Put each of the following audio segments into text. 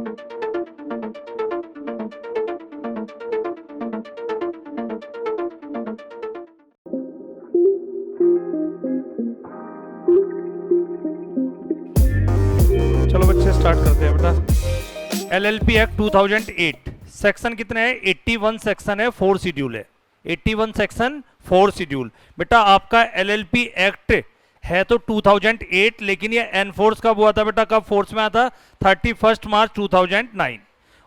चलो बच्चे स्टार्ट करते हैं बेटा। एलएलपी एक्ट 2008 सेक्शन कितने हैं? 81 सेक्शन है, 4 शेड्यूल है। 81 सेक्शन 4 शेड्यूल। बेटा आपका एलएलपी एक्ट है तो 2008, लेकिन ये एनफोर्स कब हुआ था बेटा? कब फोर्स में आया था? 31 मार्च 2009।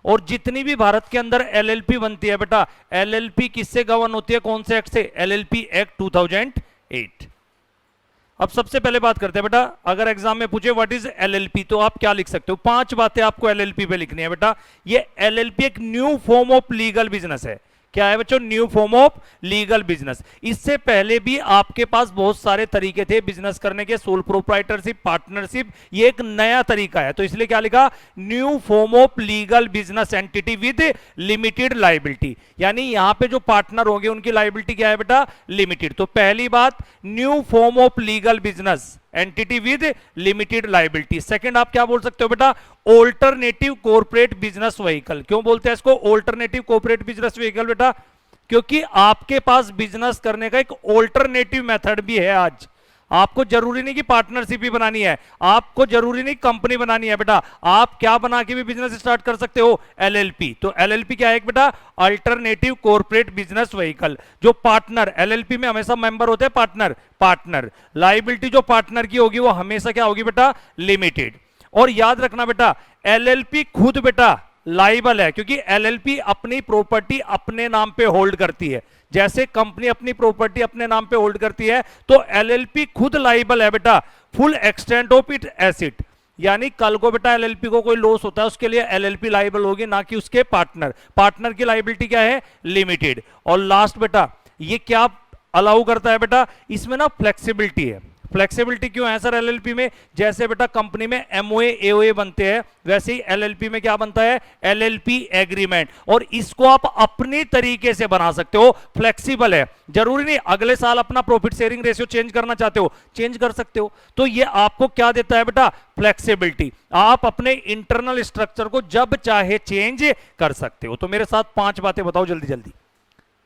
और जितनी भी भारत के अंदर एलएलपी बनती है बेटा, एलएलपी किससे गवर्न होती है? कौन से एक्ट से? LLP act 2008। अब सबसे पहले बात करते हैं बेटा, अगर एग्जाम में पूछे व्हाट इज एलएलपी तो आप क्या लिख सकते हो? 5 बातें आपको एलएलपी पे लिखनी है बेटा। ये एलएलपी एक new form of legal business है। क्या है बच्चों? New form of legal business. इससे पहले भी आपके पास बहुत सारे तरीके थे बिजनेस करने के, सोल प्रोप्राइटरशिप, पार्टनरशिप। ये एक नया तरीका है, तो इसलिए क्या लिखा? New form of legal business entity with limited liability. यानी यहां पे जो पार्टनर होंगे उनकी लाइबिलिटी क्या है बेटा? लिमिटेड। तो पहली बात, new form of legal business entity with limited liability. Second आप क्या बोल सकते हो बेटा? Alternative corporate business vehicle. क्यों बोलते हैं इसको ऑल्टरनेटिव कॉर्पोरेट बिजनेस व्हीकल बेटा? क्योंकि आपके पास बिजनेस करने का एक ऑल्टरनेटिव मेथड भी है आज। आपको जरूरी नहीं कि पार्टनरशिप ही बनानी है, आपको जरूरी नहीं कंपनी बनानी है बेटा। आप क्या बना के भी बिजनेस स्टार्ट कर सकते हो? एलएलपी। तो एलएलपी क्या है बेटा? Alternative corporate business vehicle. जो पार्टनर, एलएलपी में हमेशा मेंबर होते हैं पार्टनर। लाइबिलिटी जो पार्टनर की होगी वो हमेशा क्या होगी बेटा? लिमिटेड। और याद रखना बेटा, एलएलपी खुद बेटा लाइबल है, क्योंकि एलएलपी अपनी प्रॉपर्टी अपने नाम पे होल्ड करती है। जैसे कंपनी अपनी प्रॉपर्टी अपने नाम पे होल्ड करती है, तो एलएलपी खुद लाइबल है बेटा full extent of it asset. यानी कल को बेटा एलएलपी को कोई लॉस होता है, उसके लिए एलएलपी लाइबल होगी, ना कि उसके पार्टनर की लाइबिलिटी क्या है? लिमिटेड। और लास्ट बेटा, ये क्या अलाउ करता है बेटा? इसमें ना फ्लेक्सिबिलिटी है। फ्लेक्सिबिलिटी क्यों है सर एलएलपी में? जैसे बेटा कंपनी में एमओए एओए बनते हैं, वैसे ही एलएलपी में क्या बनता है? LLP agreement. और इसको आप अपनी तरीके से बना सकते हो, फ्लेक्सिबल है। जरूरी नहीं अगले साल अपना प्रॉफिट शेयरिंग रेशियो चेंज करना चाहते हो, चेंज कर सकते हो। तो ये आपको क्या देता है बेटा? फ्लेक्सिबिलिटी। आप अपने इंटरनल स्ट्रक्चर को जब चाहे चेंज कर सकते हो। तो मेरे साथ 5 बातें बताओ जल्दी जल्दी,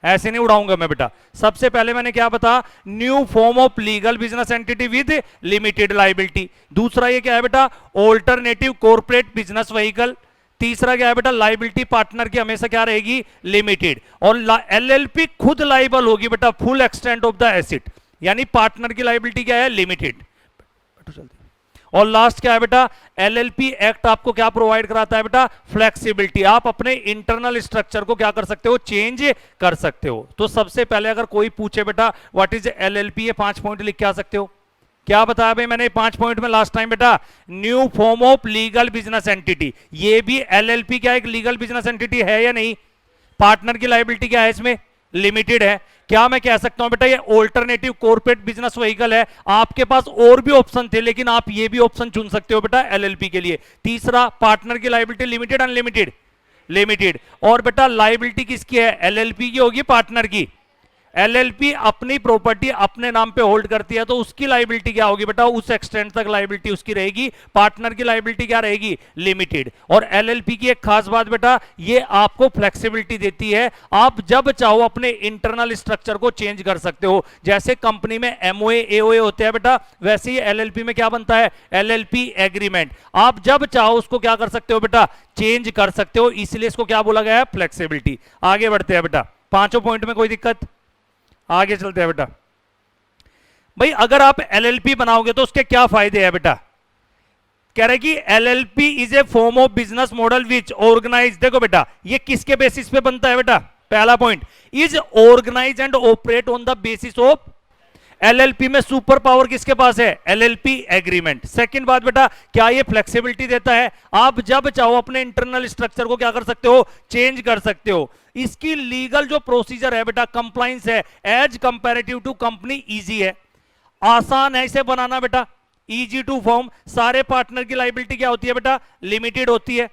ऐसे नहीं उड़ाऊंगा मैं बेटा। सबसे पहले मैंने क्या बता? New form of legal business entity with limited liability. दूसरा ये क्या है बेटा? Alternative corporate business vehicle. तीसरा क्या है बेटा? लाइबिलिटी पार्टनर की हमेशा क्या रहेगी? लिमिटेड। और एलएलपी खुद लाइबल होगी बेटा full extent of the asset, यानी पार्टनर की लाइबिलिटी क्या है? लिमिटेड। और लास्ट क्या है बेटा? एलएलपी एक्ट आपको क्या प्रोवाइड कराता है बेटा? फ्लेक्सिबिलिटी। आप अपने इंटरनल स्ट्रक्चर को क्या कर सकते हो? चेंज कर सकते हो। तो सबसे पहले अगर कोई पूछे बेटा व्हाट इज एलएलपी, ये 5 पॉइंट लिख के आ सकते हो। क्या बताया भाई मैंने 5 पॉइंट में लास्ट टाइम बेटा? New form of legal business entity. ये भी एलएलपी क्या एक लीगल बिजनेस एंटिटी है या नहीं? पार्टनर की लाइबिलिटी क्या है इसमें? लिमिटेड है। क्या मैं कह सकता हूं बेटा ये ऑल्टरनेटिव कॉर्पोरेट बिजनेस व्हीकल है? आपके पास और भी ऑप्शन थे, लेकिन आप ये भी ऑप्शन चुन सकते हो बेटा एलएलपी के लिए। तीसरा, पार्टनर की लाइबिलिटी लिमिटेड अनलिमिटेड? लिमिटेड। और बेटा लाइबिलिटी किसकी है? एलएलपी की होगी, पार्टनर की? एलएलपी अपनी प्रॉपर्टी अपने नाम पे होल्ड करती है, तो उसकी लाइबिलिटी क्या होगी बेटा? उस एक्सटेंट तक लाइबिलिटी उसकी रहेगी। पार्टनर की लाइबिलिटी क्या रहेगी? लिमिटेड। और एलएलपी की एक खास बात बेटा, ये आपको फ्लेक्सिबिलिटी देती है। आप जब चाहो अपने इंटरनल स्ट्रक्चर को चेंज कर सकते हो। जैसे कंपनी में एमओए एओए होते हैं बेटा, वैसे ही एलएलपी में क्या बनता है? LLP agreement. आप जब चाहो उसको क्या कर सकते हो बेटा? चेंज कर सकते हो। इसलिए इसको क्या बोला गया है? फ्लेक्सिबिलिटी। आगे बढ़ते हैं बेटा, 5 पॉइंट में कोई दिक्कत? आगे चलते हैं बेटा। भाई अगर आप एलएलपी बनाओगे तो उसके क्या फायदे हैं बेटा? कह रहे कि LLP is a form of business model which organise. देखो बेटा ये किसके बेसिस पे बनता है बेटा? पहला point, is organise and operate on the basis of. LLP में सुपर पावर किसके पास है? LLP agreement. सेकंड बात बेटा, क्या ये फ्लेक्सिबिलिटी देता है? आप जब चाहो अपने इंटरनल स्ट्रक्चर को क्या कर सकते हो? चेंज कर सकते हो। इसकी लीगल जो प्रोसीजर है बेटा, कंप्लाइंस है as comparative to company easy है, आसान है इसे बनाना बेटा, इजी टू फॉर्म। सारे पार्टनर की लाइबिलिटी क्या होती है बेटा? लिमिटेड होती है।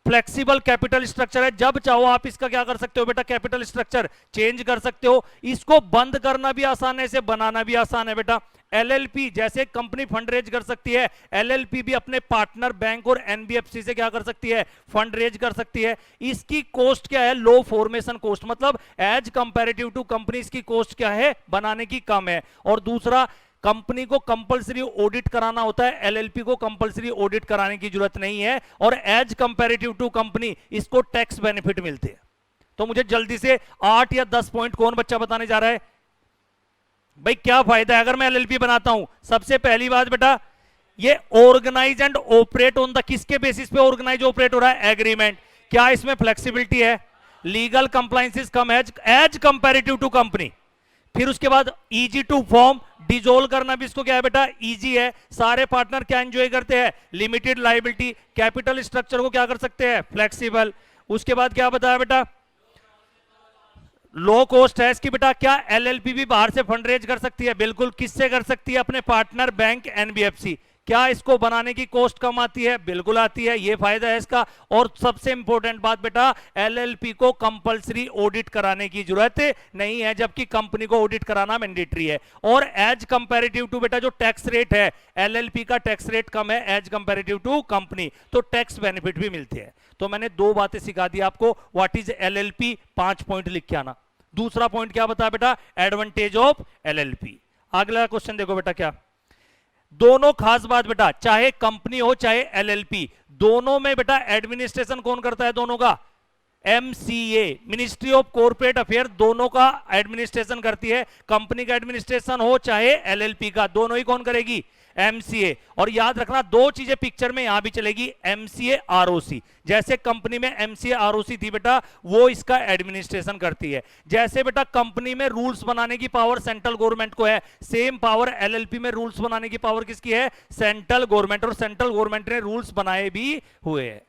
फ्लेक्सिबल कैपिटल स्ट्रक्चर है, जब चाहो आप इसका क्या कर सकते हो बेटा, कैपिटल स्ट्रक्चर चेंज कर सकते हो। इसको बंद करना भी आसान है, इसे बनाना भी आसान है बेटा। एलएलपी जैसे कंपनी फंड रेज कर सकती है, एलएलपी भी अपने पार्टनर बैंक और एनबीएफसी से क्या कर सकती है, फंड रेज कर सकती है। इसकी कॉस्ट क्या है, लो फॉर्मेशन कॉस्ट, मतलब एज कंपैरेटिव टू कंपनी इसकी कॉस्ट क्या है, बनाने की कम है। और दूसरा, कंपनी को कंपलसरी ऑडिट कराना होता है, एलएलपी को कंपलसरी ऑडिट कराने की जरूरत नहीं है। और एज कंपैरेटिव टू कंपनी इसको टैक्स बेनिफिट मिलते हैं। तो मुझे जल्दी से 8 या 10 पॉइंट कौन बच्चा बताने जा रहा है भाई, क्या फायदा है अगर मैं एलएलपी बनाता हूं। सबसे पहली बात बेटा, ये organise and operate on the, किसके बेसिस पे ऑर्गेनाइज ऑपरेट हो रहा है, एग्रीमेंट। क्या इसमें फ्लेक्सिबिलिटी है, लीगल कंप्लायंसेस कम एज कंपैरेटिव टू कंपनी। फिर उसके बाद इजी टू फॉर्म, डिजोल्व करना भी इसको क्या है बेटा, इजी है। सारे पार्टनर क्या एंजॉय करते हैं, लिमिटेड लायबिलिटी। कैपिटल स्ट्रक्चर को क्या कर सकते हैं, फ्लेक्सिबल। उसके बाद क्या बताया बेटा, लो कॉस्ट है इसकी बेटा। क्या एलएलपी भी बाहर से फंड रेज कर सकती है, बिल्कुल। किससे कर सकती है, अपने पार्टनर बैंक एनबीएफसी। क्या इसको बनाने की कॉस्ट कम आती है, बिल्कुल आती है, ये फायदा है इसका। और सबसे इंपॉर्टेंट बात बेटा, एलएलपी को कंपलसरी ऑडिट कराने की जरूरत नहीं है, जबकि कंपनी को ऑडिट कराना मैंडेटरी है। और एज कंपैरेटिव टू बेटा, जो टैक्स रेट है, एलएलपी का टैक्स रेट कम है एज कंपैरेटिव टू कंपनी, तो टैक्स बेनिफिट भी मिलते हैं। तो मैंने 2 बातें सिखा दी आपको, व्हाट इज एलएलपी, 5 पॉइंट लिख के आना। दूसरा पॉइंट क्या बताया बेटा, एडवांटेज ऑफ एलएलपी। अगला क्वेश्चन देखो बेटा, क्या दोनों, खास बात बेटा, चाहे कंपनी हो चाहे एलएलपी, दोनों में बेटा एडमिनिस्ट्रेशन कौन करता है, दोनों का MCA, ministry of corporate affair, दोनों का एडमिनिस्ट्रेशन करती है। कंपनी का एडमिनिस्ट्रेशन हो चाहे एलएलपी का, दोनों ही कौन करेगी, एमसीए। और याद रखना 2 चीजें पिक्चर में यहां भी चलेगी, एमसीए आरओसी। जैसे कंपनी में एमसीए आरओसी थी बेटा, वो इसका एडमिनिस्ट्रेशन करती है। जैसे बेटा कंपनी में रूल्स बनाने की पावर सेंट्रल गवर्नमेंट को है, सेम पावर एलएलपी में रूल्स बनाने की पावर किसकी है, सेंट्रल गवर्नमेंट। और सेंट्रल गवर्नमेंट ने रूल्स बनाए भी हुए हैं।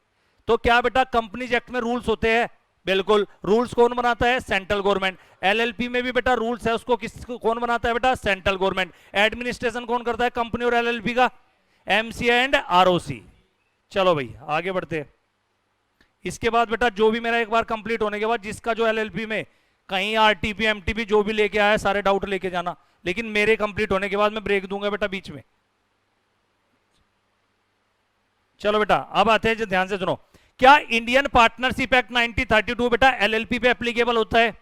तो क्या बेटा कंपनीज एक्ट में रूल्स होते हैं, बिल्कुल। रूल्स कौन बनाता है, सेंट्रल गवर्नमेंट। एलएलपी में भी बेटा रूल्स है, उसको कौन बनाता है बेटा, सेंट्रल गवर्नमेंट। एडमिनिस्ट्रेशन कौन करता है, कंपनी और एलएलपी का, एमसीए एंड आरओसी। चलो भाई आगे बढ़ते हैं। इसके बाद बेटा जो भी मेरा एक बार कंप्लीट होने के बाद, जिसका जो एलएलपी में कहीं आरटीपी एमटीपी जो भी लेके आया, सारे डाउट लेके जाना। लेकिन मेरे कंप्लीट होने के बाद मैं ब्रेक दूंगा बेटा बीच में। चलो बेटा अब आते हैं, जो ध्यान से सुनो। क्या इंडियन पार्टनरशिप एक्ट 1932 बेटा एलएलपी पे एप्लीकेबल होता है?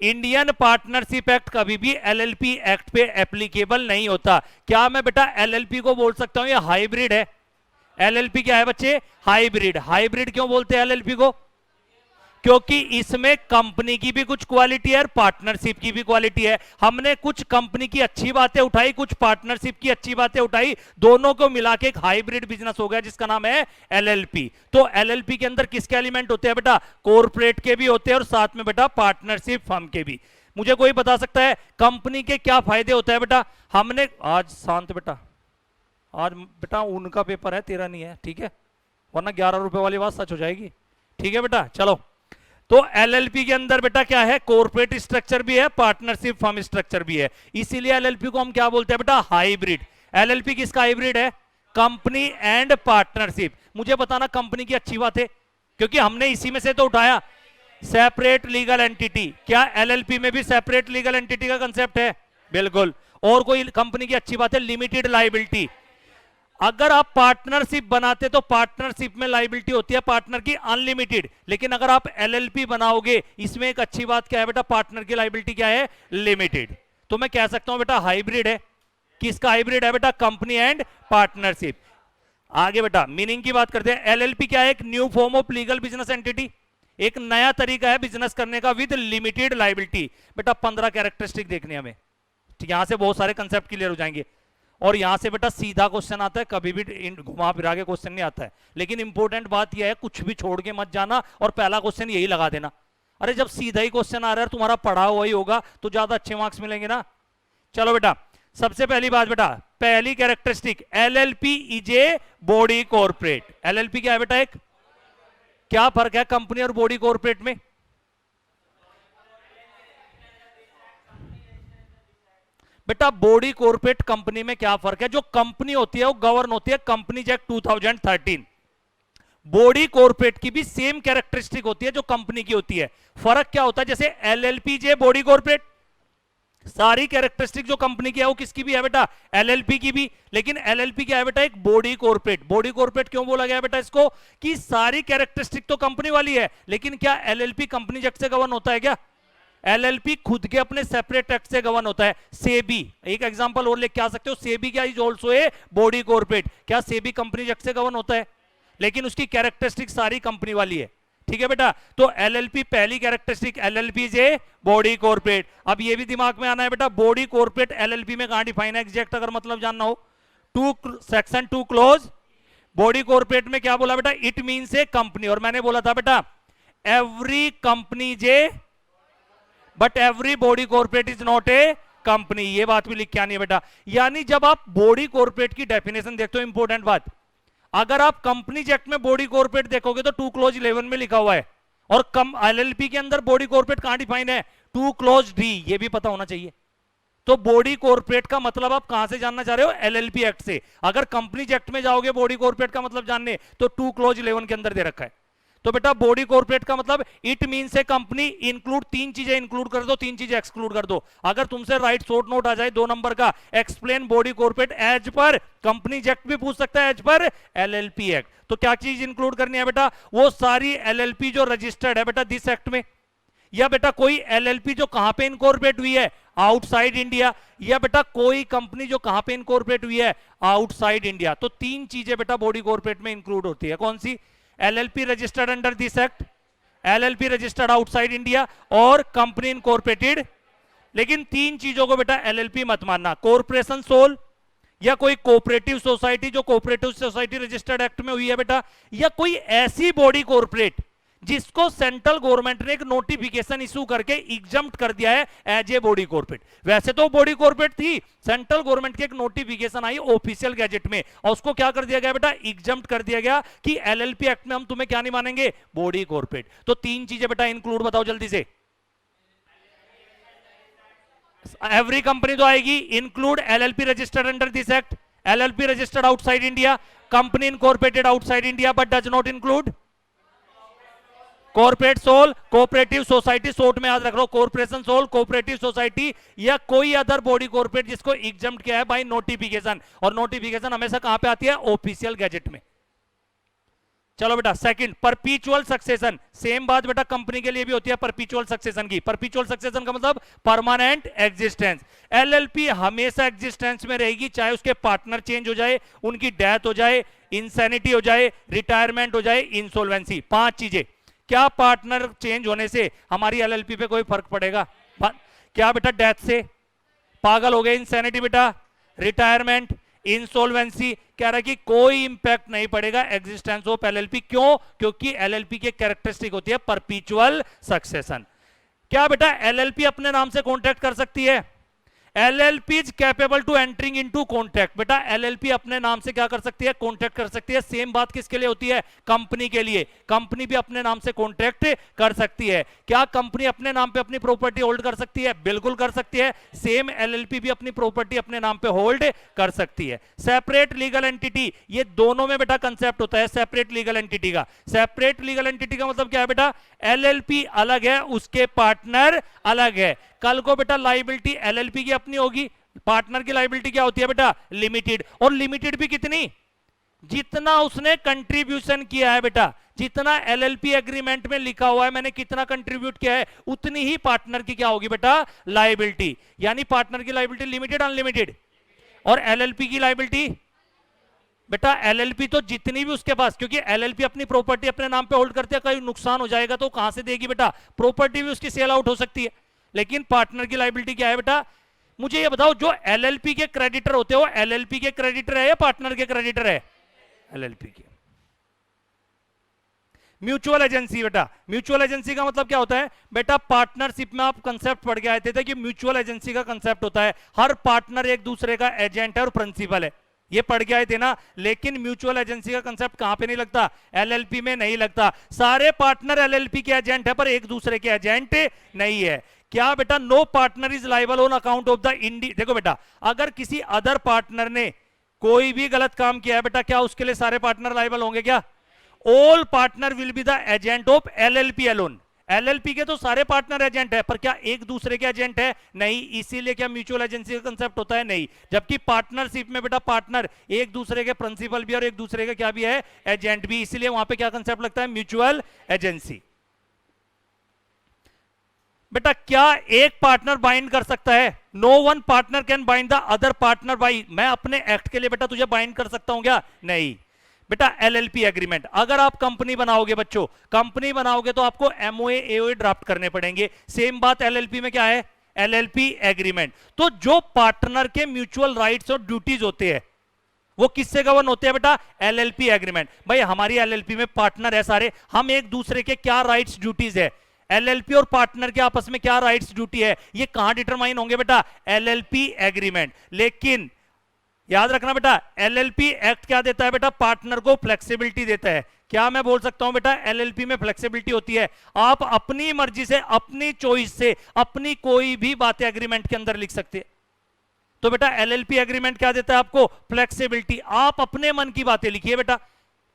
इंडियन पार्टनरशिप एक्ट कभी भी एलएलपी एक्ट पे एप्लीकेबल नहीं होता। क्या मैं बेटा एलएलपी को बोल सकता हूं ये हाइब्रिड है? एलएलपी क्या है बच्चे, हाइब्रिड। हाइब्रिड क्यों बोलते हैं एलएलपी को? क्योंकि इसमें कंपनी की भी कुछ क्वालिटी है और पार्टनरशिप की भी क्वालिटी है। हमने कुछ कंपनी की अच्छी बातें उठाई, कुछ पार्टनरशिप की अच्छी बातें उठाई, दोनों को मिला के एक हाइब्रिड बिजनेस हो गया जिसका नाम है एलएलपी। तो एलएलपी के अंदर किसके एलिमेंट होते हैं बेटा, कॉर्पोरेट के भी होते हैं और साथ में बेटा पार्टनरशिप फर्म के भी। मुझे कोई बता सकता है कंपनी के क्या फायदे होते हैं बेटा? हमने आज शांत बेटा, आज बेटा उनका पेपर है तेरा नहीं है, ठीक है, वरना 11 रुपए वाली बात सच हो जाएगी। ठीक है बेटा, चलो। तो एलएलपी के अंदर बेटा क्या है, कॉर्पोरेट स्ट्रक्चर भी है, पार्टनरशिप फर्म स्ट्रक्चर भी है। इसीलिए एलएलपी को हम क्या बोलते हैं बेटा, हाइब्रिड। एलएलपी किसका हाइब्रिड है? Company and partnership. मुझे बताना कंपनी की अच्छी बात है, क्योंकि हमने इसी में से तो उठाया, सेपरेट लीगल एंटिटी। क्या एलएलपी में भी सेपरेट लीगल एंटिटी का कंसेप्ट है? बिल्कुल। और कोई कंपनी की अच्छी बात है, लिमिटेड लायबिलिटी। अगर आप पार्टनरशिप बनाते तो पार्टनरशिप में लायबिलिटी होती है पार्टनर की अनलिमिटेड, लेकिन अगर आप एलएलपी बनाओगे, इसमें एक अच्छी बात क्या है बेटा, पार्टनर की लायबिलिटी क्या है, लिमिटेड। तो मैं कह सकता हूं बेटा हाइब्रिड है। किसका हाइब्रिड है बेटा? Company and partnership. आगे बेटा मीनिंग की बात करते हैं। एलएलपी क्या है? एक new form of legal business entity, एक नया तरीका है बिजनेस करने का विद लिमिटेड लायबिलिटी। बेटा 15 कैरेक्टरिस्टिक देखने हमें, यहां से बहुत सारे कंसेप्ट क्लियर हो जाएंगे। और यहां से बेटा सीधा क्वेश्चन आता है, कभी भी घुमा फिरा के क्वेश्चन नहीं आता है। लेकिन इंपॉर्टेंट बात यह है, कुछ भी छोड़ के मत जाना और पहला क्वेश्चन यही लगा देना। अरे जब सीधा ही क्वेश्चन आ रहा है, तुम्हारा पढ़ा हुआ ही होगा, तो ज्यादा अच्छे मार्क्स मिलेंगे ना। चलो बेटा, सबसे पहली बात बेटा, पहली characteristic, LLP is a body corporate. LLP क्या है बेटा? एक क्या फर्क है कंपनी और बॉडी कॉर्पोरेट में? बेटा बॉडी कॉर्पोरेट कंपनी में क्या फर्क है? जो कंपनी होती है वो गवर्न होती है कंपनीज एक्ट 2013। बॉडी कॉर्पोरेट की भी सेम कैरेक्टरिस्टिक होती है जो कंपनी की होती है। फर्क क्या होता है, जैसे एलएलपी जे बॉडी कॉर्पोरेट, सारी कैरेक्टरिस्टिक जो कंपनी की है वो किसकी भी है बेटा, एलएलपी की भी। लेकिन एलएलपी क्या है बेटा, एक बॉडी कॉर्पोरेट। बॉडी कॉर्पोरेट क्यों बोला गया बेटा इसको, कि सारी कैरेक्टरिस्टिक तो कंपनी वाली है, लेकिन क्या एलएलपी कंपनी एक्ट से गवर्न होता है क्या, एलएलपी खुद के अपने सेपरेट एक्ट से गवर्न होता है। सेबी, एक एग्जांपल और लेके आ सकते हो, सेबी क्या is also a body corporate. क्या सेबी कंपनी एक्ट से गवर्न होता है, लेकिन उसकी कैरेक्टरिस्टिक सारी कंपनी वाली है। ठीक है बेटा, तो एलएलपी पहली कैरेक्टरिस्टिक, एलएलपी जे बॉडी कॉर्पोरेट। अब ये भी दिमाग में आना है बेटा, बॉडी कॉर्पोरेट एलएलपी में कहां डिफाइन है एग्जैक्ट, अगर मतलब जानना हो, सेक्शन 2 क्लोज। बॉडी कॉर्पोरेट में क्या बोला बेटा, इट मींस ए कंपनी। और मैंने बोला था बेटा every company J but every body corporate is not a company. ये बात भी लिख के आनी है बेटा। यानी जब आप बॉडी कॉर्पोरेट की डेफिनेशन देखते हो, इंपॉर्टेंट बात, अगर आप कंपनीज एक्ट में बॉडी कॉर्पोरेट देखोगे तो 2 क्लोज 11 में लिखा हुआ है, और कम एलएलपी के अंदर बॉडी कॉर्पोरेट कहां डिफाइन है, 2 क्लोज डी। ये भी पता होना चाहिए। तो बॉडी कॉर्पोरेट का मतलब आप कहां से जानना चाह रहे हो, एलएलपी एक्ट से। अगर कंपनीज एक्ट में जाओगे बॉडी कॉर्पोरेट का मतलब जानने, तो 2 क्लोज 11 के अंदर दे रखा है। तो बेटा बॉडी कॉर्पोरेट का मतलब it means A company, include, 3 चीजें इंक्लूड कर दो, 3 चीजें एक्सक्लूड कर दो। अगर तुमसे राइट शॉर्ट नोट आ जाए 2 नंबर का, explain body corporate as per companies act भी पूछ सकता है, एज पर एलएलपी एक्ट। तो क्या चीज इंक्लूड करनी है बेटा, वो सारी एलएलपी जो रजिस्टर्ड है बेटा दिस एक्ट में, या बेटा कोई एलएलपी जो कहां पे इनकॉर्पोरेट हुई है, आउटसाइड इंडिया, या बेटा कोई कंपनी जो कहां पे इनकॉर्पोरेट हुई है, आउटसाइड इंडिया। तो 3 चीजें बेटा बॉडी कॉर्पोरेट में इंक्लूड होती है। कौन सी, LLP registered under this act, LLP registered outside India, और कंपनी इनकॉर्पोरेटेड। लेकिन 3 चीजों को बेटा एलएलपी मत मानना, कॉर्पोरेशन सोल, या कोई कोऑपरेटिव सोसाइटी जो कोऑपरेटिव सोसाइटी रजिस्टर्ड एक्ट में हुई है बेटा, या कोई ऐसी बॉडी कॉर्पोरेट जिसको सेंट्रल गवर्नमेंट ने एक नोटिफिकेशन इशू करके एग्जम्प्ट कर दिया है एज ए बॉडी कॉर्पोरेट। वैसे तो बॉडी कॉर्पोरेट थी, सेंट्रल गवर्नमेंट की एक नोटिफिकेशन आई ऑफिशियल गैजेट में, और उसको क्या कर दिया गया बेटा, एग्जम्प्ट कर दिया गया कि एलएलपी एक्ट में हम तुम्हें क्या नहीं मानेंगे, बॉडी कॉर्पोरेट। तो 3 चीजें बेटा इंक्लूड बताओ जल्दी से। एवरी कंपनी तो आएगी, include LLP registered under this act, LLP registered outside India, company incorporated outside India but does not include corporate sole, cooperative society, short में याद रख लो, कॉर्पोरेशन सोल, कोऑपरेटिव सोसाइटी, या कोई अदर बॉडी कॉर्पोरेट जिसको exempt किया है by notification. और नोटिफिकेशन हमेशा कहां पे आती है, ऑफिशियल गैजेट में। चलो बेटा सेकंड, परपीचुअल सक्सेशन। सेम बात बेटा कंपनी के लिए भी होती है परपीचुअल सक्सेशन की। परपीचुअल सक्सेशन का मतलब परमानेंट एग्जिस्टेंस। एलएलपी हमेशा एग्जिस्टेंस में रहेगी, चाहे उसके पार्टनर चेंज हो जाए, उनकी डेथ हो जाए, इंसैनिटी हो जाए, रिटायरमेंट हो जाए, इंसॉल्वेंसी। 5 चीजें। क्या पार्टनर चेंज होने से हमारी एलएलपी पे कोई फर्क पड़ेगा, क्या बेटा डेथ से, पागल हो गए, इंसैनिटी बेटा, रिटायरमेंट, इंसॉल्वेंसी, कह रहा है कि कोई इंपैक्ट नहीं पड़ेगा एग्जिस्टेंस ऑफ एलएलपी। क्यों, क्योंकि एलएलपी की कैरेक्टरिस्टिक होती है परपीचुअल सक्सेशन। क्या बेटा एलएलपी अपने नाम से कॉन्ट्रैक्ट कर सकती है, LLP is capable to entering into contract. बेटा एलएलपी अपने नाम से क्या कर सकती है, कॉन्ट्रैक्ट कर सकती है। सेम बात किसके लिए होती है, कंपनी के लिए। कंपनी भी अपने नाम से कॉन्ट्रैक्ट कर सकती है। क्या कंपनी अपने नाम पे अपनी प्रॉपर्टी होल्ड कर सकती है, बिल्कुल कर सकती है। सेम एलएलपी भी अपनी प्रॉपर्टी अपने नाम पे होल्ड कर सकती है। सेपरेट लीगल एंटिटी, ये दोनों में बेटा कंसेप्ट होता है सेपरेट लीगल एंटिटी का। सेपरेट लीगल एंटिटी का मतलब क्या है बेटा, एलएलपी अलग है, उसके पार्टनर अलग है। कल को बेटा लाइबिलिटी एलएलपी की अपनी होगी, पार्टनर की लाइबिलिटी क्या होती है बेटा, लिमिटेड। और लिमिटेड भी कितनी, जितना उसने कंट्रीब्यूशन किया है बेटा, जितना एलएलपी एग्रीमेंट में लिखा हुआ है मैंने कितना कंट्रीब्यूट किया है, उतनी ही पार्टनर की क्या होगी बेटा, लाइबिलिटी। यानी पार्टनर की लाइबिलिटी लिमिटेड अनलिमिटेड, और एलएलपी की लाइबिलिटी बेटा, एलएलपी तो जितनी भी उसके पास, क्योंकि एलएलपी अपनी प्रॉपर्टी अपने नाम पे होल्ड करते हैं, कहीं नुकसान हो जाएगा तो कहां से देगी बेटा, प्रॉपर्टी भी उसकी सेल आउट हो सकती है। लेकिन पार्टनर की लाइबिलिटी क्या है बेटा, मुझे ये बताओ, जो एलएलपी के क्रेडिटर होते हो, एलएलपी के क्रेडिटर है या पार्टनर के क्रेडिटर है, एलएलपी के। म्यूचुअल एजेंसी बेटा, म्यूचुअल एजेंसी का मतलब क्या होता है बेटा, पार्टनरशिप में आप कंसेप्ट पढ़ के आए थे कि म्यूचुअल एजेंसी का कंसेप्ट होता है हर पार्टनर एक दूसरे का एजेंट है और प्रिंसिपल है, ये पढ़ के आए थे ना। लेकिन म्यूचुअल एजेंसी का कंसेप्ट कहां पे नहीं लगता, एलएलपी में नहीं लगता। सारे पार्टनर एलएलपी के एजेंट है पर एक दूसरे के एजेंट नहीं है। क्या बेटा, no partner is liable on account of the इंडी। देखो बेटा, अगर किसी अदर पार्टनर ने कोई भी गलत काम किया है बेटा, क्या उसके लिए सारे पार्टनर लायबल होंगे क्या, all partner will be the agent of LLP alone. LLP के तो सारे पार्टनर एजेंट है, पर क्या एक दूसरे के एजेंट है? नहीं। इसीलिए क्या म्यूचुअल एजेंसी का कंसेप्ट होता है? नहीं। जबकि पार्टनरशिप में बेटा पार्टनर एक दूसरे के प्रिंसिपल भी और एक दूसरे के क्या भी है? एजेंट भी। इसीलिए वहां पे क्या कंसेप्ट लगता है? Mutual agency. बेटा क्या एक पार्टनर बाइंड कर सकता है? No one partner can bind the other partner by. मैं अपने एक्ट के लिए बेटा तुझे बाइंड कर सकता हूं क्या? नहीं। बेटा एलएलपी एग्रीमेंट, अगर आप कंपनी बनाओगे बच्चों, कंपनी बनाओगे तो आपको एमओए एओए ड्राफ्ट करने पड़ेंगे। सेम बात एलएलपी में क्या है? LLP agreement. तो जो पार्टनर के म्यूचुअल राइट्स और ड्यूटीज होते हैं वो किससे गवर्न होते हैं बेटा? LLP agreement. भाई हमारी एलएलपी में पार्टनर है सारे, हम एक दूसरे के क्या राइट्स ड्यूटीज है? एलएलपी और पार्टनर के आपस में क्या राइट्स ड्यूटी है, ये कहां डिटरमाइन होंगे बेटा? LLP agreement. लेकिन याद रखना बेटा, एलएलपी एक्ट क्या देता है बेटा? पार्टनर को फ्लेक्सिबिलिटी देता है। क्या मैं बोल सकता हूं बेटा एलएलपी में फ्लेक्सिबिलिटी होती है? आप अपनी मर्जी से, अपनी चॉइस से अपनी कोई भी बातें एग्रीमेंट के अंदर लिख सकते हैं। तो बेटा एलएलपी एग्रीमेंट क्या देता है आपको? फ्लेक्सिबिलिटी। आप अपने मन की बातें लिखिए बेटा,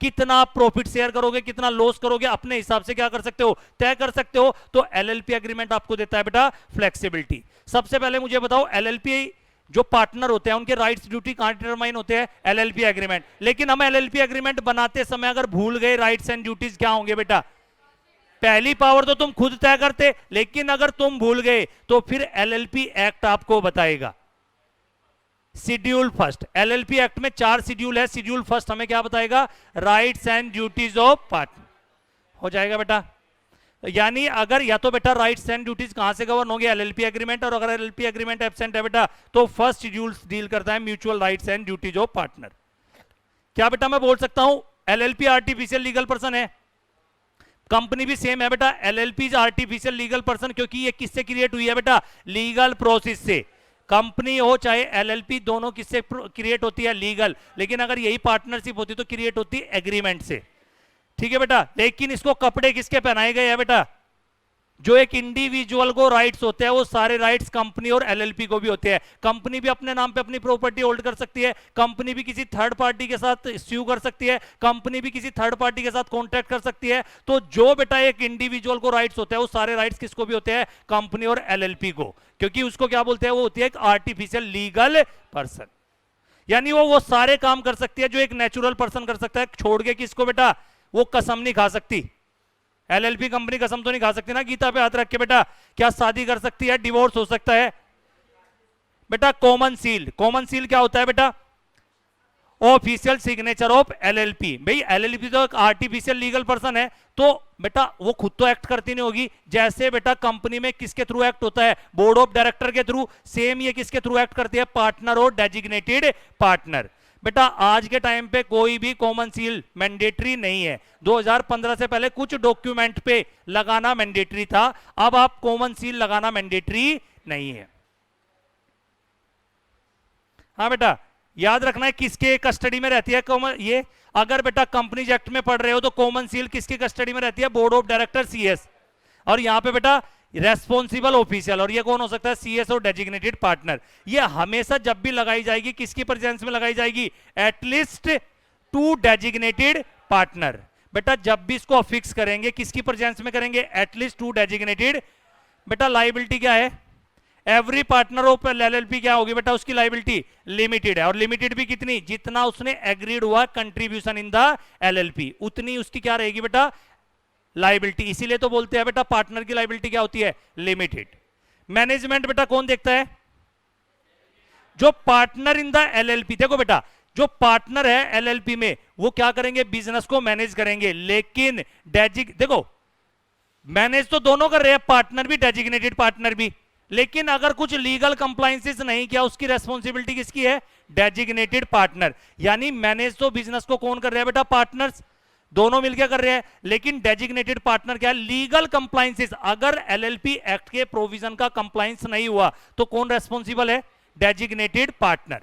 कितना प्रॉफिट शेयर करोगे, कितना लॉस करोगे, अपने हिसाब से क्या कर सकते हो? तय कर सकते हो। तो एलएलपी एग्रीमेंट आपको देता है बेटा फ्लेक्सिबिलिटी। सबसे पहले मुझे बताओ, एलएलपी जो पार्टनर होते हैं उनके राइट्स ड्यूटी कहां डिटरमाइन होते हैं? LLP agreement. लेकिन हम एलएलपी एग्रीमेंट बनाते समय अगर भूल गए राइट्स एंड ड्यूटीज, क्या होंगे बेटा? पहली पावर तो तुम खुद तय करते, लेकिन अगर तुम भूल गए तो फिर एलएलपी एक्ट आपको बताएगा। शेड्यूल फर्स्ट, एलएलपी एक्ट में 4 शेड्यूल है। शेड्यूल फर्स्ट हमें क्या बताएगा? Rights and duties of partner. हो जाएगा बेटा। यानी अगर या तो बेटा राइट्स एंड ड्यूटीज कहां से गवर्न होंगे? LLP agreement. और अगर एलएलपी एग्रीमेंट एब्सेंट है बेटा तो फर्स्ट शेड्यूल डील करता है mutual rights and duties of partner. क्या बेटा मैं बोल सकता हूं एलएलपी आर्टिफिशियल लीगल पर्सन है? कंपनी भी सेम है बेटा, LLP is artificial legal person, क्योंकि ये किससे क्रिएट हुई है बेटा? लीगल प्रोसेस से। कंपनी हो चाहे एलएलपी, दोनों किससे क्रिएट होती है? लीगल। लेकिन अगर यही पार्टनरशिप होती तो क्रिएट होती एग्रीमेंट से। ठीक है बेटा। लेकिन इसको कपड़े किसके पहनाए गए हैं बेटा? जो एक इंडिविजुअल को राइट्स होते हैं वो सारे राइट्स कंपनी और एलएलपी को भी होते हैं। कंपनी भी अपने नाम पे अपनी प्रॉपर्टी होल्ड कर सकती है, कंपनी भी किसी थर्ड पार्टी के साथ स्यू कर सकती है, कंपनी भी किसी थर्ड पार्टी के साथ कॉन्ट्रैक्ट कर सकती है। तो जो बेटा एक इंडिविजुअल को राइट्स होते हैं वो सारे राइट्स किसको भी होते हैं? कंपनी और एलएलपी को। क्योंकि उसको क्या बोलते हैं? वो होती है एक आर्टिफिशियल लीगल पर्सन। यानी वो सारे काम कर सकती है जो एक नेचुरल पर्सन कर सकता है, छोड़ के किसको बेटा? वो कसम नहीं खा सकती। एलएलपी कंपनी कसम तो नहीं खा सकती ना गीता पे हाथ रख के बेटा। क्या शादी कर सकती है? डिवोर्स हो सकता है बेटा। कॉमन सील, कॉमन सील क्या होता है बेटा? Official signature of LLP. भाई एलएलपी तो एक आर्टिफिशियल लीगल पर्सन है, तो बेटा वो खुद तो एक्ट करती नहीं होगी। जैसे बेटा कंपनी में किसके थ्रू एक्ट होता है? बोर्ड ऑफ डायरेक्टर के थ्रू। सेम ये किसके थ्रू एक्ट करती है? पार्टनर और डेजिग्नेटेड पार्टनर। बेटा आज के टाइम पे कोई भी कॉमन सील मैंडेटरी नहीं है। 2015 से पहले कुछ डॉक्यूमेंट पे लगाना मैंडेटरी था, अब आप कॉमन सील लगाना मैंडेटरी नहीं है। हाँ बेटा याद रखना है किसके कस्टडी में रहती है कॉमन, ये अगर बेटा कंपनीज एक्ट में पढ़ रहे हो तो कॉमन सील किसकी कस्टडी में रहती है? Board of director CS. और यहां पे बेटा रेस्पॉन्सिबल ऑफिशियल, और ये कौन हो सकता है? सीएस और डेजिग्नेटेड पार्टनर। ये हमेशा जब भी लगाई जाएगी किसकी प्रेजेंस में लगाई जाएगी? At least 2 designated partner. बेटा जब भी इसको फिक्स करेंगे किसकी प्रेजेंस में करेंगे? At least 2 designated. बेटा लाइबिलिटी क्या है? एवरी पार्टनर ऑफ एलएलपी क्या होगी बेटा? उसकी लाइबिलिटी लिमिटेड है। और लिमिटेड भी कितनी? जितना उसने एग्रीड हुआ कंट्रीब्यूशन इन द एलएलपी, उतनी उसकी क्या रहेगी बेटा? लाइबिलिटी। इसीलिए तो बोलते हैं बेटा पार्टनर की लाइबिलिटी क्या होती है? लिमिटेड। मैनेजमेंट बेटा कौन देखता है? जो पार्टनर इन द एलएलपी। देखो बेटा जो पार्टनर है एलएलपी में वो क्या करेंगे? बिजनेस को मैनेज करेंगे। लेकिन देखो मैनेज तो दोनों कर रहे हैं, पार्टनर भी डेजिग्नेटेड पार्टनर भी। लेकिन अगर कुछ लीगल कंप्लायंसेस नहीं किया उसकी रेस्पॉन्सिबिलिटी किसकी है? Designated partner. यानी मैनेज तो बिजनेस को कौन कर रहे हैं बेटा? पार्टनर्स दोनों मिलकर कर रहे हैं। लेकिन डेजिग्नेटेड पार्टनर क्या है? Legal compliances. अगर एलएलपी एक्ट के प्रोविजन का कंप्लायंस नहीं हुआ तो कौन रेस्पॉन्सिबल है? Designated partner.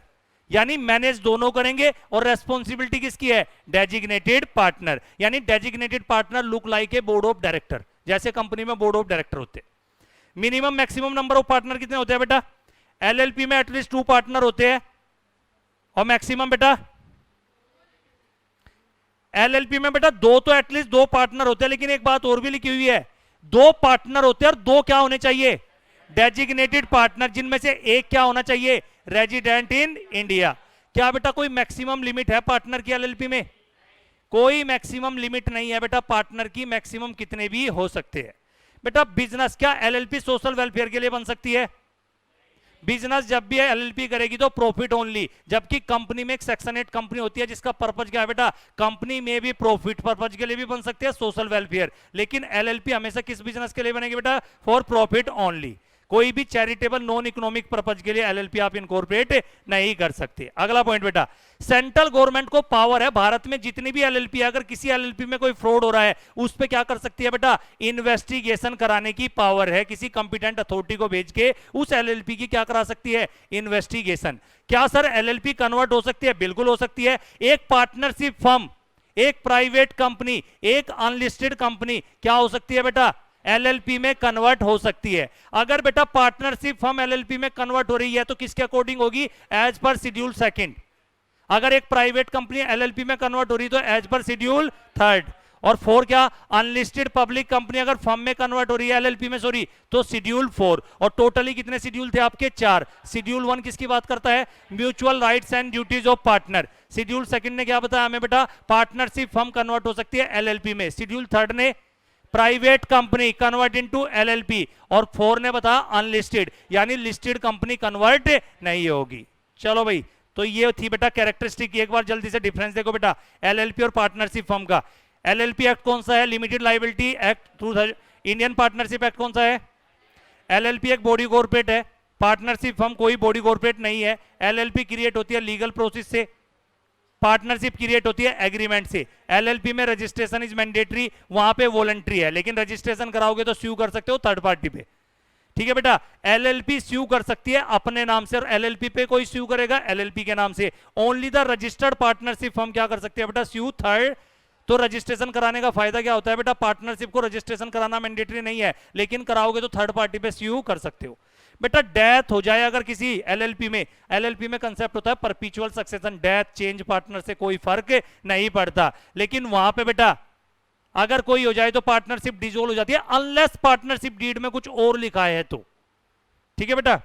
यानी मैनेज दोनों करेंगे और रेस्पॉन्सिबिलिटी किसकी है? Designated partner. यानी designated partner look like a board of director, जैसे कंपनी में बोर्ड ऑफ डायरेक्टर होते हैं। Minimum maximum number of partner कितने होते हैं बेटा? एलएलपी में एटलीस्ट 2 पार्टनर होते हैं, और मैक्सिमम बेटा एलएलपी में बेटा दो तो एटलीस्ट दो पार्टनर होते हैं, लेकिन एक बात और भी लिखी हुई है, दो पार्टनर होते हैं और दो क्या होने चाहिए, डेजिग्नेटेड पार्टनर, जिनमें से एक क्या होना चाहिए, रेजिडेंट इन इंडिया। क्या बेटा कोई मैक्सिमम लिमिट है पार्टनर की एलएलपी में? कोई मैक्सिमम लिमिट नहीं है बेटा, पार्टनर की मैक्सिमम कितने भी हो सकते हैं। बेटा बिजनेस, क्या एलएलपी सोशल वेलफेयर के लिए बन सकती है? बिजनेस जब भी एलएलपी करेगी तो प्रॉफिट ओनली, जबकि कंपनी में एक सेक्शन 8 कंपनी होती है जिसका पर्पज क्या है बेटा, कंपनी में भी प्रॉफिट पर्पज के लिए भी बन सकती है, सोशल वेलफेयर, लेकिन एलएलपी हमेशा किस बिजनेस के लिए बनेगी बेटा, फॉर प्रॉफिट ओनली। कोई भी चैरिटेबल नॉन इकोनॉमिक पर्पज के लिए एलएलपी आप इनकॉर्पोरेट नहीं कर सकते। अगला पॉइंट बेटा, सेंट्रल गवर्नमेंट को पावर है, भारत में जितनी भी एलएलपी, अगर किसी एलएलपी में कोई फ्रॉड हो रहा है उस पे क्या कर सकती है बेटा, इन्वेस्टिगेशन कराने की पावर है, किसी कंपिटेंट अथॉरिटी को भेज के उस एलएलपी की क्या करा सकती है, इन्वेस्टिगेशन। क्या सर एलएलपी कन्वर्ट हो सकती है? बिल्कुल हो सकती है। एक पार्टनरशिप फर्म, एक प्राइवेट कंपनी, एक अनलिस्टेड कंपनी क्या हो सकती है बेटा, एलएलपी में कन्वर्ट हो सकती है। अगर बेटा पार्टनरशिप फर्म एलएलपी में कन्वर्ट हो रही है तो किसके अकॉर्डिंग होगी, एज पर शेड्यूल सेकंड। अगर एक प्राइवेट कंपनी एलएलपी में कन्वर्ट हो रही तो एज पर शेड्यूल थर्ड। और 4 क्या, अनलिस्टेड पब्लिक कंपनी अगर फर्म में कन्वर्ट हो रही है एलएलपी में, सॉरी, तो शेड्यूल 4। और टोटली कितने शेड्यूल थे आपके, 4। शेड्यूल 1 किसकी बात करता है, mutual rights and duties of partner. Schedule 2 ने क्या बताया हमें बेटा, पार्टनरशिप फर्म कन्वर्ट हो सकती है एलएलपी में। शेड्यूल 3 ने private company convert into LLP, और 4 ने बताया अनलिस्टेड, यानी लिस्टेड कंपनी कन्वर्ट नहीं होगी। चलो भाई, तो ये थी बेटा कैरेक्टरिस्टिक। एक बार जल्दी से डिफरेंस देखो बेटा, एलएलपी और पार्टनरशिप फर्म का। एलएलपी एक्ट कौन सा है, limited liability act. Indian partnership act कौन सा है, एलएलपी एक बॉडी कॉर्पोरेट है, पार्टनरशिप फर्म कोई बॉडी कॉर्पोरेट नहीं है। एलएलपी क्रिएट होती है लीगल प्रोसेस से, पार्टनरशिप क्रिएट होती है एग्रीमेंट से। एलएलपी में रजिस्ट्रेशन इज मैंडेटरी, वहां पे वॉलंटरी है, लेकिन रजिस्ट्रेशन कराओगे तो स्यू कर सकते हो थर्ड पार्टी पे। ठीक है बेटा, एलएलपी स्यू कर सकती है अपने नाम से, और एलएलपी पे कोई स्यू करेगा एलएलपी के नाम से। Only the registered partnership firm क्या कर सकती है बेटा, स्यू थर्ड। तो रजिस्ट्रेशन कराने का फायदा क्या होता है बेटा, पार्टनरशिप को रजिस्ट्रेशन कराना मैंडेटरी नहीं है, लेकिन कराओगे तो थर्ड पार्टी पे स्यू कर सकते हो। बेटा डेथ हो जाए अगर किसी एलएलपी में, एलएलपी में कंसेप्ट होता है परपीचुअल सक्सेशन, डेथ चेंज पार्टनर से कोई फर्क नहीं पड़ता, लेकिन वहां पे बेटा अगर कोई हो जाए तो पार्टनरशिप डिसॉल्व हो जाती है, अनलेस पार्टनरशिप डीड में कुछ और लिखा है तो। ठीक है बेटा,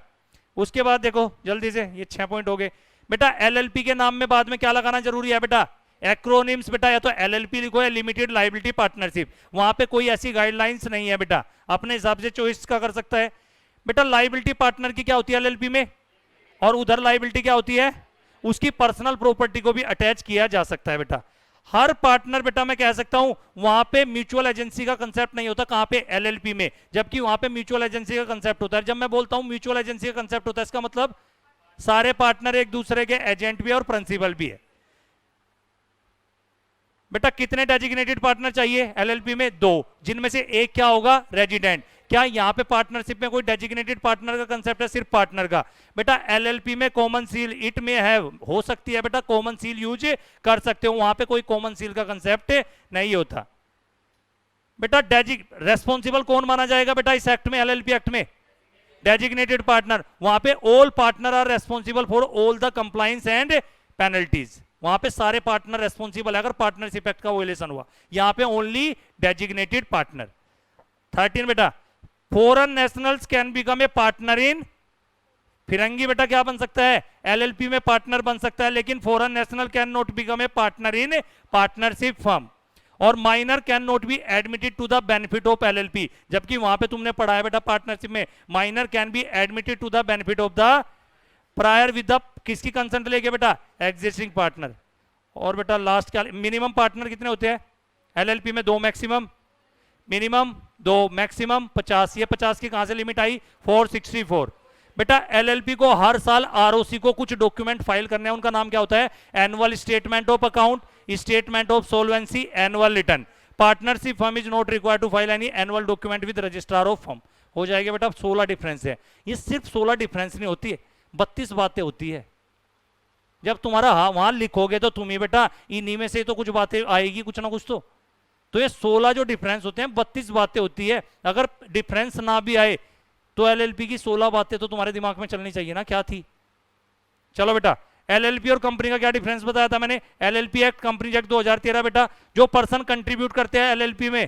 उसके बाद देखो जल्दी से, ये 6 पॉइंट हो गए बेटा। एलएलपी के नाम में बाद में क्या लगाना जरूरी है बेटा, एक्रोनिम्स बेटा, या तो एलएलपी लिखो या लिमिटेड लायबिलिटी पार्टनरशिप। वहां पे कोई ऐसी गाइडलाइंस नहीं है बेटा, अपने हिसाब से चॉइस का कर सकता है बेटा। लायबिलिटी पार्टनर की क्या होती है एलएलपी में, और उधर लायबिलिटी क्या होती है, उसकी पर्सनल प्रॉपर्टी को भी अटैच किया जा सकता है बेटा। हर पार्टनर बेटा मैं कह सकता हूं वहां पे म्यूचुअल एजेंसी का कंसेप्ट नहीं होता, कहां पे, एलएलपी में, जबकि वहां पे म्यूचुअल एजेंसी का कंसेप्ट होता है। जब मैं बोलता हूं म्यूचुअल एजेंसी का कंसेप्ट होता है, इसका मतलब सारे पार्टनर एक दूसरे के एजेंट भी है और प्रिंसिपल भी है। बेटा कितने डेजिग्नेटेड पार्टनर चाहिए एलएलपी में, 2, जिनमें से एक क्या होगा, रेजिडेंट। क्या यहां पे पार्टनरशिप में कोई डेजिग्नेटेड पार्टनर का कंसेप्ट है, सिर्फ पार्टनर का? बेटा एलएलपी में कॉमन सील, इट में है, हो सकती है बेटा कॉमन सील यूज कर सकते हो, वहां पे कोई कॉमन सील का कंसेप्ट नहीं होता। बेटा रेस्पॉन्सिबल कौन माना जाएगा बेटा इस एक्ट में, एलएलपी एक्ट में, डेजिग्नेटेड पार्टनर। वहां पे all partner are responsible for all the compliance and penalties, वहां पे सारे पार्टनर रेस्पॉन्सिबल है अगर पार्टनरशिप एक्ट का वायलेशन हुआ। यहां पे ओनली डेजिग्नेटेड पार्टनर। 13 बेटा, foreign nationals can become a partner in, फिरंगी बेटा क्या बन सकता है, एलएलपी में पार्टनर बन सकता है, लेकिन foreign national can not become a partner in partnership firm. और minor can not be admitted to the benefit of LLP, जबकि वहां पे तुमने पढ़ा है बेटा पार्टनरशिप में minor can be admitted to the benefit of the prior with the, किसकी कंसेंट लेके बेटा, एग्जिस्टिंग पार्टनर। और बेटा लास्ट क्या, मिनिमम पार्टनर कितने होते हैं एलएलपी में, 2 मैक्सिमम, मिनिमम 2 मैक्सिमम 50। ये 50 की कहां से लिमिट आई, 464। बेटा एलएलपी को हर साल आरओसी को कुछ डॉक्यूमेंट फाइल करने हैं, उनका नाम क्या होता है, annual statement of account, statement of solvency, annual return. Partnership firm is not required to file any annual document with registrar of firm. हो जाएगा बेटा, 16 डिफरेंस है। ये सिर्फ 16 डिफरेंस नहीं होती है, 32 बातें होती है। जब तुम्हारा वहां लिखोगे तो तुम ही बेटा इन्हीं में से तो कुछ बातें आएगी, कुछ ना कुछ तो ये 16 जो डिफरेंस होते हैं 32 बातें होती है। अगर डिफरेंस ना भी आए तो एलएलपी की 16 बातें तो तुम्हारे दिमाग में चलनी चाहिए ना, क्या थी। चलो बेटा एलएलपी और कंपनी का क्या डिफरेंस बताया था मैंने? एलएलपी एक्ट, कंपनी एक्ट 2013 बेटा, जो पर्सन कंट्रीब्यूट करते हैं एलएलपी में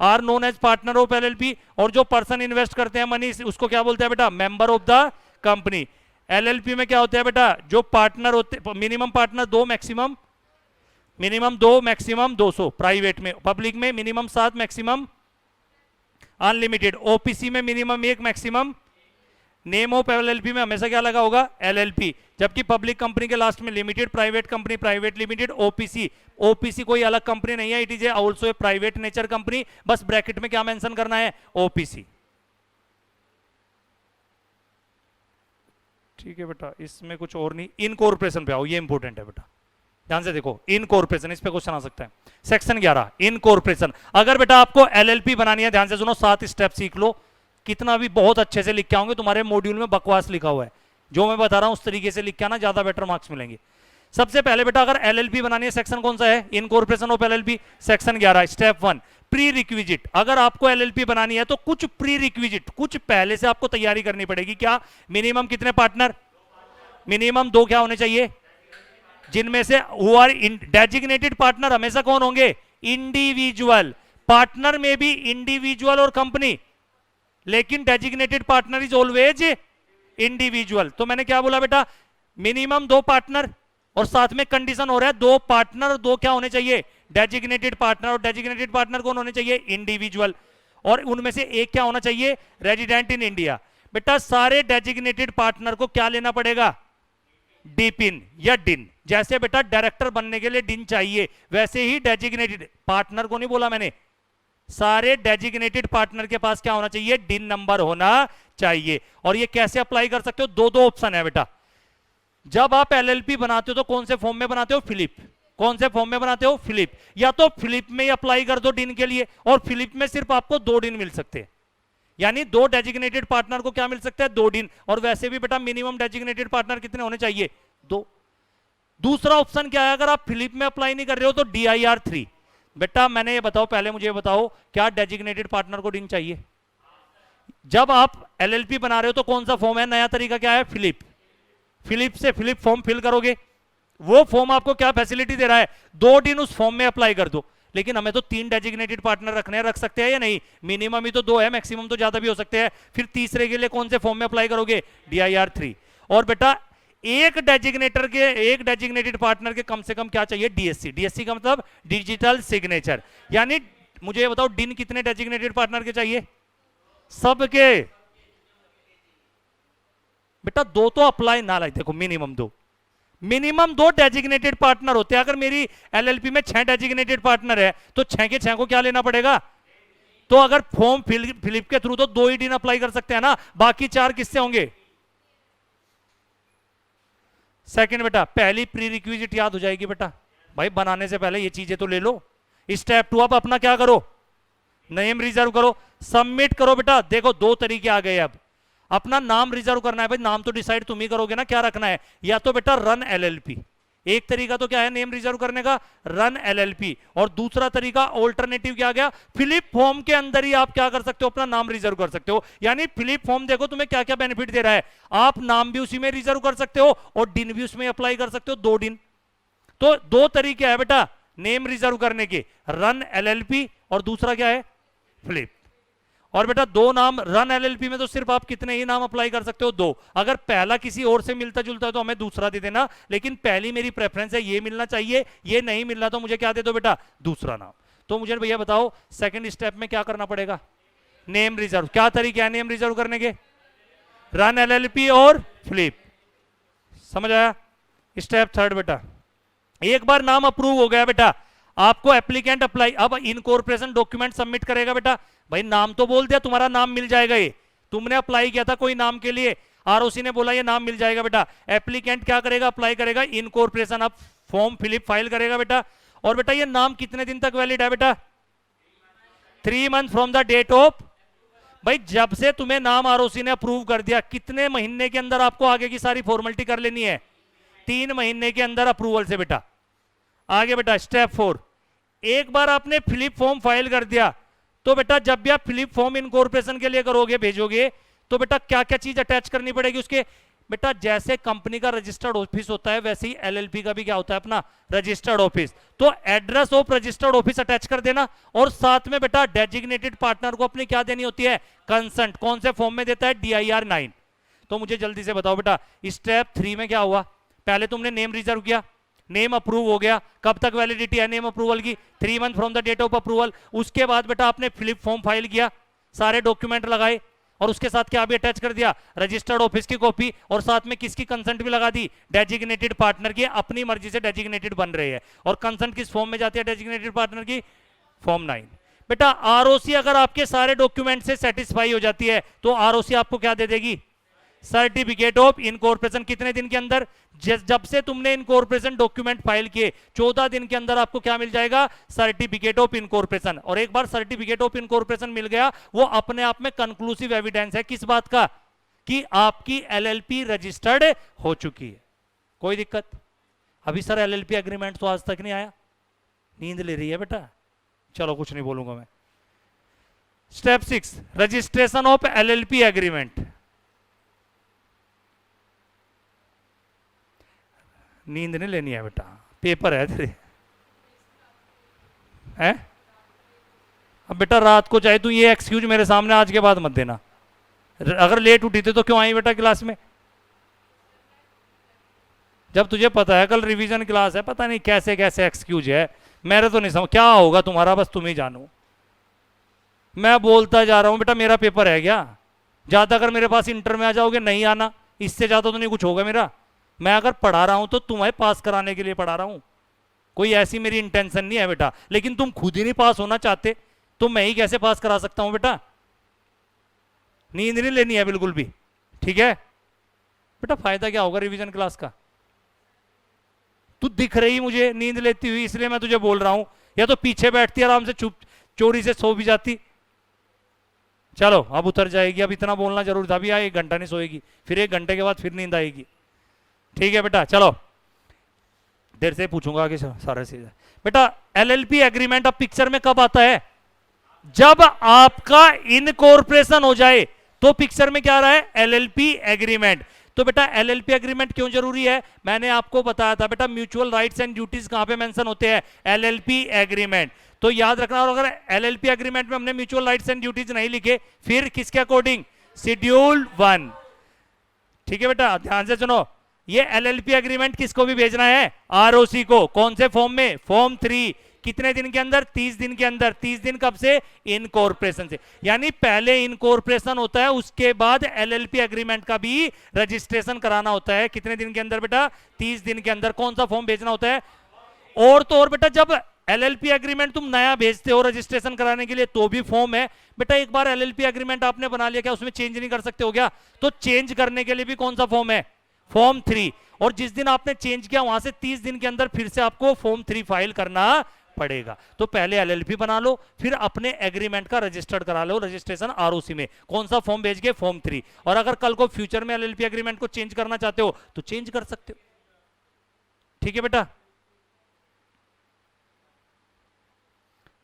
are known as partner of LLP, और जो पर्सन इन्वेस्ट करते हैं मनी उसको क्या बोलते हैं बेटा? Member of the company. LLP में क्या होता है बेटा? जो पार्टनर होते, मिनिमम पार्टनर 2, मैक्सिमम 200। प्राइवेट में, पब्लिक में मिनिमम 7, मैक्सिमम अनलिमिटेड। ओपीसी में minimum 1, maximum. Name of LLP में हमेशा क्या लगा होगा? एलएलपी। जबकि पब्लिक कंपनी के लास्ट में limited, private company, private limited, OPC. OPC कोई अलग कंपनी नहीं है, it is also a private nature company. बस ब्रैकेट में क्या मेंशन करना है? ओपीसी। ठीक है बेटा, इसमें कुछ और नहीं। इनकॉर्पोरेशन पे आओ, ये इंपॉर्टेंट है बेटा, ध्यान से देखो। इनकॉर्पोरेशन, इस पे क्वेश्चन आ सकता है। Section 11 incorporation. अगर बेटा आपको एलएलपी बनानी है, ध्यान से सुनो, 7 स्टेप सीख लो। कितना भी बहुत अच्छे से लिख के आओगे, तुम्हारे मॉड्यूल में बकवास लिखा हुआ है, जो मैं बता रहा हूं उस तरीके से लिख के आना, ज्यादा बेटर मार्क्स मिलेंगे। सबसे पहले बेटा अगर एलएलपी बनानी है, सेक्शन कौन सा है? Incorporation of LLP, section 11 step 1 pre requisite. अगर आपको एलएलपी बनानी है तो कुछ प्री रिक्विजिट, कुछ पहले से आपको तैयारी करनी पड़ेगी। क्या? मिनिमम कितने पार्टनर? मिनिमम 2 क्या होने चाहिए? जिनमें से हु आर डेजिग्नेटेड पार्टनर हमेशा कौन होंगे? इंडिविजुअल। पार्टनर में भी इंडिविजुअल और कंपनी, लेकिन designated partner is always individual. तो मैंने क्या बोला बेटा? मिनिमम 2 पार्टनर, और साथ में कंडीशन हो रहा है 2 पार्टनर और 2 क्या होने चाहिए? Designated partner. और डेजिग्नेटेड पार्टनर कौन होने चाहिए? इंडिविजुअल। और उनमें से एक क्या होना चाहिए? Resident in India. बेटा सारे डेजिग्नेटेड पार्टनर को क्या लेना पड़ेगा? डीपिन या डिन। जैसे बेटा डायरेक्टर बनने के लिए डिन चाहिए, वैसे ही डेजिग्नेटेड पार्टनर को नहीं बोला मैंने, सारे डेजिग्नेटेड पार्टनर के पास क्या होना चाहिए? डिन नंबर होना चाहिए। और ये कैसे अप्लाई कर सकते हो? 2 ऑप्शन है बेटा। जब आप एलएलपी बनाते हो तो कौन से फॉर्म में बनाते हो? फिलिप। कौन से फॉर्म में बनाते हो? फिलिप। या तो फिलिप में ही अप्लाई कर दो डिन के लिए, और फिलिप में सिर्फ आपको 2 डिन मिल सकते हैं, यानी 2 डेजिग्नेटेड पार्टनर को क्या मिल सकता है? 2 डिन। और वैसे भी बेटा मिनिमम डेजिग्नेटेड पार्टनर कितने होने चाहिए? 2। दूसरा ऑप्शन क्या है? अगर आप फिलिप में अप्लाई नहीं कर रहे हो तो DIR 3। बेटा मैंने ये बताओ, पहले मुझे बताओ, क्या डेजिग्नेटेड पार्टनर को डिन चाहिए? जब आप एलएलपी बना रहे हो तो कौन सा फॉर्म है? नया तरीका क्या है? फिलिप। फिलिप से फिलिप फॉर्म फिल करोगे, वो फॉर्म आपको क्या फैसिलिटी दे रहा है? 2 डिन उस फॉर्म में अप्लाई कर दो। लेकिन हमें तो 3 डेजिग्नेटेड पार्टनर रखने हैं, रख सकते हैं या नहीं? मिनिमम ही तो 2 है, मैक्सिमम तो ज्यादा भी हो सकते हैं। फिर तीसरे के लिए कौन से फॉर्म में अप्लाई करोगे? DIR 3। और बेटा एक डेजिग्नेटेड पार्टनर के कम से कम क्या चाहिए? DSC। DSC का मतलब डिजिटल सिग्नेचर। यानी मुझे ये बताओ, डिन कितने डेजिग्नेटेड पार्टनर के चाहिए? सबके। बेटा 2 तो अप्लाई ना लाए, देखो मिनिमम 2, मिनिमम 2 डेजिग्नेटेड पार्टनर होते हैं। अगर मेरी एलएलपी में 6 डेजिग्नेटेड पार्टनर है तो 6 के 6 को क्या लेना पड़ेगा? तो अगर फॉर्म फिलिप के थ्रू तो 2 ही डिन अप्लाई कर सकते हैं ना, बाकी 4 किससे होंगे? सेकंड बेटा, पहली प्री रिक्विजिट याद हो जाएगी बेटा, भाई बनाने से पहले ये चीजें तो ले लो। स्टेप 2 आप अपना क्या करो? नेम रिजर्व करो, सबमिट करो। बेटा देखो 2 तरीके आ गए। अब अपना नाम रिजर्व करना है भाई, नाम तो डिसाइड तुम ही करोगे ना क्या रखना है। या तो बेटा रन एलएलपी, एक तरीका तो क्या है नेम रिजर्व करने का? Run LLP. और दूसरा तरीका ऑल्टरनेटिव क्या गया? फिलिप फॉर्म के अंदर ही आप क्या कर सकते हो? अपना नाम रिजर्व कर सकते हो। यानी फिलिप फॉर्म देखो तुम्हें क्या क्या बेनिफिट दे रहा है। आप नाम भी उसी में रिजर्व कर सकते हो और डिन भी उसमें अप्लाई कर सकते हो, 2 डिन। तो 2 तरीके है बेटा नेम रिजर्व करने के, रन एलएलपी और दूसरा क्या है? फिलिप। और बेटा 2 नाम रन एलएलपी में तो सिर्फ आप कितने ही नाम अप्लाई कर सकते हो? 2। अगर पहला किसी और से मिलता जुलता है तो हमें दूसरा दे देना, लेकिन पहली मेरी प्रेफरेंस है ये मिलना चाहिए, ये नहीं मिलना तो मुझे क्या दे दो बेटा? दूसरा नाम। तो मुझे भैया बताओ सेकंड स्टेप में क्या करना पड़ेगा? Name reserve. क्या तरीका है नेम रिजर्व करने के? रन एलएलपी और फिलिप। समझ आया? स्टेप 3 बेटा, एक बार नाम अप्रूव हो गया बेटा, आपको एप्लीकेंट अप्लाई, अब इनकॉर्पोरेशन डॉक्यूमेंट सबमिट करेगा बेटा। भाई नाम तो बोल दिया, तुम्हारा नाम मिल जाएगा। ये तुमने अप्लाई किया था कोई नाम के लिए, आरओसी ने बोला ये नाम मिल जाएगा बेटा। एप्लीकेंट क्या करेगा? अप्लाई करेगा इनकॉर्पोरेशन, अब फॉर्म फिलिप फाइल करेगा बेटा। और बेटा ये नाम कितने दिन तक वैलिड है बेटा? 3 month from the date of. भाई जब से तुम्हें नाम आरओसी ने अप्रूव कर दिया, कितने महीने के अंदर आपको आगे की सारी फॉर्मेलिटी कर लेनी है? 3 महीने के अंदर अप्रूवल से बेटा। आगे बेटा स्टेप 4, एक बार आपने फिलिप फॉर्म फाइल कर दिया तो बेटा जब भी आप फिलिप फॉर्म इनकॉर्पोरेशन के लिए करोगे, भेजोगे, तो बेटा क्या क्या चीज अटैच करनी पड़ेगी उसके? बेटा जैसे कंपनी का रजिस्टर्ड ऑफिस होता है वैसे ही एलएलपी का भी क्या होता है, अपना रजिस्टर्ड ऑफिस। तो address of registered office attach कर देना, और साथ में बेटा डेजिग्नेटेड पार्टनर को अपनी क्या देनी होती है, कंसेंट। कौन से फॉर्म में देता है, DIR 9। तो मुझे जल्दी से बताओ बेटा, स्टेप 3 में क्या हुआ, पहले तुमने नेम रिजर्व किया, नेम अप्रूव हो गया, कब तक वैलिडिटी है नेम अप्रूवल की, 3 month from the date of approval. उसके बाद बेटा आपने फ्लिप फॉर्म फाइल किया, सारे डॉक्यूमेंट लगाए, और उसके साथ क्या भी अटैच कर दिया, रजिस्टर्ड ऑफिस की कॉपी, और साथ में किसकी कंसेंट भी लगा दी, डेजिग्नेटेड पार्टनर की। अपनी मर्जी से डेजिग्नेटेड बन रहे हैं, और कंसेंट किस फॉर्म में जाती है डेजिग्नेटेड पार्टनर की, फॉर्म 9। बेटा आरओसी अगर आपके सारे डॉक्यूमेंट से सेटिस्फाई हो जाती है तो आरओसी आपको क्या दे देगी, सर्टिफिकेट ऑफ इनकॉर्पोरेशन। कितने दिन के अंदर, जब से तुमने इनकॉर्पोरेशन डॉक्यूमेंट फाइल किए 14 दिन के अंदर आपको क्या मिल जाएगा, सर्टिफिकेट ऑफ इनकॉर्पोरेशन। और एक बार सर्टिफिकेट ऑफ इनकॉर्पोरेशन मिल गया, वो अपने आप में कंक्लूसिव एविडेंस है किस बात का, कि आपकी एलएलपी रजिस्टर्ड हो चुकी है। कोई दिक्कत? अभी सर एलएलपी एग्रीमेंट तो आज तक नहीं आया, नींद ले रही है बेटा, चलो कुछ नहीं बोलूंगा मैं। Step 6, registration of LLP agreement. नींद नहीं लेनी है बेटा, पेपर है तेरे है। अब बेटा रात को चाहे तू ये एक्सक्यूज मेरे सामने आज के बाद मत देना, अगर लेट उठी थे तो क्यों आई बेटा क्लास में, जब तुझे पता है कल रिवीजन क्लास है। पता नहीं कैसे कैसे एक्सक्यूज है, मेरे तो नहीं समझ क्या होगा तुम्हारा, बस तुम ही जानो। मैं बोलता जा रहा हूं बेटा, मेरा पेपर है क्या, ज्यादा अगर मेरे पास इंटर में आ जाओगे नहीं आना, इससे ज्यादा तो नहीं कुछ होगा मेरा। मैं अगर पढ़ा रहा हूं तो तुम्हें पास कराने के लिए पढ़ा रहा हूं, कोई ऐसी मेरी इंटेंशन नहीं है बेटा। लेकिन तुम खुद ही नहीं पास होना चाहते तो मैं ही कैसे पास करा सकता हूं बेटा। नींद नहीं लेनी है बिल्कुल भी, ठीक है बेटा। फायदा क्या होगा रिवीजन क्लास का, तू दिख रही मुझे नींद लेती हुई इसलिए मैं तुझे बोल रहा हूं, या तो पीछे बैठती आराम से चुप चोरी से सो भी जाती। चलो अब उतर जाएगी, अब इतना बोलना जरूर था। अभी 1 घंटा नहीं सोएगी, फिर 1 घंटे के बाद फिर नींद आएगी, ठीक है बेटा। चलो देर से पूछूंगा आगे सारा चीज। बेटा एलएलपी एग्रीमेंट अब पिक्चर में कब आता है, जब आपका इनकॉर्पोरेशन हो जाए तो पिक्चर में क्या आ रहा है, एलएलपी एग्रीमेंट। तो बेटा एलएलपी एग्रीमेंट क्यों जरूरी है, मैंने आपको बताया था बेटा, म्यूचुअल राइट्स एंड ड्यूटीज कहां पे मेंशन होते हैं, एलएलपी एग्रीमेंट। तो याद रखना। और अगर एलएलपी एग्रीमेंट में हमने म्यूचुअल राइट्स एंड ड्यूटीज नहीं लिखे, फिर किसके अकॉर्डिंग, शेड्यूल 1, ठीक है बेटा। ध्यान से सुनो, ये एलएलपी एग्रीमेंट किसको भी भेजना है, आरओसी को। कौन से फॉर्म में, फॉर्म 3। कितने दिन के अंदर, 30 दिन के अंदर। 30 दिन कब से, इनकॉर्पोरेशन से। यानी पहले इनकॉर्पोरेशन होता है, उसके बाद एलएलपी एग्रीमेंट का भी रजिस्ट्रेशन कराना होता है। कितने दिन के अंदर बेटा, 30 दिन के अंदर। कौन सा फॉर्म भेजना होता है, और तो और बेटा जब एलएलपी एग्रीमेंट तुम नया भेजते हो रजिस्ट्रेशन कराने के लिए तो भी फॉर्म है बेटा। एक बार एलएलपी एग्रीमेंट आपने बना लिया, क्या उसमें चेंज नहीं कर सकते हो क्या, तो चेंज करने के लिए भी कौन सा फॉर्म है, फॉर्म 3। और जिस दिन आपने चेंज किया वहां से 30 दिन के अंदर फिर से आपको फॉर्म 3 फाइल करना पड़ेगा। तो पहले एलएलपी बना लो, फिर अपने एग्रीमेंट का रजिस्टर्ड करा लो, रजिस्ट्रेशन आरओसी में। कौन सा फॉर्म भेज के, फॉर्म 3। और अगर कल को फ्यूचर में एलएलपी एग्रीमेंट को चेंज करना चाहते हो तो चेंज कर सकते हो, ठीक है बेटा।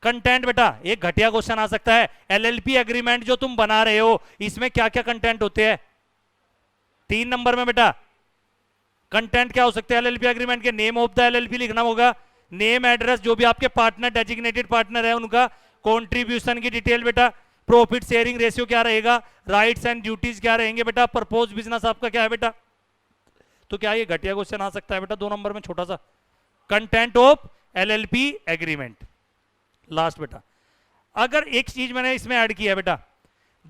कंटेंट बेटा, एक घटिया क्वेश्चन आ सकता है, एलएलपी एग्रीमेंट जो तुम बना रहे हो इसमें क्या क्या कंटेंट होते हैं। 3 नंबर में बेटा कंटेंट क्या हो सकते हैं एलएलपी एग्रीमेंट के, नेम ऑफ द एलएलपी लिखना होगा, नेम एड्रेस जो भी आपके पार्टनर डेजिग्नेटेड पार्टनर है उनका, कंट्रीब्यूशन की डिटेल बेटा, प्रॉफिट शेयरिंग रेशियो क्या रहेगा, राइट्स एंड ड्यूटीज क्या रहेंगे बेटा, प्रपोज बिजनेस आपका क्या है बेटा। तो क्या ये घटिया क्वेश्चन आ सकता है बेटा 2 नंबर में छोटा सा, content of LLP agreement. Last बेटा, अगर एक चीज मैंने इसमें ऐड किया है बेटा,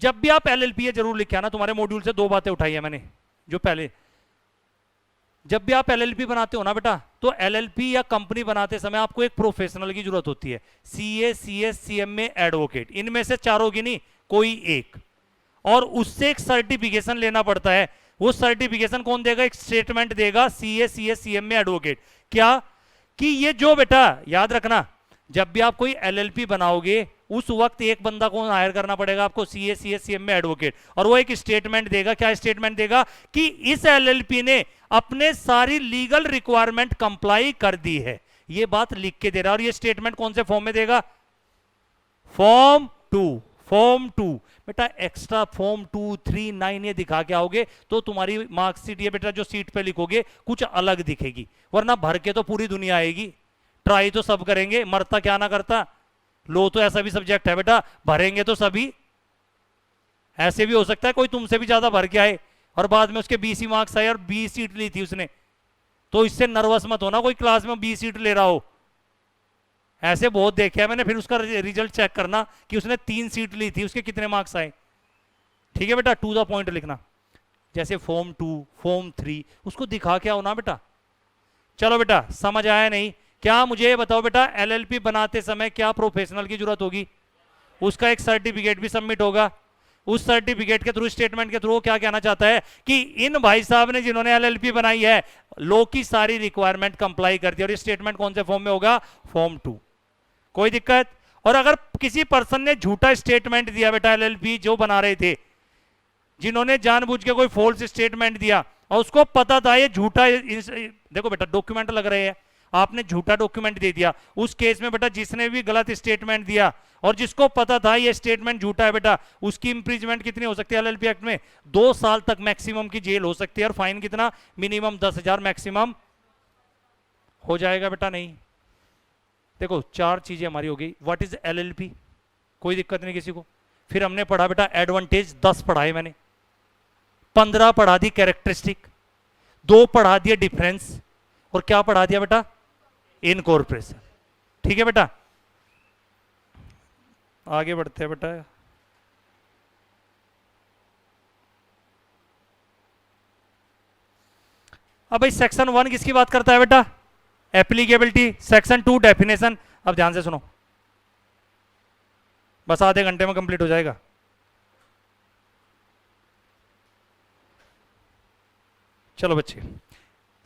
जब भी आप एलएलपी जरूर लिखे आना, तुम्हारे मॉड्यूल से 2 बातें उठाई है मैंने जो पहले, जब भी आप एलएलपी बनाते हो ना बेटा, तो एलएलपी या कंपनी बनाते समय आपको एक प्रोफेशनल की जरूरत होती है, सीए, सीएस, सीएमए, एडवोकेट, इनमें से चारों की नहीं कोई एक, और उससे एक सर्टिफिकेशन लेना पड़ता है। वो सर्टिफिकेशन कौन देगा, एक स्टेटमेंट देगा, सीए, सीएस, सीएमए, एडवोकेट। क्या कि ये जो बेटा याद रखना, जब भी आप कोई एलएलपी बनाओगे उस वक्त एक बंदा को हायर करना पड़ेगा आपको, सीए, सीएस, सीएमए, एडवोकेट, और वो एक स्टेटमेंट देगा। क्या स्टेटमेंट देगा, कि इस एलएलपी ने अपने सारी लीगल रिक्वायरमेंट कंप्लाई कर दी है, ये बात लिख के दे रहा है। और ये स्टेटमेंट कौन से फॉर्म में देगा, फॉर्म 2। फॉर्म 2 बेटा एक्स्ट्रा फॉर्म 2, 3, 9 ये दिखा के आओगे तो तुम्हारी मार्कशीट ये बेटा जो सीट पे लिखोगे कुछ अलग दिखेगी, वरना भर के तो पूरी दुनिया आएगी। ट्राई तो सब करेंगे, मरता क्या ना करता। लो तो ऐसा भी सब्जेक्ट है बेटा, भरेंगे तो सभी। ऐसे भी हो सकता है कोई तुमसे भी ज्यादा भर के आए और बाद में उसके 20 ही मार्क्स आए और 20 सीट ली थी उसने, तो इससे नर्वस मत होना कोई क्लास में 20 सीट ले रहा हो। ऐसे बहुत देखे हैं मैंने, फिर उसका रिजल्ट चेक करना कि उसने 3 सीट ली थी, उसके कितने मार्क्स आए। ठीक है बेटा, टू द पॉइंट लिखना। जैसे फॉर्म 2, फॉर्म 3 उसको दिखा के आओ ना बेटा। चलो बेटा, समझ आया नहीं? क्या मुझे ये बताओ बेटा, एलएलपी बनाते समय क्या प्रोफेशनल की जरूरत होगी? उसका एक सर्टिफिकेट भी सबमिट होगा। उस सर्टिफिकेट के थ्रू, स्टेटमेंट के थ्रू क्या कहना चाहता है कि इन भाई साहब ने जिन्होंने एलएलपी बनाई है, लॉ की सारी रिक्वायरमेंट कंप्लाई करती है। और ये स्टेटमेंट कौन से फॉर्म में होगा? फॉर्म 2। कोई दिक्कत? और अगर किसी पर्सन ने झूठा स्टेटमेंट दिया बेटा, एलएलपी जो बना रहे थे जिन्होंने जानबूझ के कोई फॉल्स स्टेटमेंट दिया और उसको पता था ये झूठा, देखो बेटा डॉक्यूमेंट लग रहे हैं, आपने झूठा डॉक्यूमेंट दे दिया, उस केस में बेटा जिसने भी गलत स्टेटमेंट दिया और जिसको पता था ये स्टेटमेंट झूठा है बेटा, उसकी इंप्रिजमेंट कितनी हो सकती है एलएलपी एक्ट में? 2 साल तक मैक्सिमम की जेल हो सकती है। और फाइन कितना? मिनिमम 10,000, मैक्सिमम हो जाएगा बेटा नहीं। देखो 4 चीजें हमारी हो गई। What is LLP? कोई दिक्कत नहीं किसी को। फिर हमने पढ़ा बेटा एडवांटेज, 10 पढ़ाए मैंने, 15 पढ़ा दी कैरेक्टरिस्टिक, 2 पढ़ा दिए डिफरेंस, और क्या पढ़ा दिया बेटा? इनकॉर्पोरेशन। ठीक है बेटा, आगे बढ़ते हैं बेटा। अब भाई सेक्शन 1 किसकी बात करता है बेटा? एप्लीकेबिलिटी। Section 2 definition. अब ध्यान से सुनो, बस आधे घंटे में कंप्लीट हो जाएगा। चलो बच्चे,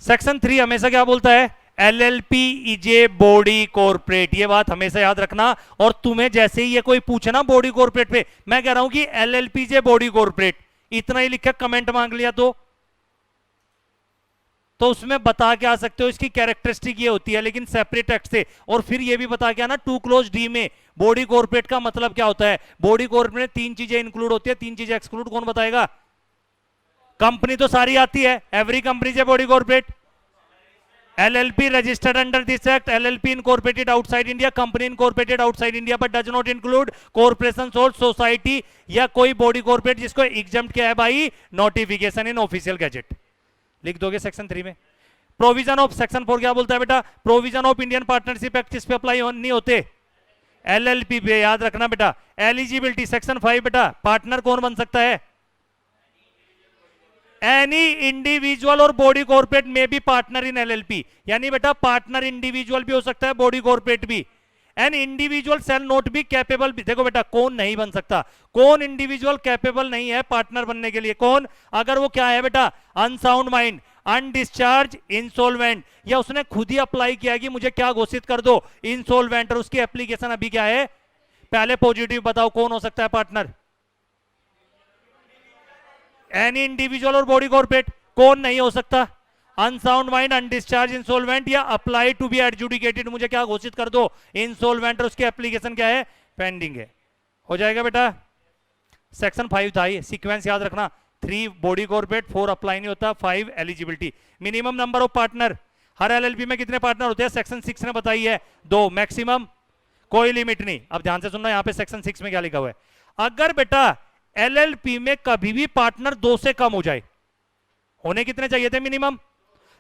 सेक्शन 3 हमेशा क्या बोलता है? LLP is a body corporate. ये बात हमेशा याद रखना। और तुम्हें जैसे ही ये कोई पूछे ना बॉडी कॉर्पोरेट पे, मैं कह रहा हूं कि LLP is a body corporate, इतना ही लिखा कमेंट मांग लिया तो उसमें बता के आ सकते हो इसकी कैरेक्टरिस्टिक ये होती है, लेकिन सेपरेट एक्ट से। और फिर ये भी बता के आना 2 क्लोज डी में बॉडी कॉर्पोरेट का मतलब क्या होता है। बॉडी कॉर्पोरेट में 3 चीजें इंक्लूड होती है, 3 चीजें एक्सक्लूड। कौन बताएगा? कंपनी तो सारी आती है, every company is a body corporate. LLP registered under this act, LLP incorporated outside India, company incorporated outside India but does not include corporations or society या कोई बॉडी कॉर्पोरेट जिसको एग्जम्प्ट किया है by notification in official gazette. लिख दोगे section 3 में। Provision of section 4 क्या बोलता है बेटा? Provision of Indian partnership act इस पे अप्लाई नहीं होते, LLP पे। याद रखना बेटा। एलिजिबिलिटी सेक्शन 5 बेटा, पार्टनर कौन बन सकता है? एनी इंडिविजुअल और बॉडी कॉर्पोरेट में भी पार्टनर इन एलएलपी। यानी बेटा पार्टनर इंडिविजुअल भी हो सकता है, बॉडी कॉर्पोरेट भी। An individual shall not be capable. देखो बेटा, कौन नहीं बन सकता? कौन इंडिविजुअल कैपेबल नहीं है पार्टनर बनने के लिए? कौन? अगर वो क्या है बेटा? अनसाउंड माइंड, अनडिस्चार्ज, इंसॉल्वेंट, या उसने खुद ही अप्लाई किया कि मुझे क्या घोषित कर दो, इंसॉल्वेंट, और उसकी एप्लीकेशन अभी क्या है? पहले पॉजिटिव। बताओ कौन हो सकता है पार्टनर? एनी इंडिविजुअल और बॉडी कॉर्पोरेट। कौन नहीं हो सकता? अनसाउंड माइंड, अनडिस्चार्ज, इंसॉल्वेंट, या अप्लाई टू बी एडजुडिकेटेड, मुझे क्या घोषित कर दो? इंसॉल्वेंट, और उसकी एप्लीकेशन क्या है? पेंडिंग है। हो जाएगा बेटा। सेक्शन 5 था ये, सीक्वेंस याद रखना। 3 बॉडी कॉर्पोरेट, 4 अप्लाई नहीं होता, 5 eligibility. Minimum number of partner, her LLP में कितने पार्टनर होते हैं? सेक्शन 6 ने बताई है 2, मैक्सिमम कोई लिमिट नहीं। अब ध्यान से सुनना, यहां पे सेक्शन 6 में क्या लिखा हुआ है। अगर बेटा एलएलपी में कभी भी पार्टनर 2 से कम हो जाए, होने कितने चाहिए थे मिनिमम,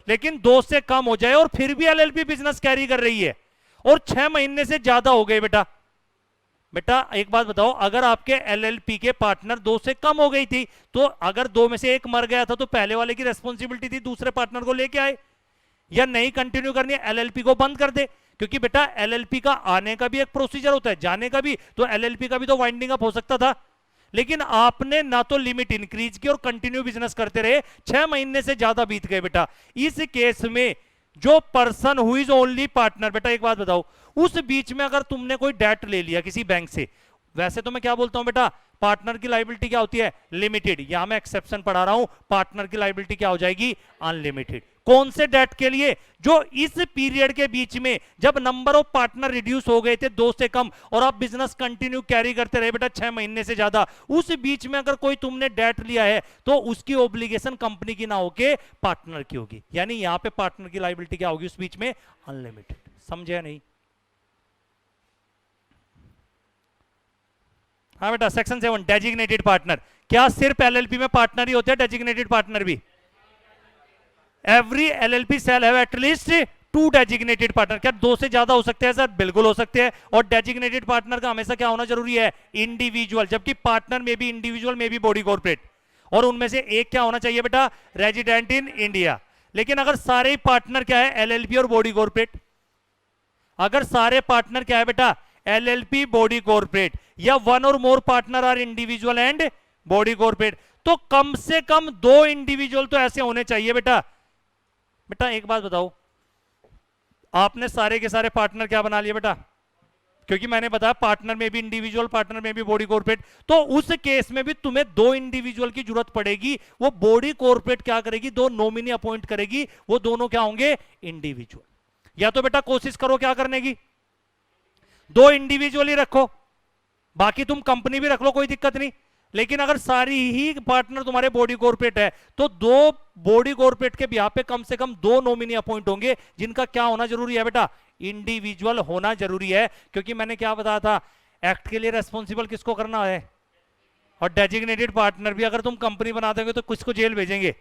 लेकिन 2 से कम हो जाए और फिर भी एलएलपी बिजनेस कैरी कर रही है और 6 महीने से ज्यादा हो गए बेटा। बेटा एक बात बताओ, अगर आपके एलएलपी के पार्टनर 2 से कम हो गई थी, तो अगर 2 में से एक मर गया था तो पहले वाले की रेस्पॉन्सिबिलिटी थी दूसरे पार्टनर को लेके आए, या नहीं कंटिन्यू करनी है एलएलपी को बंद कर दे। क्योंकि बेटा एलएलपी का आने का भी एक प्रोसीजर होता है, जाने का भी, तो एलएलपी का भी तो वाइंडिंग अप हो सकता था। लेकिन आपने ना तो लिमिट इंक्रीज की और कंटिन्यू बिजनेस करते रहे, 6 महीने से ज्यादा बीत गए बेटा। इस केस में जो person who is only partner, बेटा एक बात बताओ, उस बीच में अगर तुमने कोई डेट ले लिया किसी बैंक से, वैसे तो मैं क्या बोलता हूं बेटा, पार्टनर की लायबिलिटी क्या होती है? लिमिटेड। यहां मैं एक्सेप्शन पढ़ा रहा हूं, पार्टनर की लायबिलिटी क्या हो जाएगी? अनलिमिटेड। कौन से डेट के लिए? जो इस पीरियड के बीच में जब नंबर ऑफ पार्टनर रिड्यूस हो गए थे 2 से कम और आप बिजनेस कंटिन्यू कैरी करते रहे बेटा 6 महीने से ज्यादा, उस बीच में अगर कोई तुमने डेट लिया है तो उसकी ऑब्लिगेशन कंपनी की ना होके पार्टनर की होगी। यानी यहां पे पार्टनर की लायबिलिटी क्या होगी उस बीच में? अनलिमिटेड। समझे नहीं? हाँ बेटा, सेक्शन 7 डेजिग्नेटेड पार्टनर। क्या सिर्फ एलएलपी में पार्टनर ही होते हैं? डेजिग्नेटेड पार्टनर भी। Every LLP shall have at least 2 designated partner. क्या 2 से ज्यादा हो सकते हैं सर? बिल्कुल हो सकते हैं। और डेजिग्नेटेड पार्टनर का हमेशा क्या होना जरूरी है? इंडिविजुअल। जबकि पार्टनर में भी इंडिविजुअल में भी बॉडी कॉर्पोरेट। और उनमें से एक क्या होना चाहिए बेटा? Resident in India. लेकिन अगर सारे पार्टनर क्या है? एलएलपी और बॉडी कॉर्पोरेट। अगर सारे पार्टनर क्या है बेटा? एलएलपी बॉडी कॉर्पोरेट, या 1 और more partner are individual and body corporate, तो कम से कम 2 इंडिविजुअल तो ऐसे होने चाहिए बेटा। बेटा एक बात बताओ, आपने सारे के सारे पार्टनर क्या बना लिए बेटा? क्योंकि मैंने बताया पार्टनर में भी इंडिविजुअल, पार्टनर में भी बॉडी कॉर्पोरेट, तो उस केस में भी तुम्हें 2 इंडिविजुअल की जरूरत पड़ेगी। वो बॉडी कॉर्पोरेट क्या करेगी? 2 नॉमिनी अपॉइंट करेगी। वो दोनों क्या होंगे? इंडिविजुअल। या तो बेटा कोशिश करो क्या करने की? 2 इंडिविजुअल ही रखो, बाकी तुम कंपनी भी रख लो, कोई दिक्कत नहीं। लेकिन अगर सारी ही पार्टनर तुम्हारे बॉडी कॉर्पोरेट है तो 2 बॉडी कॉर्पोरेट के बिहाफ पे कम से कम 2 नॉमिनी अपॉइंट होंगे, जिनका क्या होना जरूरी है बेटा? इंडिविजुअल होना जरूरी है। क्योंकि मैंने क्या बताया था, एक्ट के लिए रेस्पॉन्सिबल किसको करना है? और डेजिग्नेटेड पार्टनर भी अगर तुम कंपनी बना दोगे तो किसको जेल भेजेंगे?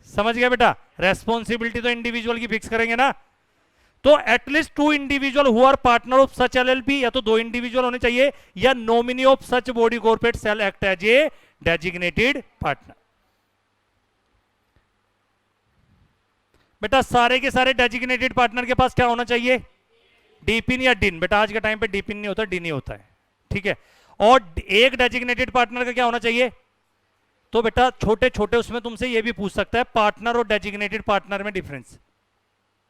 समझ गया बेटा? रेस्पॉन्सिबिलिटी तो इंडिविजुअल की फिक्स करेंगे ना। तो at least 2 individual who are partner of such LLP, या तो 2 इंडिविजुअल होने चाहिए, या nominee of such body corporate shall act as a designated partner. बेटा सारे के सारे डेजिग्नेटेड पार्टनर के पास क्या होना चाहिए? डीपिन या डिन। बेटा आज के टाइम पे डीपिन नहीं होता, डिन ही होता है, ठीक है। और एक डेजिग्नेटेड पार्टनर का क्या होना चाहिए? तो बेटा छोटे छोटे उसमें तुमसे ये भी पूछ सकता है, पार्टनर और डेजिग्नेटेड पार्टनर में डिफरेंस।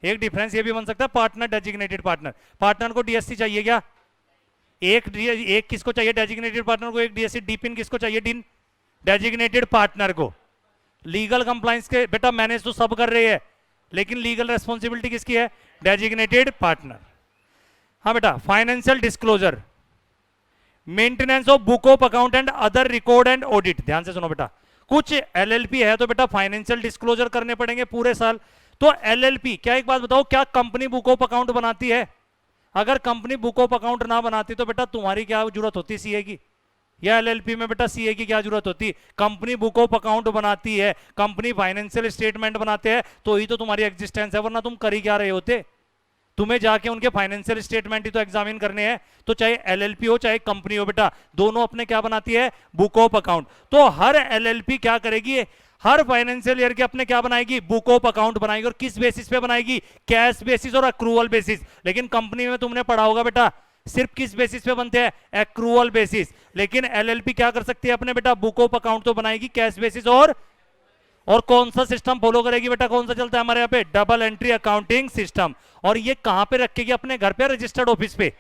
एक डिफरेंस ये भी बन सकता है, पार्टनर डेजिग्नेटेड पार्टनर। पार्टनर को डीएससी चाहिए क्या? एक किसको चाहिए? डेजिग्नेटेड पार्टनर को एक डीएससी। डीपिन किसको चाहिए? डिन। डेजिग्नेटेड पार्टनर को। लीगल कंप्लायंस के बेटा मैनेज तो सब कर रहे हैं, लेकिन लीगल रेस्पॉन्सिबिलिटी किसकी है? Designated partner. हाँ बेटा, financial disclosure, maintenance of book of account and other record and audit. ध्यान से सुनो बेटा, कुछ एलएलपी है तो बेटा फाइनेंशियल डिस्क्लोजर करने पड़ेंगे पूरे साल। तो एलएलपी क्या, एक बात बताओ, क्या कंपनी बुक ऑफ अकाउंट बनाती है? अगर कंपनी बुक ऑफ अकाउंट ना बनाती तो बेटा तुम्हारी क्या जरूरत होती सीए की? या एलएलपी में बेटा सीए की क्या जरूरत होती? कंपनी बुक ऑफ अकाउंट बनाती है, कंपनी फाइनेंशियल स्टेटमेंट बनाते हैं, तो ही तो तुम्हारी एग्जिस्टेंस है, वरना तुम कर ही क्या रहे होते? तुम्हें जाके उनके फाइनेंशियल स्टेटमेंट ही तो एग्जामिन करने हैं। तो चाहे एलएलपी हो चाहे कंपनी हो बेटा, दोनों अपने क्या बनाती है? Book of account. तो हर एलएलपी क्या करेगी? हर फाइनेंशियल ईयर के अपने क्या बनाएगी? बुक ऑफ अकाउंट बनाएगी। और किस बेसिस पे बनाएगी? कैश बेसिस और अक्रूवल बेसिस। लेकिन कंपनी में तुमने पढ़ा होगा बेटा सिर्फ किस बेसिस पे बनते हैं? Accrual basis. लेकिन एलएलपी क्या कर सकती है अपने बेटा? बुक ऑफ अकाउंट तो बनाएगी कैश बेसिस। और कौन सा सिस्टम फॉलो करेगी बेटा? कौन सा चलता है हमारे यहाँ पे? Double entry accounting system. और ये कहां पे रखेगी? अपने घर पे, रजिस्टर्ड ऑफिस पे।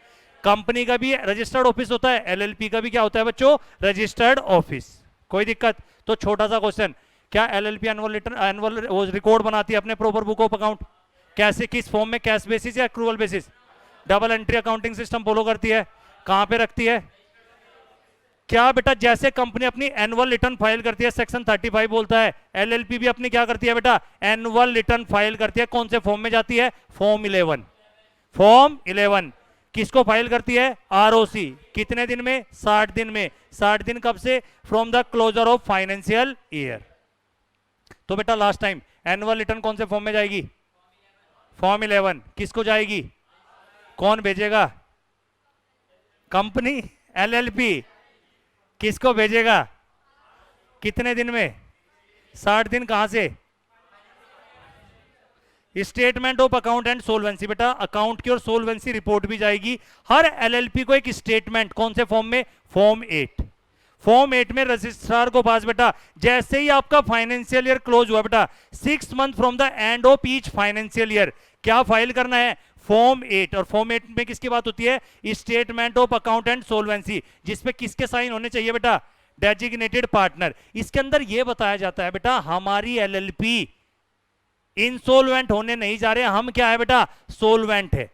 कंपनी का भी रजिस्टर्ड ऑफिस होता है, एलएलपी का भी क्या होता है बच्चों? Registered office. कोई दिक्कत? तो छोटा सा क्वेश्चन, क्या एलएलपी एनुअल रिकॉर्ड बनाती है अपने प्रॉपर बुक ऑफ अकाउंट? कैसे, किस फॉर्म में? कैश बेसिस या accrual basis? Double entry accounting system follow करती है। कहां पे रखती है? क्या बेटा, जैसे कंपनी अपनी एनुअल रिटर्न फाइल करती है, सेक्शन 35 बोलता है, एलएलपी भी अपनी क्या करती है बेटा? एनुअल रिटर्न फाइल करती है। कौन से फॉर्म में जाती है? फॉर्म 11। फॉर्म 11 किसको फाइल करती है? आरओसी। कितने दिन में? 60 दिन में। 60 दिन कब से? From the closure of financial year. तो बेटा लास्ट टाइम एनुअल रिटर्न कौन से फॉर्म में जाएगी? फॉर्म 11। किसको जाएगी? कौन भेजेगा? Company, LLP. किसको भेजेगा? कितने दिन में? 60 दिन। कहां से? Statement of account and solvency. बेटा अकाउंट की और सोलवेंसी रिपोर्ट भी जाएगी हर एलएलपी को। एक स्टेटमेंट कौन से फॉर्म में? फॉर्म 8। फॉर्म 8 में रजिस्ट्रार को पास बेटा, जैसे ही आपका फाइनेंशियल ईयर क्लोज हुआ बेटा, 6 month from the end of each financial year, क्या फाइल करना है? फॉर्म 8। और फॉर्म 8 में किसकी बात होती है? Statement of account and solvency, जिसपे किसके साइन होने चाहिए बेटा? Designated partner. इसके अंदर यह बताया जाता है बेटा हमारी एलएलपी इंसोल्वेंट होने नहीं जा रहे, हम क्या है बेटा, सोलवेंट है,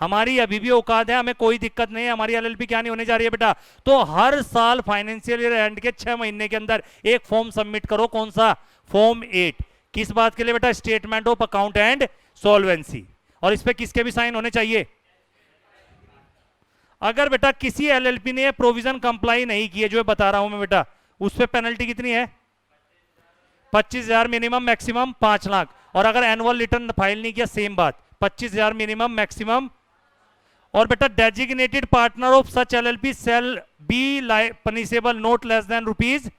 हमारी अभी भी औकात है, हमें कोई दिक्कत नहीं है, हमारी एलएलपी क्या नहीं होने जा रही है बेटा। तो हर साल फाइनेंशियल ईयर एंड के 6 महीने के अंदर एक फॉर्म सबमिट करो, कौन सा, फॉर्म 8। किस बात के लिए बेटा, statement of account and solvency. और इस पे किसके भी साइन होने चाहिए। अगर बेटा किसी एलएलपी ने प्रोविजन कंप्लाई नहीं किए, जो बता रहा हूं मैं बेटा, उस पे पेनल्टी कितनी है, 25,000 मिनिमम, मैक्सिमम 5 लाख। और अगर एनुअल रिटर्न फाइल नहीं किया, सेम बात, 25,000 मिनिमम, मैक्सिमम। और बेटा designated partner of such LLP shall be punishable not less than rupees.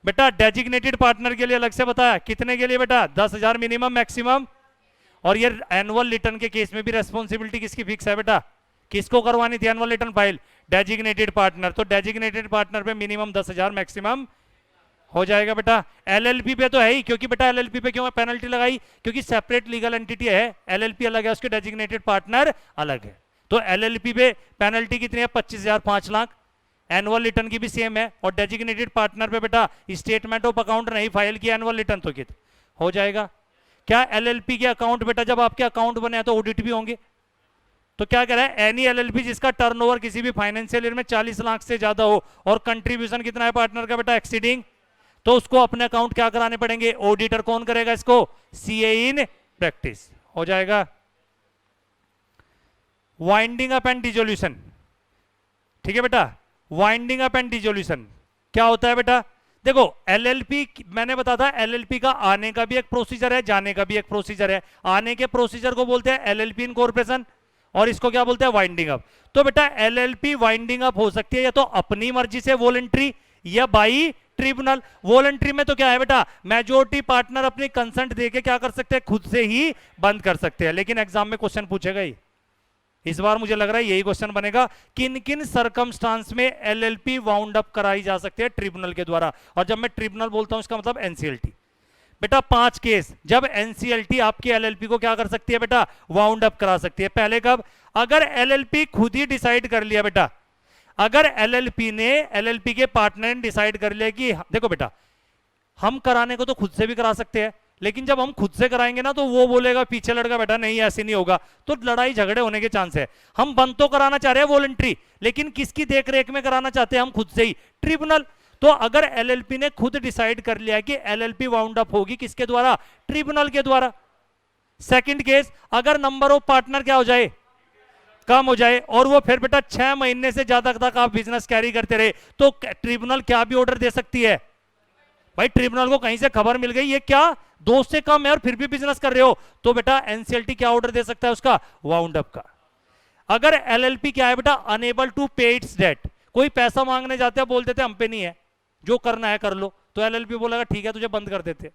बेटा डेजिग्नेटेड पार्टनर के लिए अलग से बताया, कितने के लिए बेटा, 10,000 मिनिमम, मैक्सिमम। और ये एनुअल रिटर्न के केस में भी रेस्पॉन्सिबिलिटी किसकी फिक्स है बेटा, किसको करवानी थी annual return file, designated partner. तो डेजिग्नेटेड पार्टनर पे मिनिमम 10,000, मैक्सिमम हो जाएगा बेटा। एलएलपी पे तो है ही, क्योंकि बेटा एलएलपी पे क्यों पेनल्टी लगाई, क्योंकि सेपरेट लीगल एंटिटी है, एलएलपी अलग है, उसके डेजिग्नेटेड पार्टनर अलग है। तो एलएलपी पे पेनल्टी कितनी है, 25,000, 5 लाख। एनुअल रिटर्न की भी सेम है। और डेजिग्नेटेड पार्टनर पे बेटा स्टेटमेंट ऑफ अकाउंट नहीं फाइल किया एनुअल रिटर्न, तो कितना हो जाएगा। क्या एलएलपी के अकाउंट बेटा जब आपके अकाउंट बने तो ऑडिट भी होंगे। तो क्या कह रहा है, एनी एलएलपी जिसका टर्नओवर किसी भी फाइनेंशियल ईयर में 40 लाख से ज्यादा हो और कंट्रीब्यूशन कितना है पार्टनर का बेटा, एक्सीडिंग, तो उसको अपने अकाउंट क्या कराने पड़ेंगे, ऑडिटर कौन करेगा इसको, सीए इन प्रैक्टिस हो जाएगा। वाइंडिंग अप एंड डिसोल्यूशन, ठीक है बेटा, वाइंडिंग अप एंड डिसोल्यूशन क्या होता है बेटा। देखो एलएलपी, मैंने बताया था एलएलपी का आने का भी एक प्रोसीजर है, जाने का भी एक प्रोसीजर है। आने के प्रोसीजर को बोलते हैं एलएलपी इनकॉर्पोरेशन, और इसको क्या बोलते हैं, वाइंडिंग अप। तो बेटा एलएलपी वाइंडिंग अप हो सकती है या तो अपनी मर्जी से वॉलंटरी, या बाई ट्रिब्यूनल। वॉलंटरी में तो क्या है बेटा, मेजोरिटी पार्टनर अपनी कंसेंट देके क्या कर सकते हैं, खुद से ही बंद कर सकते हैं। लेकिन एग्जाम में क्वेश्चन पूछेगा ही, इस बार मुझे लग रहा है यही क्वेश्चन बनेगा, किन किन सर्कमस्टांस में एलएलपी वाउंड अप कराई जा सकती है ट्रिब्यूनल के द्वारा। और जब मैं ट्रिब्यूनल बोलता हूं इसका मतलब एनसीएलटी। बेटा 5 केस जब एनसीएलटी आपकी एलएलपी को क्या कर सकती है बेटा, वाउंड अप करा सकती है। पहले कब, अगर एलएलपी खुद ही डिसाइड कर लिया बेटा, अगर एलएलपी ने, एलएलपी के पार्टनर ने डिसाइड कर लिया कि देखो बेटा हम कराने को तो खुद से भी करा सकते हैं, लेकिन जब हम खुद से कराएंगे ना तो वो बोलेगा पीछे लड़का बेटा नहीं ऐसे नहीं होगा, तो लड़ाई झगड़े होने के चांस है। हम बंद तो कराना चाह रहे हैं वॉलंटरी, लेकिन किसकी देखरेख में कराना चाहते हैं हम, खुद से ही, ट्रिब्यूनल। तो अगर एलएलपी ने खुद डिसाइड कर लिया कि एलएलपी वाउंड अप होगी किसके द्वारा, ट्रिब्यूनल के द्वारा। सेकंड केस, अगर नंबर ऑफ पार्टनर क्या हो जाए, कम हो जाए, और वो फिर बेटा 6 महीने से ज्यादा तक आप बिजनेस कैरी करते रहे, तो ट्रिब्यूनल क्या भी ऑर्डर दे सकती है। भाई ट्रिब्यूनल को कहीं से खबर मिल गई ये क्या 2 से कम है और फिर भी बिजनेस कर रहे हो, तो बेटा एनसीएलटी क्या ऑर्डर दे सकता है उसका, वाउंड अप का। अगर एलएलपी क्या है बेटा, अनेबल टू पे इट्स डेट, कोई पैसा मांगने जाते हैं बोल देते हम पे नहीं है, जो करना है कर लो, तो एलएलपी बोलेगा ठीक है तुझे बंद कर देते।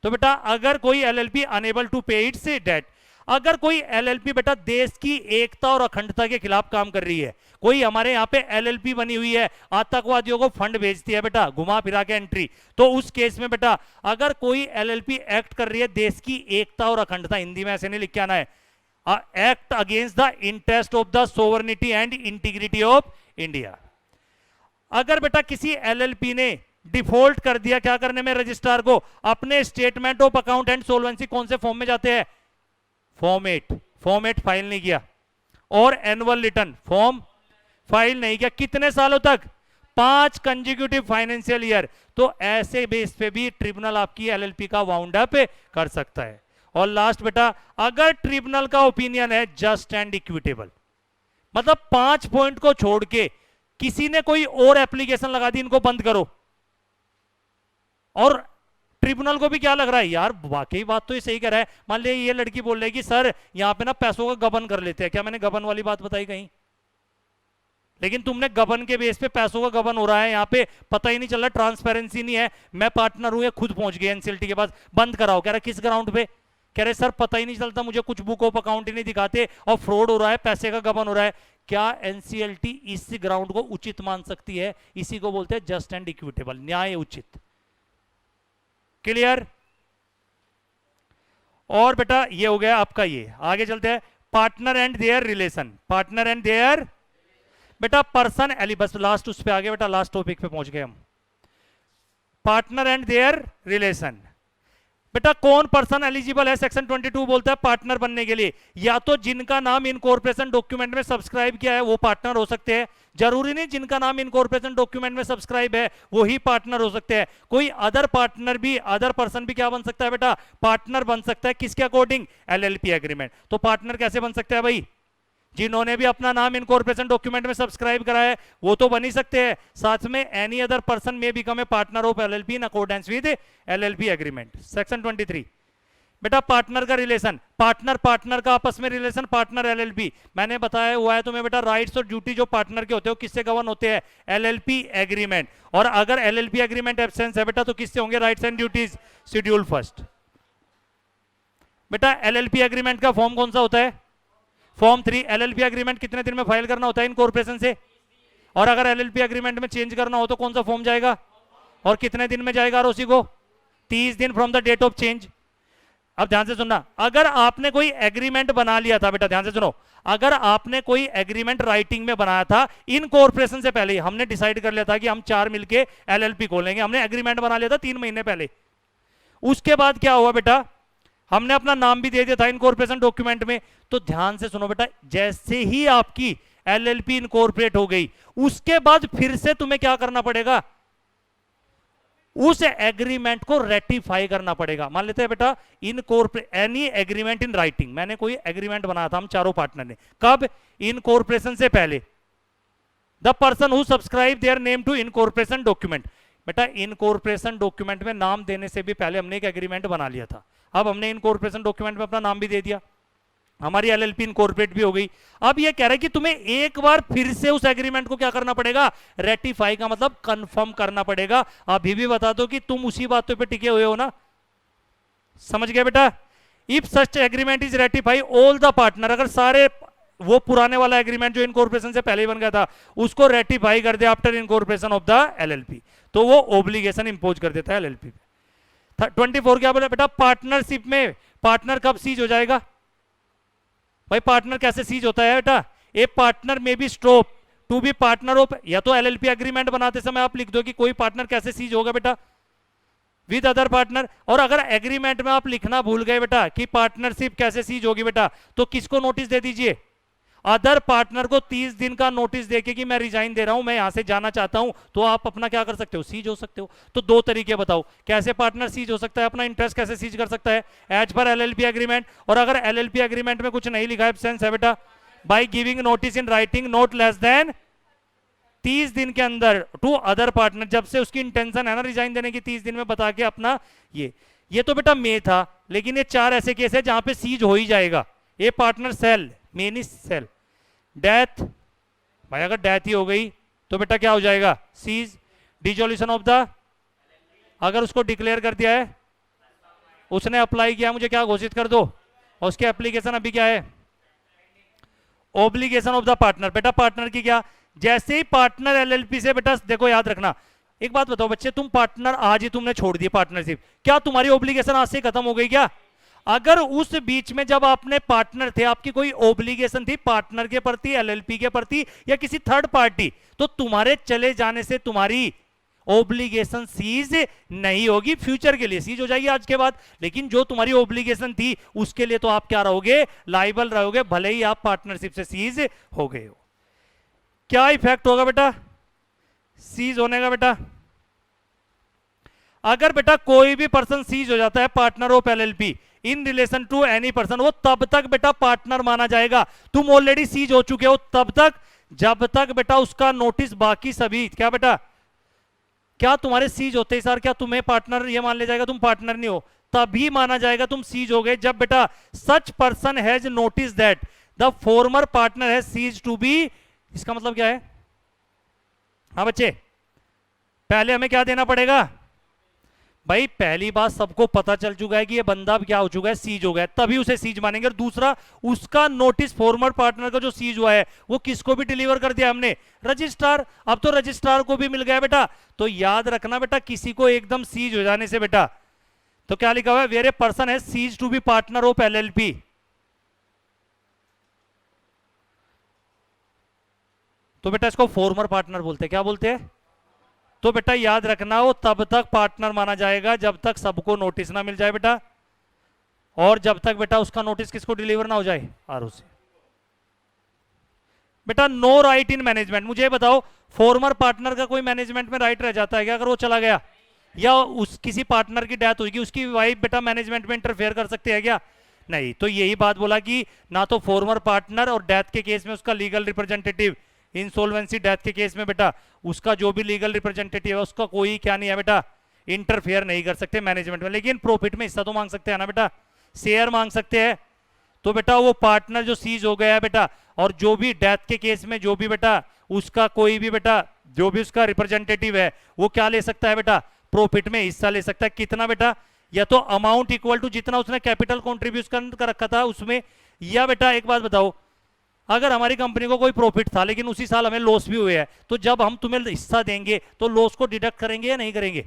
तो बेटा अगर कोई एलएलपी अनेबल टू पे इट्स डेट, अगर कोई एलएलपी बेटा देश की एकता और अखंडता के खिलाफ काम कर रही है, कोई हमारे यहाँ पे एलएलपी बनी हुई है आतंकवादियों को फंड भेजती है बेटा घुमा फिरा के एंट्री, तो उस केस में बेटा अगर कोई एलएलपी एक्ट कर रही है देश की एकता और अखंडता, हिंदी में ऐसे नहीं लिख के आना है, act against the interest of the sovereignty and integrity of India. अगर बेटा किसी एलएलपी ने डिफॉल्ट कर दिया क्या करने में, रजिस्ट्रार को, अपने स्टेटमेंट ऑफ अकाउंट एंड सोल्वेंसी कौन से फॉर्म में जाते हैं, फॉर्म 8, फॉर्म 8 फाइल नहीं किया, और एनुअल रिटर्न फॉर्म फाइल नहीं किया, कितने सालों तक, 5 कंजिक्यूटिव फाइनेंशियल ईयर, तो ऐसे बेस पे भी ट्रिब्यूनल आपकी एलएलपी का वाउंड अप कर सकता है। और लास्ट बेटा, अगर ट्रिब्यूनल का ओपिनियन है जस्ट एंड इक्विटेबल, मतलब 5 पॉइंट को छोड़ के किसी ने कोई और एप्लीकेशन लगा दी इनको बंद करो, और ट्रिब्यूनल को भी क्या लग रहा है यार वाकई बात तो ये सही कर रहा है, मान लीजिए ये लड़की बोल रही है कि सर यहां पे ना पैसों का गबन कर लेते हैं, क्या मैंने गबन वाली बात बताई कहीं, लेकिन तुमने गबन के बेस पे पैसों का गबन हो रहा है, यहाँ पे पता ही नहीं चल रहा, ट्रांसपेरेंसी नहीं है, मैं पार्टनर हूं, ये खुद पहुंच गए एनसीएलटी के पास, बंद कराओ, कह रहा किस ग्राउंड पे, कह रहे सर पता ही नहीं चलता मुझे, कुछ बुक ऑफ अकाउंट ही नहीं दिखाते और फ्रॉड हो रहा है, पैसे का गबन हो रहा है। क्या एनसीएलटी इस ग्राउंड को उचित मान सकती है, इसी को बोलते हैं जस्ट एंड इक्विटेबल, न्याय उचित। क्लियर। और बेटा ये हो गया आपका, ये आगे चलते हैं, partner and their relation, partner and their बेटा पर्सन एली, बस लास्ट उस पे आगे बेटा, लास्ट टॉपिक पे पहुंच गए हम, पार्टनर एंड देयर रिलेशन। बेटा कौन पर्सन एलिजिबल है, सेक्शन 22 बोलता है पार्टनर बनने के लिए, या तो जिनका नाम इनकॉर्पोरेशन डॉक्यूमेंट में सब्सक्राइब किया है वो पार्टनर हो सकते हैं, जरूरी नहीं जिनका नाम इनकॉर्पोरेशन डॉक्यूमेंट में सब्सक्राइब है वो ही पार्टनर हो सकते हैं, कोई अदर पार्टनर भी, अदर पर्सन भी क्या बन सकता है बेटा, पार्टनर बन सकता है, किसके अकॉर्डिंग, एलएलपी एग्रीमेंट। तो पार्टनर कैसे बन सकता है भाई, जिन्होंने भी अपना नाम इनकॉर्पोरेशन डॉक्यूमेंट में सब्सक्राइब करा है वो तो बन ही सकते हैं, साथ में एनी अदर पर्सन में become a partner of LLP in accordance with LLP agreement. Section 23 बेटा पार्टनर का रिलेशन, पार्टनर पार्टनर का आपस में रिलेशन, पार्टनर एलएलपी, मैंने बताया हुआ है तुम्हें बेटा राइट्स और ड्यूटी जो पार्टनर के होते हैं किससे गवर्न होते हैं, एलएलपी एग्रीमेंट, और अगर एलएलपी एग्रीमेंट एब्सेंस है बेटा तो किससे होंगे, rights and duties schedule first. बेटा एलएलपी एग्रीमेंट का फॉर्म कौन सा होता है, फॉर्म 3। एलएलपी एग्रीमेंट कितने दिन में फाइल करना होता है इनकॉर्पोरेशन से, और अगर एलएलपी एग्रीमेंट में चेंज करना हो तो कौन सा फॉर्म जाएगा, और कितने दिन में जाएगा आरओसी को, 30 दिन from the date of change. अब ध्यान से सुनना, अगर आपने कोई एग्रीमेंट बना लिया था बेटा, ध्यान से सुनो, अगर आपने कोई एग्रीमेंट राइटिंग में बनाया था इनकॉर्पोरेशन से पहले, हमने डिसाइड कर लिया था कि हम 4 मिलके एलएलपी खोलेंगे, हमने एग्रीमेंट बना लिया था 3 महीने पहले, उसके बाद क्या हुआ बेटा, हमने अपना नाम भी दे दिया था इनकॉर्पोरेशन डॉक्यूमेंट में, तो ध्यान से सुनो बेटा, जैसे ही आपकी एलएलपी इनकॉर्पोरेट हो गई उसके बाद फिर से तुम्हें क्या करना पड़ेगा, उस एग्रीमेंट को रेटिफाई करना पड़ेगा। मान लेते हैं बेटा incorporate any agreement in writing, मैंने कोई एग्रीमेंट बनाया था हम चारों पार्टनर ने, कब, इनकॉर्पोरेशन से पहले, the person who subscribe their name to incorporation document, बेटा इनकॉर्पोरेशन डॉक्यूमेंट में नाम देने से भी पहले हमने एक एग्रीमेंट बना लिया था, अब हमने इनकॉर्पोरेशन डॉक्यूमेंट में अपना नाम भी दे दिया, हमारी एलएलपी इनकॉर्पोरेट भी हो गई। अब ये कह रहा है कि तुम्हें एक बार फिर से उस एग्रीमेंट को क्या करना पड़ेगा, रेटिफाई का मतलब कंफर्म करना पड़ेगा। अभी भी बता दो कि तुम उसी बातों पे टिके हुए हो ना, समझ गए बेटा। If such agreement is ratify all the partner, अगर सारे वो पुराने वाला एग्रीमेंट जो इनकॉर्पोरेशन से पहले ही बन गया था उसको रेटिफाई कर दे after incorporation of the LLP, तो वो ऑब्लिगेशन इंपोज कर देता है एलएलपी पे। 24 क्या बोला बेटा, पार्टनरशिप में पार्टनर कब सीज हो जाएगा, भाई पार्टनर कैसे सीज होता है बेटा, a partner may be stop to be partner of, या तो एलएलपी एग्रीमेंट बनाते समय आप लिख दो कि कोई पार्टनर कैसे सीज होगा बेटा, विद अदर पार्टनर, और अगर एग्रीमेंट में आप लिखना भूल गए बेटा कि पार्टनरशिप कैसे सीज होगी बेटा, तो किसको नोटिस दे दीजिए, अदर पार्टनर को 30 दिन का नोटिस देके कि मैं रिजाइन दे रहा हूं, मैं यहां से जाना चाहता हूं, तो आप अपना क्या कर सकते हो, सीज हो सकते हो। तो 2 तरीके बताओ कैसे पार्टनर सीज हो सकता है, अपना इंटरेस्ट कैसे सीज कर सकता है, एज पर एलएलपी एग्रीमेंट, और अगर एलएलपी एग्रीमेंट में कुछ नहीं लिखा है, एब्सेंस है बेटा, by giving notice in writing not less than 30 दिन के अंदर टू अदर पार्टनर, जब से उसकी इंटेंशन है ना रिजाइन देने की 30 दिन में बता के अपना ये तो बेटा मे था, लेकिन ये 4 ऐसे केस है जहां पे सीज हो ही जाएगा। ये पार्टनर सेल, मेन सेल, डेथ, भाई अगर डेथ ही हो गई तो बेटा क्या हो जाएगा, सीज, डिसोल्यूशन ऑफ द, अगर उसको डिक्लेयर कर दिया है, उसने अप्लाई किया, मुझे क्या घोषित कर दो, और उसके एप्लीकेशन अभी क्या है, ऑब्लिगेशन ऑफ द पार्टनर, बेटा पार्टनर की क्या, जैसे ही पार्टनर एलएलपी से, बेटा देखो याद रखना, एक बात बताओ बच्चे, तुम पार्टनर आज ही तुमने छोड़ दी पार्टनरशिप, क्या तुम्हारी ऑब्लिगेशन आज से खत्म हो गई क्या, अगर उस बीच में जब आपने पार्टनर थे आपकी कोई ऑब्लिगेशन थी पार्टनर के प्रति, एलएलपी के प्रति या किसी थर्ड पार्टी, तो तुम्हारे चले जाने से तुम्हारी ऑब्लिगेशन सीज नहीं होगी, फ्यूचर के लिए सीज हो जाएगी आज के बाद, लेकिन जो तुम्हारी ऑब्लिगेशन थी उसके लिए तो आप क्या रहोगे, लाइबल रहोगे, भले ही आप पार्टनरशिप से सीज हो गए हो। क्या इफेक्ट होगा बेटा सीज होने का, बेटा अगर बेटा कोई भी पर्सन सीज हो जाता है partner of LLP in relation to any person, वो तब तक बेटा पार्टनर माना जाएगा, तुम ऑलरेडी सीज हो चुके हो तब तक, जब तक बेटा उसका नोटिस बाकी सभी, क्या बेटा, क्या तुम्हारे सीज होते ही सर क्या तुम्हें पार्टनर ये मान लिया जाएगा तुम पार्टनर नहीं हो, तभी माना जाएगा तुम सीज हो गए जब बेटा such person has notice that the former partner has cease to be, इसका मतलब क्या है, हाँ बच्चे पहले हमें क्या देना पड़ेगा, भाई पहली बात सबको पता चल चुका है कि ये बंदा क्या हो चुका है, सीज हो गया है, तभी उसे सीज मानेंगे, और दूसरा उसका नोटिस फॉर्मर पार्टनर का जो सीज हुआ है वो किसको भी डिलीवर कर दिया हमने, रजिस्ट्रार, अब तो रजिस्ट्रार को भी मिल गया बेटा। तो याद रखना बेटा किसी को एकदम सीज हो जाने से बेटा, तो क्या लिखा हुआ है, वेर ए पर्सन है cease to be partner of LLP, तो बेटा इसको फॉर्मर पार्टनर बोलते हैं, क्या बोलते हैं, तो बेटा याद रखना वो तब तक पार्टनर माना जाएगा जब तक सबको नोटिस ना मिल जाए बेटा, और जब तक बेटा उसका नोटिस किसको डिलीवर ना हो जाए, आरओसी। बेटा नो राइट इन मैनेजमेंट, मुझे बताओ फॉर्मर पार्टनर का कोई मैनेजमेंट में राइट रह जाता है क्या अगर वो चला गया, या उस किसी पार्टनर की डेथ होगी उसकी वाइफ बेटा मैनेजमेंट में इंटरफेयर कर सकती है क्या, नहीं। तो यही बात बोला कि ना तो फॉर्मर पार्टनर और डेथ के केस में उसका लीगल रिप्रेजेंटेटिव, इंसॉल्वेंसी डेथ के केस में बेटा उसका जो भी लीगल रिप्रेजेंटेटिव है उसका कोई क्या नहीं है बेटा, इंटरफेयर नहीं कर सकते मैनेजमेंट में। लेकिन प्रॉफिट में हिस्सा तो मांग सकते हैं ना बेटा, शेयर मांग सकते हैं। तो बेटा वो पार्टनर जो सीज हो गया है बेटा, और जो भी डेथ के केस में जो भी बेटा उसका कोई भी बेटा जो भी उसका रिप्रेजेंटेटिव है वो क्या ले सकता है बेटा, प्रॉफिट में हिस्सा ले सकता है। कितना बेटा, या तो अमाउंट इक्वल टू जितना उसने कैपिटल कॉन्ट्रीब्यूशन कर रखा था उसमें, या बेटा एक बात बताओ अगर हमारी कंपनी को कोई प्रॉफिट था लेकिन उसी साल हमें लॉस भी हुए हैं, तो जब हम तुम्हें हिस्सा देंगे तो लॉस को डिडक्ट करेंगे या नहीं करेंगे,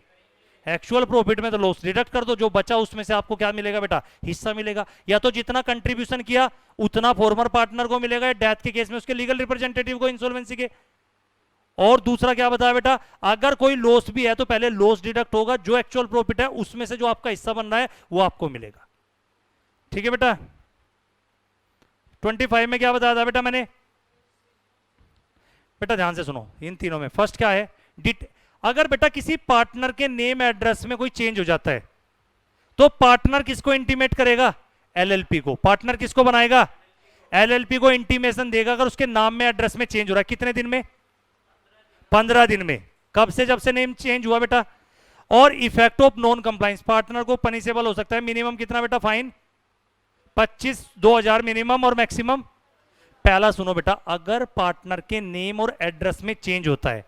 एक्चुअल प्रॉफिट में तो लॉस डिडक्ट कर दो, जो बचा उसमें से आपको क्या मिलेगा बेटा, हिस्सा मिलेगा। या तो जितना कंट्रीब्यूशन किया उतना फॉर्मर पार्टनर को मिलेगा, या डेथ के केस में उसके लीगल रिप्रेजेंटेटिव को इंसॉल्वेंसी के। और दूसरा क्या बताया बेटा, अगर कोई लॉस भी है तो पहले लॉस डिडक्ट होगा, जो एक्चुअल प्रॉफिट है उसमें से जो आपका हिस्सा बन रहा है वो आपको मिलेगा। ठीक है बेटा। 25 में क्या बताया था बेटा मैंने, बेटा ध्यान से सुनो इन तीनों में। फर्स्ट क्या है, अगर बेटा किसी पार्टनर के नेम एड्रेस में कोई चेंज हो जाता है तो पार्टनर किसको इंटीमेट करेगा, एलएलपी को। पार्टनर किसको बनाएगा, एलएलपी को इंटीमेशन देगा अगर उसके नाम में एड्रेस में चेंज हो रहा है। कितने दिन में, 15 दिन में। कब से, जब से नेम चेंज हुआ बेटा। और effect of non compliance, partner को पनिशेबल हो सकता है। मिनिमम कितना बेटा फाइन, 25,000 मिनिमम और मैक्सिमम। पहला सुनो बेटा, अगर पार्टनर के नेम और एड्रेस में चेंज होता है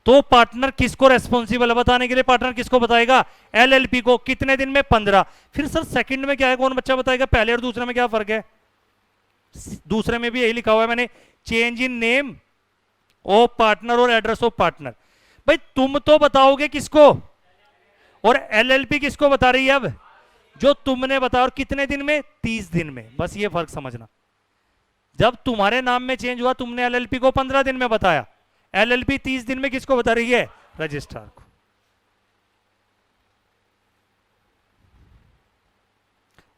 तो पार्टनर किसको रेस्पॉन्सिबल है बताने के लिए, पार्टनर किसको बताएगा, एलएलपी को। कितने दिन में, 15। फिर सर सेकंड में क्या है, कौन बच्चा बताएगा, पहले और दूसरे में क्या फर्क है। दूसरे में भी यही लिखा हुआ है मैंने, change in name of partner और एड्रेस ऑफ पार्टनर। भाई तुम तो बताओगे किसको, और एलएलपी किसको बता रही है। अब जो तुमने बताया, और कितने दिन में, 30 दिन में। बस ये फर्क समझना, जब तुम्हारे नाम में चेंज हुआ तुमने एलएलपी को 15 दिन में बताया, एलएलपी 30 दिन में किसको बता रही है, रजिस्ट्रार को।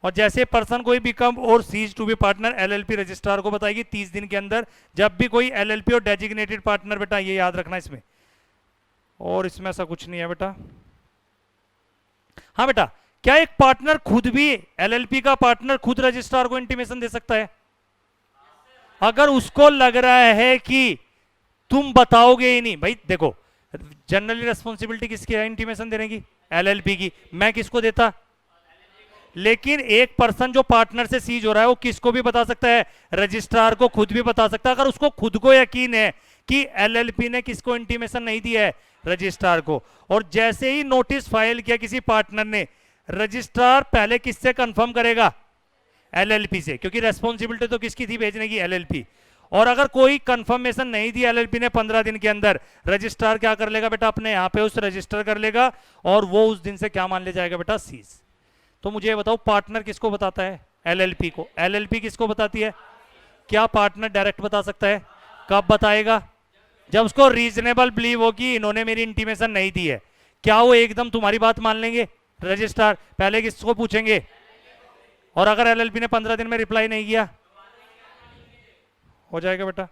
और जैसे पर्सन कोई बिकम और cease to be partner, LLP registrar को बताएगी 30 दिन के अंदर, जब भी कोई एलएलपी और डेजिग्नेटेड पार्टनर, बेटा ये याद रखना इसमें। और इसमें ऐसा कुछ नहीं है बेटा। हाँ बेटा, क्या एक पार्टनर खुद भी, एलएलपी का पार्टनर खुद रजिस्ट्रार को इंटीमेशन दे सकता है, अगर उसको लग रहा है कि तुम बताओगे ही नहीं। भाई देखो, जनरली रेस्पॉन्सिबिलिटी किसकी है इंटीमेशन देने की, एलएलपी की। मैं किसको देता, लेकिन एक पर्सन जो पार्टनर से सीज हो रहा है वो किसको भी बता सकता है, रजिस्ट्रार को खुद भी बता सकता है, अगर उसको खुद को यकीन है कि एलएलपी ने किसको इंटीमेशन नहीं दिया है, रजिस्ट्रार को। और जैसे ही नोटिस फाइल किया किसी पार्टनर ने, रजिस्ट्रार पहले किससे कंफर्म करेगा, एलएलपी से, क्योंकि रेस्पॉन्सिबिलिटी तो किसकी थी भेजने की, एलएलपी। और अगर कोई कंफर्मेशन नहीं दिया एलएलपी ने 15 दिन के अंदर, रजिस्ट्रार क्या कर लेगा बेटा, अपने यहां पे उस रजिस्टर कर लेगा, और वो उस दिन से क्या मान ले जाएगा बेटा, सीज। तो मुझे बताओ पार्टनर किसको बताता है, एलएलपी को। एलएलपी किसको बताती है, क्या पार्टनर डायरेक्ट बता सकता है, कब बताएगा, जब उसको रीजनेबल बिलीव हो कि इन्होंने मेरी इंटीमेशन नहीं दी है। क्या वो एकदम तुम्हारी बात मान लेंगे रजिस्ट्रार, पहले किसको पूछेंगे। और अगर एलएलपी ने 15 दिन में रिप्लाई नहीं किया, हो जाएगा बेटा।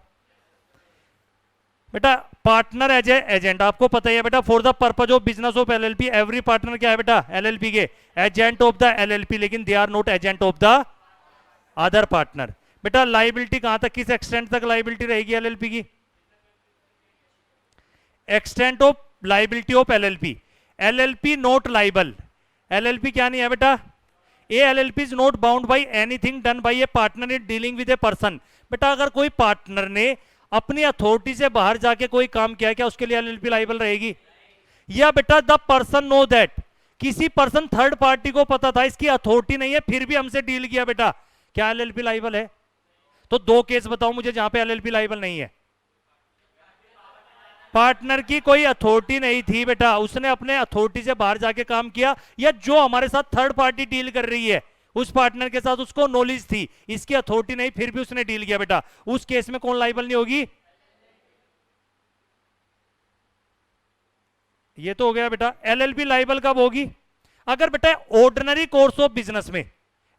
बेटा पार्टनर एज ए एजेंट, आपको पता ही है बेटा, for the purpose of business of LLP, every partner क्या है बेटा, एलएलपी के एजेंट ऑफ द एलएलपी, लेकिन they are not agent of the other partner. बेटा लाइबिलिटी कहां तक, किस एक्सटेंट तक लाइबिलिटी रहेगी एलएलपी की, extent of liability of LLP. LLP not liable, LLP क्या नहीं है बेटा, a LLP is not bound by anything done by a partner in dealing with a person. बेटा अगर कोई पार्टनर ने अपनी अथॉरिटी से बाहर जाके कोई काम किया है, क्या उसके लिए एलएलपी लाइबल रहेगी। या बेटा द पर्सन नो दैट, किसी पर्सन थर्ड पार्टी को पता था इसकी अथॉरिटी नहीं है फिर भी हमसे डील किया, बेटा क्या एलएलपी लाइबल है। तो दो केस बताओ मुझे जहां पे एलएलपी लाइबल नहीं है। पार्टनर की कोई अथॉरिटी नहीं थी बेटा, उसने अपने अथॉरिटी से बाहर जाके काम किया, या जो हमारे साथ थर्ड पार्टी डील कर रही है उस पार्टनर के साथ उसको नॉलेज थी, इसकी अथॉरिटी नहीं फिर भी उसने डील किया, बेटा उस केस में कौन लाइबल नहीं होगी, ये तो हो गया बेटा। एलएलपी लाइबल कब होगी? अगर बेटा ऑर्डिनरी कोर्स ऑफ बिजनेस में,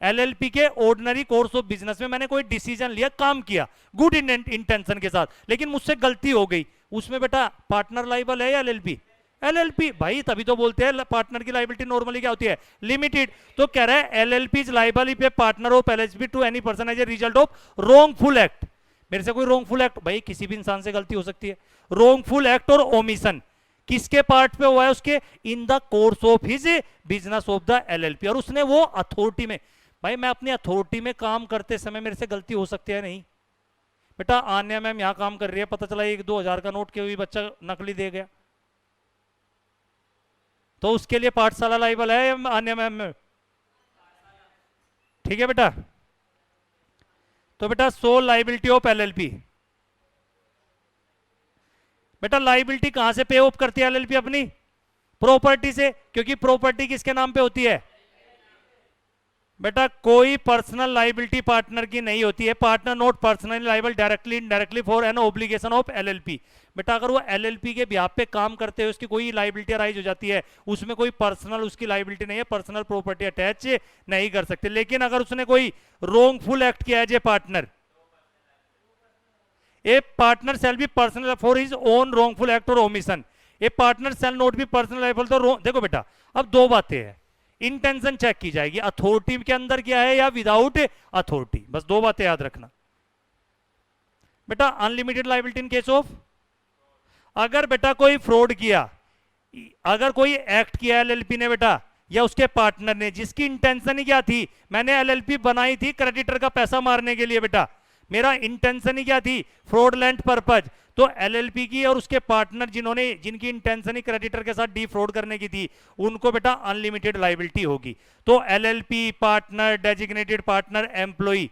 एलएलपी के ऑर्डिनरी कोर्स ऑफ बिजनेस में मैंने कोई डिसीजन लिया, काम किया गुड इंटेंशन के साथ, लेकिन मुझसे गलती हो गई, उसमें बेटा पार्टनर लाइबल है या एलएलपी? एलएलपी भाई, तभी तो बोलते हैं पार्टनर की लाइबिलिटी नॉर्मली क्या होती है? लिमिटेड। तो कह रहा है LLP is liable if a partner of LLP to any person as a result of wrongful act. मेरे से कोई रॉन्गफुल एक्ट, भाई किसी भी इंसान से गलती हो सकती है। रॉन्गफुल एक्ट और ओमिशन किसके पार्ट पे हुआ है? उसके in the course of his business of the LLP, और उसने वो अथॉरिटी में, भाई मैं अपनी अथॉरिटी में काम करते समय मेरे से गलती हो सकती है नहीं? बेटा आन्या मैम यहां काम कर रही है, पता चला 1-2 हजार का नोट के भी बच्चा नकली दे गया, तो उसके लिए पाठशाला लाइबल है या आन्या मैम में? ठीक है बेटा। तो बेटा सोल लाइबिलिटी ऑफ एलएलपी, बेटा लाइबिलिटी कहां से पे ऑफ करती है एलएलपी? अपनी प्रॉपर्टी से, क्योंकि प्रॉपर्टी किसके नाम पे होती है? बेटा कोई पर्सनल लाइबिलिटी पार्टनर की नहीं होती है। Partner not personally liable directly indirectly for an obligation of LLP. बेटा अगर वो एलएलपी के बिहाफ पे काम करते हैं, उसकी कोई लाइबिलिटी अराइज हो जाती है, उसमें कोई पर्सनल उसकी लाइबिलिटी नहीं है, पर्सनल प्रॉपर्टी अटैच नहीं कर सकते। लेकिन अगर उसने कोई रॉन्गफुल एक्ट किया है, partner, a partner shall be personal for his own wrongful act और omission, a partner shall not be personal liable. तो देखो बेटा अब दो बातें हैं, इंटेंशन चेक की जाएगी, अथॉरिटी के अंदर क्या है या विदाउट अथॉरिटी, बस दो बातें याद रखना बेटा। Unlimited liability in case of, अगर बेटा कोई फ्रॉड किया, अगर कोई एक्ट किया एलएलपी ने बेटा या उसके पार्टनर ने, जिसकी इंटेंशन ही क्या थी? मैंने एलएलपी बनाई थी क्रेडिटर का पैसा मारने के लिए बेटा, मेरा इंटेंशन ही क्या थी? Fraudulent purpose. तो एलएलपी की और उसके पार्टनर जिनकी इंटेंशन ही क्रेडिटर के साथ डी फ्रॉड करने की थी, उनको बेटा अनलिमिटेड लाइबिलिटी होगी। तो LLP, partner, designated partner, employee,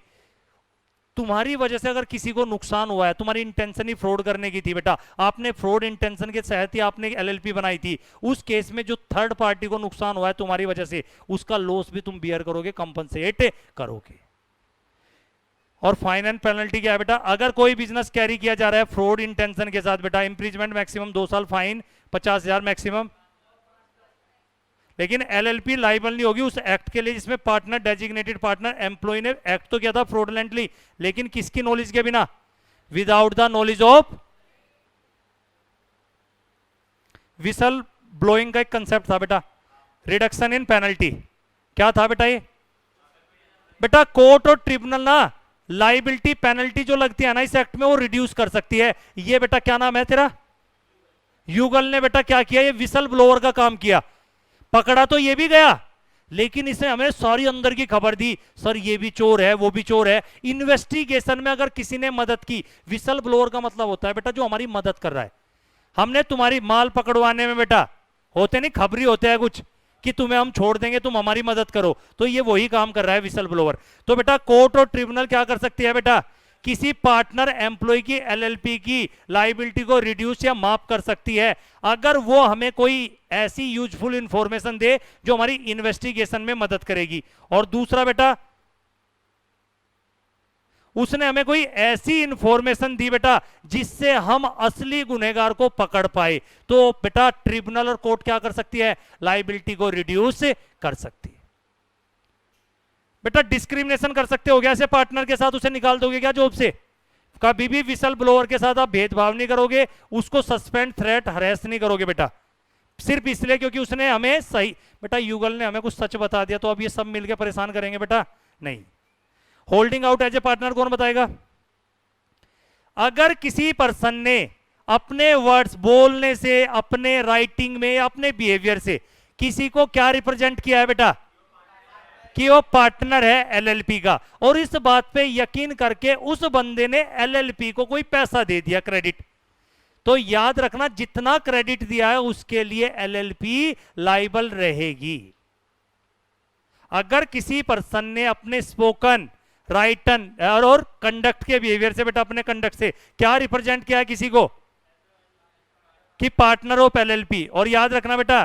तुम्हारी वजह से अगर किसी को नुकसान हुआ है, तुम्हारी इंटेंशन ही फ्रॉड करने की थी बेटा, आपने फ्रॉड इंटेंशन के तहत ही आपने एलएलपी बनाई थी, उस केस में जो थर्ड पार्टी को नुकसान हुआ है तुम्हारी वजह से, उसका लॉस भी तुम बियर करोगे, कंपनसेट करोगे। और फाइन एंड पेनल्टी क्या है बेटा? अगर कोई बिजनेस कैरी किया जा रहा है फ्रॉड इंटेंशन के साथ बेटा, इंप्रीजमेंट मैक्सिमम 2 साल, फाइन 50,000 मैक्सिमम। लेकिन एलएलपी लाइबल नहीं होगी उस एक्ट के लिए जिसमें पार्टनर, डेजिग्नेटेड पार्टनर, एम्प्लॉय ने एक्ट तो किया था फ्रॉडलेंटली, लेकिन किसकी नॉलेज के बिना? Without the knowledge of. Whistle blowing का एक कंसेप्ट था बेटा, रिडक्शन इन पेनल्टी, क्या था बेटा ये? बेटा कोर्ट और ट्रिब्यूनल ना लाइबिलिटी पेनल्टी जो लगती है ना इस एक्ट में, वो रिड्यूस कर सकती है। ये बेटा क्या नाम है तेरा? युगल ने बेटा क्या किया? ये विसल ब्लोअर का काम किया, पकड़ा तो ये भी गया, लेकिन इसने हमें सारी अंदर की खबर दी, सर ये भी चोर है, वो भी चोर है। इन्वेस्टिगेशन में अगर किसी ने मदद की, विसल ब्लोअर का मतलब होता है बेटा जो हमारी मदद कर रहा है। हमने तुम्हारी माल पकड़वाने में बेटा, होते नहीं खबरी होते हैं कुछ कि तुम्हें हम छोड़ देंगे, तुम हमारी मदद करो, तो ये वही काम कर रहा है विसल ब्लोअर। तो बेटा कोर्ट और ट्रिब्यूनल क्या कर सकती है बेटा? किसी पार्टनर एम्प्लॉय की एलएलपी की लाइबिलिटी को रिड्यूस या माफ कर सकती है अगर वो हमें कोई ऐसी यूजफुल इंफॉर्मेशन दे जो हमारी इन्वेस्टिगेशन में मदद करेगी। और दूसरा बेटा, उसने हमें कोई ऐसी इंफॉर्मेशन दी बेटा जिससे हम असली गुनहगार को पकड़ पाए, तो बेटा ट्रिब्यूनल और कोर्ट क्या कर सकती है? लाइबिलिटी को रिड्यूस कर सकती है। बेटा डिस्क्रिमिनेशन कर सकते हो क्या ऐसे पार्टनर के साथ? उसे निकाल दोगे क्या जॉब से? कभी भी विसल ब्लोअर के साथ आप भेदभाव नहीं करोगे, उसको सस्पेंड, थ्रेट, हरेस नहीं करोगे बेटा, सिर्फ इसलिए क्योंकि उसने हमें सही, बेटा युगल ने हमें कुछ सच बता दिया तो अब ये सब मिलकर परेशान करेंगे बेटा? नहीं। Holding out as a partner कौन बताएगा? अगर किसी पर्सन ने अपने वर्ड्स बोलने से, अपने राइटिंग में, अपने बिहेवियर से किसी को क्या रिप्रेजेंट किया है बेटा? कि वो पार्टनर है एलएलपी का, और इस बात पे यकीन करके उस बंदे ने एलएलपी को कोई पैसा दे दिया, क्रेडिट, तो याद रखना जितना क्रेडिट दिया है उसके लिए एलएलपी लाइबल रहेगी। अगर किसी पर्सन ने अपने स्पोकन, राइटन और कंडक्ट के बिहेवियर से बेटा, अपने कंडक्ट से क्या रिप्रेजेंट किया है किसी को? कि पार्टनर ऑफ एलएलपी। और याद रखना बेटा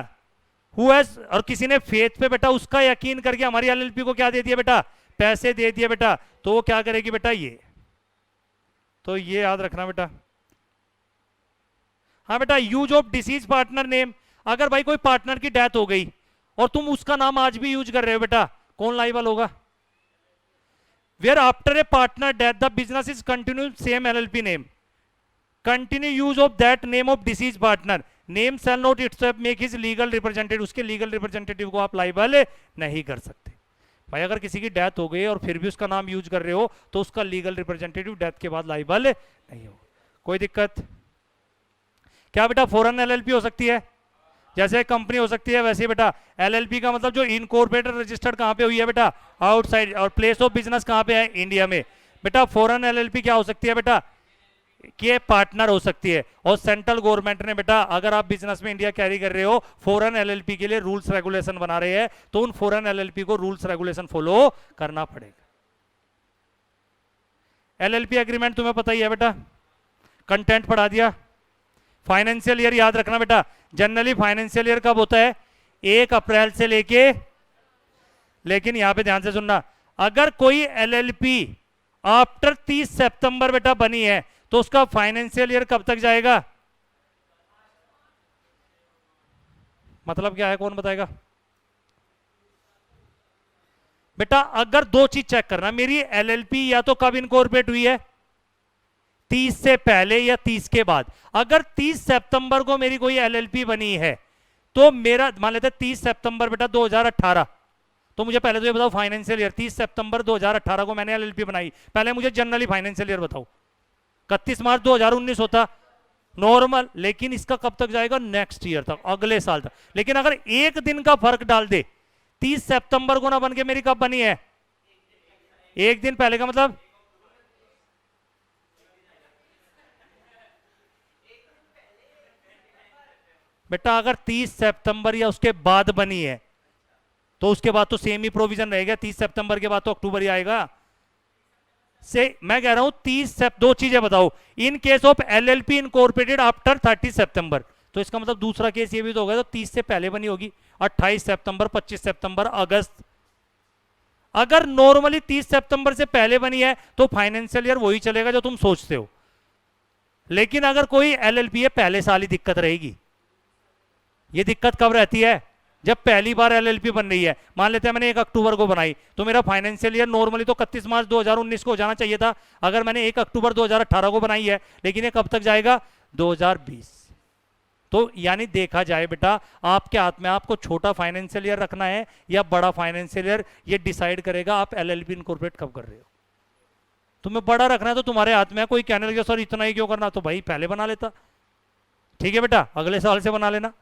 और किसी ने फेथ पे बेटा उसका यकीन करके हमारी एलएलपी को क्या दे दिया बेटा? पैसे दे दिए बेटा, तो वो क्या करेगी बेटा? ये, तो ये याद रखना बेटा। हाँ बेटा, use of deceased partner name, अगर भाई कोई पार्टनर की डेथ हो गई और तुम उसका नाम आज भी यूज कर रहे हो बेटा, कौन लाइबल होगा? Where after a partner death the business is continue same LLP name, continue use of that name of deceased partner, name shall not itself make his legal representative, उसके लीगल रिप्रेजेंटेटिव को आप liable नहीं कर सकते। भाई अगर किसी की डेथ हो गई और फिर भी उसका नाम यूज कर रहे हो तो उसका लीगल रिप्रेजेंटेटिव डेथ के बाद लाइबल नहीं हो। कोई दिक्कत? क्या बेटा फॉरेन एलएलपी हो सकती है? जैसे कंपनी हो सकती है वैसे बेटा एलएलपी का मतलब जो इनकॉर्पोरेटेड रजिस्टर्ड कहां पे हुई है बेटा? आउटसाइड। और प्लेस ऑफ बिजनेस कहां पे है? इंडिया में। बेटा फॉरेन एलएलपी क्या हो सकती है बेटा? कि पार्टनर हो सकती है। और सेंट्रल गवर्नमेंट ने बेटा अगर आप बिजनेस में इंडिया कैरी कर रहे हो फॉरेन एलएलपी के लिए रूल्स रेगुलेशन बना रहे हैं तो उन फॉरेन एलएलपी को रूल्स रेगुलेशन फॉलो करना पड़ेगा। एलएलपी एग्रीमेंट तुम्हें पता ही है बेटा, कंटेंट पढ़ा दिया। फाइनेंशियल ईयर याद रखना बेटा, जनरली फाइनेंशियल ईयर कब होता है? 1 अप्रैल से लेके, लेकिन यहां पे ध्यान से सुनना, अगर कोई एलएलपी आफ्टर 30 सितंबर बेटा बनी है तो उसका फाइनेंशियल ईयर कब तक जाएगा? मतलब क्या है, कौन बताएगा बेटा? अगर दो चीज चेक करना, मेरी एलएलपी या तो कब इनकॉर्पोरेट हुई है? 30 से पहले या 30 के बाद। अगर 30 सितंबर को मेरी कोई एलएलपी बनी है तो मेरा मान लेते 30 सितंबर बेटा 2018, तो मुझे पहले तो ये बताओ फाइनेंशियल ईयर 30 सितंबर 2018 को मैंने एलएलपी बनाई, पहले मुझे जनरली फाइनेंशियल ईयर बताओ। 31 मार्च 2019 होता नॉर्मल, लेकिन इसका कब तक जाएगा? नेक्स्ट ईयर तक, अगले साल तक। लेकिन अगर एक दिन का फर्क डाल दे, 30 सितंबर को ना बन के मेरी कब बनी है? एक दिन पहले का मतलब बेटा अगर 30 सितंबर या उसके बाद बनी है तो उसके बाद तो सेम ही प्रोविजन रहेगा, 30 सितंबर के बाद तो अक्टूबर ही आएगा। से मैं कह रहा हूं 2 चीजें बताओ, in case of LLP incorporated after 30 सितंबर, तो इसका मतलब दूसरा केस ये भी तो होगा तो 30 से पहले बनी होगी, 28 सितंबर, 25 सितंबर, अगस्त। अगर नॉर्मली 30 सितंबर से पहले बनी है तो फाइनेंशियल ईयर वही चलेगा जो तुम सोचते हो, लेकिन अगर कोई एलएलपी है पहले साल ही दिक्कत रहेगी। ये दिक्कत कब रहती है? जब पहली बार एलएलपी बन रही है। मान लेते हैं मैंने 1 अक्टूबर को बनाई तो मेरा फाइनेंशियल ईयर नॉर्मली तो 31 मार्च 2019 को हो जाना चाहिए था, अगर मैंने 1 अक्टूबर 2018 को बनाई है, लेकिन ये कब तक जाएगा? 2020। तो यानी देखा जाए बेटा आपके हाथ में, आपको छोटा फाइनेंशियल ईयर रखना है या बड़ा फाइनेंशियल ईयर, ये डिसाइड करेगा आप एलएलपी इनकॉर्पोरेट कब कर रहे हो। तुम्हें बड़ा रखना है तो तुम्हारे हाथ में है। कोई कहने लगे सर इतना ही क्यों करना, तो भाई पहले बना लेता। ठीक है बेटा, अगले साल से बना लेना।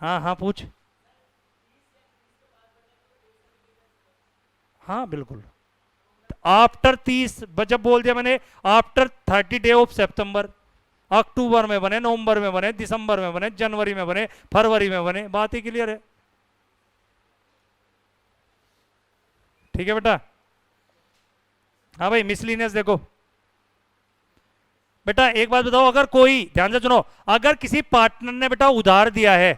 हाँ हाँ पूछ। हाँ बिल्कुल, आफ्टर 30, जब बोल दिया मैंने आफ्टर 30 डे ऑफ सितंबर, अक्टूबर में बने, नवंबर में बने, दिसंबर में बने, जनवरी में बने, फरवरी में बने, बात ही क्लियर है। ठीक है बेटा। हाँ भाई मिसलिनियस देखो बेटा, एक बात बताओ, अगर कोई, ध्यान से सुनो, अगर किसी पार्टनर ने बेटा उधार दिया है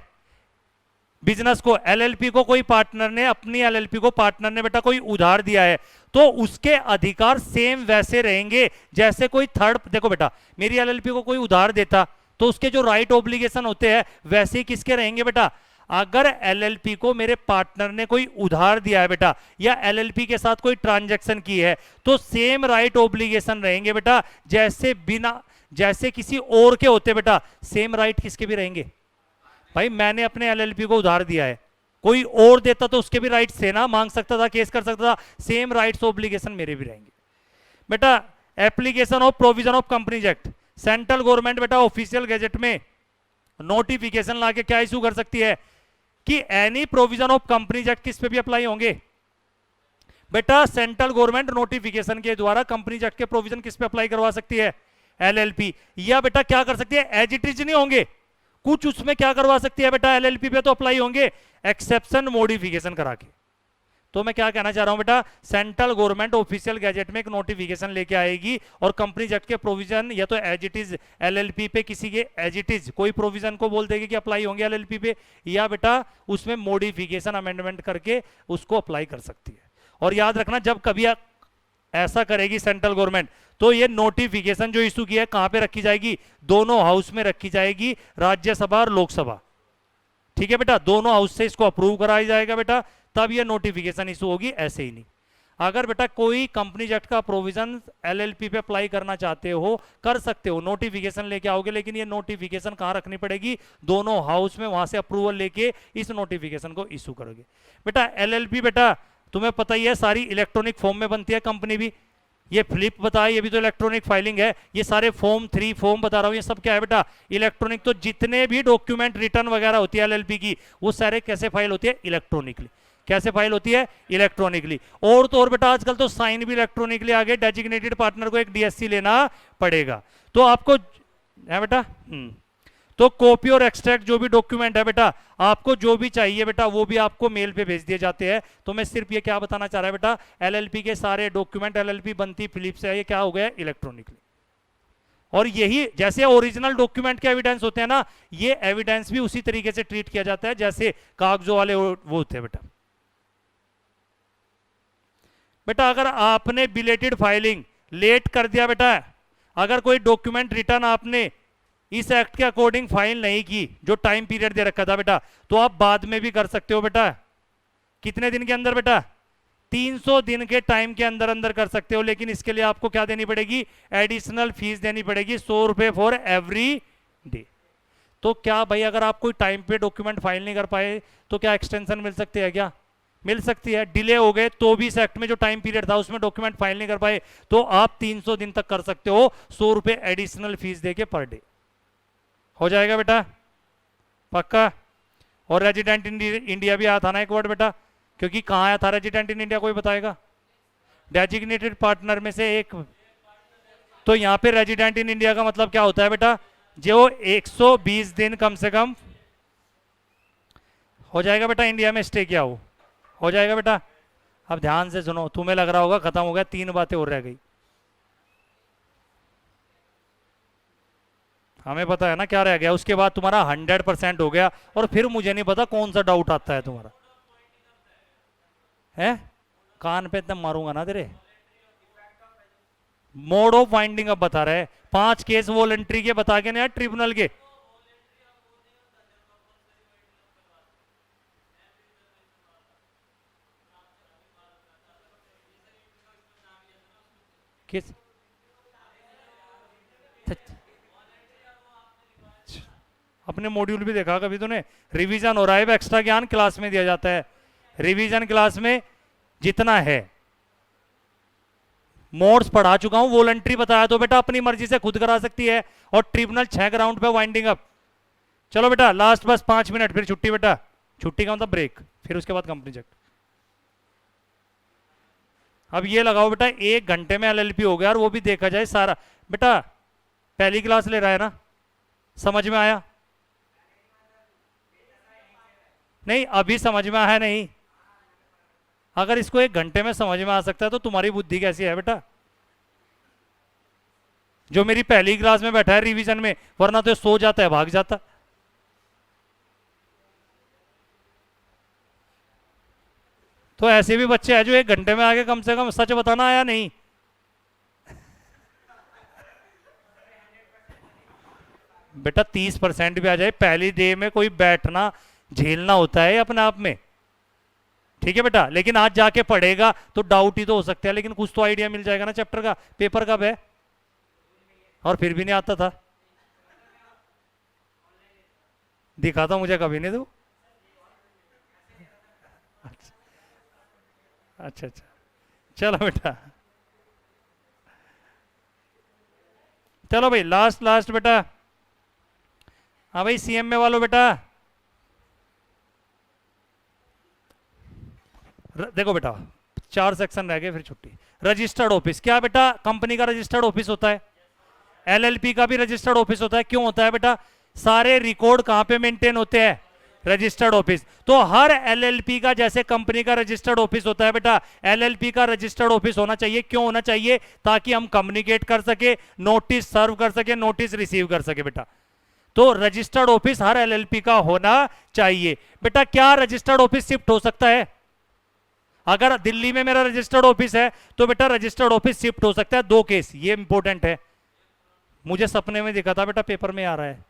बिजनेस को, एलएलपी को, कोई पार्टनर ने अपनी एलएलपी को पार्टनर ने बेटा कोई उधार दिया है तो उसके अधिकार सेम वैसे रहेंगे जैसे कोई थर्ड। देखो बेटा मेरी एलएलपी को कोई उधार देता तो उसके जो राइट ऑब्लिगेशन होते हैं वैसे ही किसके रहेंगे बेटा? अगर एलएलपी को मेरे पार्टनर ने कोई उधार दिया है बेटा या एलएलपी के साथ कोई ट्रांजैक्शन की है तो सेम राइट ऑब्लिगेशन रहेंगे बेटा, जैसे किसी और के होते बेटा, सेम राइट किसके भी रहेंगे। भाई मैंने अपने एलएलपी को उधार दिया है, कोई और देता तो उसके भी राइट्स थे ना, मांग सकता था, केस कर सकता था, सेम राइट्स ऑब्लिगेशन मेरे भी रहेंगे बेटा। Application of provision of companies act, central government बेटा ऑफिशियल गैजेट में नोटिफिकेशन लाके क्या इशू कर सकती है कि any provision of companies act किस पे भी अप्लाई होंगे बेटा? सेंट्रल गवर्नमेंट नोटिफिकेशन के द्वारा कंपनीज एक्ट के प्रोविजन किस पे अप्लाई करवा सकती है? एलएलपी। या बेटा क्या कर सकती है? एज इट इज नहीं होंगे, कुछ उसमें क्या करवा सकती है बेटा? एलएलपी पे तो अप्लाई होंगे, एक्सेप्शन मॉडिफिकेशन करा के। तो मैं क्या कहना चाह रहा हूं बेटा, सेंट्रल गवर्नमेंट ऑफिशियल गैजेट में एक नोटिफिकेशन लेके आएगी और कंपनीज एक्ट के प्रोविजन या तो एज इट इज एलएलपी पे, किसी के एज इट इज कोई प्रोविजन को बोल देगी कि अप्लाई होंगे एलएलपी पे, या बेटा उसमें मॉडिफिकेशन अमेंडमेंट करके उसको अप्लाई कर सकती है। और याद रखना जब कभी ऐसा करेगी सेंट्रल गवर्नमेंट। तो ये नोटिफिकेशन जो इशू की है कहां पे रखी जाएगी? दोनों हाउस में रखी जाएगी, राज्यसभा और लोकसभा। ठीक है बेटा, दोनों हाउस से इसको अप्रूव कराया जाएगा बेटा, तब ये नोटिफिकेशन इशू होगी, ऐसे ही नहीं। अगर बेटा कोई कंपनीज एक्ट का प्रोविजन एलएलपी पे अप्लाई करना चाहते हो, कर सकते हो, नोटिफिकेशन लेके आओगे, लेकिन ये नोटिफिकेशन कहां रखनी पड़ेगी? दोनों हाउस में, वहां से अप्रूवल लेके इस नोटिफिकेशन को इशू करोगे। बेटा एलएलपी बेटा तुम्हें पता ही है सारी इलेक्ट्रॉनिक फॉर्म में बनती है, कंपनी भी। ये फ्लिप बताया, ये भी तो इलेक्ट्रॉनिक फाइलिंग है। ये सारे फॉर्म 3 फॉर्म बता रहा हूं, ये सब क्या है बेटा? इलेक्ट्रॉनिक। तो जितने भी डॉक्यूमेंट रिटर्न वगैरह होती है एलएलपी की, वो सारे कैसे फाइल होती है? इलेक्ट्रॉनिकली। कैसे फाइल होती है? इलेक्ट्रॉनिकली। और तो और बेटा आजकल तो साइन भी इलेक्ट्रॉनिकली आ गए, डेजिग्नेटेड पार्टनर को एक डीएससी लेना पड़ेगा। तो आपको है बेटा तो कॉपी और एक्सट्रैक्ट जो भी डॉक्यूमेंट है बेटा, आपको जो भी चाहिए बेटा वो भी आपको मेल पे भेज दिए जाते हैं। तो मैं सिर्फ ये क्या बताना चाह रहा है बेटा, एलएलपी के सारे डॉक्यूमेंट, एलएलपी बनती फिलिप से है, ये क्या हो गया? इलेक्ट्रॉनिकली। और यही जैसे ओरिजिनल डॉक्यूमेंट के एविडेंस होते हैं ना, ये एविडेंस भी उसी तरीके से ट्रीट किया जाता है जैसे कागजों वाले वो होते हैं बेटा। बेटा अगर आपने बिलेटेड फाइलिंग लेट कर दिया बेटा, अगर कोई डॉक्यूमेंट रिटर्न आपने इस एक्ट के अकॉर्डिंग फाइल नहीं की, जो टाइम पीरियड दे रखा था बेटा, तो आप बाद में भी कर सकते हो बेटा। कितने दिन के अंदर बेटा? 300 दिन के टाइम के अंदर अंदर कर सकते हो। लेकिन इसके लिए आपको क्या देनी पड़ेगी? एडिशनल फीस देनी पड़ेगी, 100 रुपए फॉर एवरी डे। तो क्या भाई अगर आप कोई टाइम पे डॉक्यूमेंट फाइल नहीं कर पाए तो क्या एक्सटेंशन मिल सकती है? क्या मिल सकती है? डिले हो गए तो भी इस एक्ट में जो टाइम पीरियड था उसमें डॉक्यूमेंट फाइल नहीं कर पाए तो आप 300 दिन तक कर सकते हो, 100 रुपए एडिशनल फीस देके पर डे। हो जाएगा बेटा? पक्का? और रेजिडेंट इंडिया भी आया था ना एक वर्ड बेटा, क्योंकि कहां आया था रेजिडेंट इन इंडिया, कोई बताएगा? डेजिग्नेटेड पार्टनर में से एक। तो यहां पे रेजिडेंट इन इंडिया का मतलब क्या होता है बेटा? जो 120 दिन कम से कम हो जाएगा बेटा इंडिया में स्टे किया हो जाएगा बेटा। अब ध्यान से सुनो, तुम्हें लग रहा होगा खत्म हो गया, 3 बातें और रह गई। हमें पता है ना क्या रह गया, उसके बाद तुम्हारा 100% हो गया। और फिर मुझे नहीं पता कौन सा डाउट आता है तुम्हारा, है? कान पे इतना मारूंगा ना तेरे। मोड ऑफ वाइंडिंग अब बता रहे हैं, 5 केस वॉलंटरी के बता के ना, ट्रिब्यूनल के। किस अपने मॉड्यूल भी देखा कभी तूने? रिवीजन हो रहा है, एक्स्ट्रा ज्ञान क्लास में दिया जाता है। रिवीजन क्लास में जितना है मोड्स पढ़ा चुका हूं, वॉलंटरी बताया तो बेटा अपनी मर्जी से खुद करा सकती है। और ट्रिब्यूनल 6 ग्राउंड पे वाइंडिंग अप। चलो बेटा लास्ट बस 5 मिनट, फिर छुट्टी बेटा। छुट्टी का मतलब ब्रेक, फिर उसके बाद कंपनी चेक। अब ये लगाओ बेटा 1 घंटे में एलएलपी हो गया, और वो भी देखा जाए सारा। बेटा पहली क्लास ले रहा है ना, समझ में आया? नहीं अभी समझ में आया नहीं? अगर इसको 1 घंटे में समझ में आ सकता है तो तुम्हारी बुद्धि कैसी है बेटा? जो मेरी पहली क्लास में बैठा है रिवीजन में, वरना तो सो जाता है, भाग जाता। तो ऐसे भी बच्चे हैं जो 1 घंटे में आगे कम से कम सच बताना आया नहीं। बेटा 30% भी आ जाए पहली डे में, कोई बैठना झेलना होता है अपने आप में। ठीक है बेटा, लेकिन आज जाके पढ़ेगा तो डाउट ही तो हो सकता है, लेकिन कुछ तो आइडिया मिल जाएगा ना चैप्टर का। पेपर कब है? और फिर भी नहीं आता था, दिखाता मुझे कभी नहीं तू। अच्छा अच्छा, चलो बेटा, चलो भाई लास्ट लास्ट बेटा। हाँ भाई सीएम में वालों बेटा, देखो बेटा 4 सेक्शन रह गए फिर छुट्टी। रजिस्टर्ड ऑफिस क्या बेटा? कंपनी का रजिस्टर्ड ऑफिस होता है, एलएलपी का भी रजिस्टर्ड ऑफिस होता है। क्यों होता है बेटा? सारे रिकॉर्ड कहां पे मेंटेन होते हैं? Registered office. तो हर एलएलपी का जैसे कंपनी का रजिस्टर्ड ऑफिस होता है बेटा, एलएलपी का रजिस्टर्ड ऑफिस होना चाहिए। क्यों होना चाहिए? ताकि हम कम्युनिकेट कर सके, नोटिस सर्व कर सके, नोटिस रिसीव कर सके बेटा। तो रजिस्टर्ड ऑफिस हर एलएलपी का होना चाहिए बेटा। क्या रजिस्टर्ड ऑफिस शिफ्ट हो सकता है? अगर दिल्ली में मेरा रजिस्टर्ड ऑफिस है तो बेटा रजिस्टर्ड ऑफिस शिफ्ट हो सकता है, 2 केस, ये इंपॉर्टेंट है। मुझे सपने में दिखा था बेटा, पेपर में आ रहा है,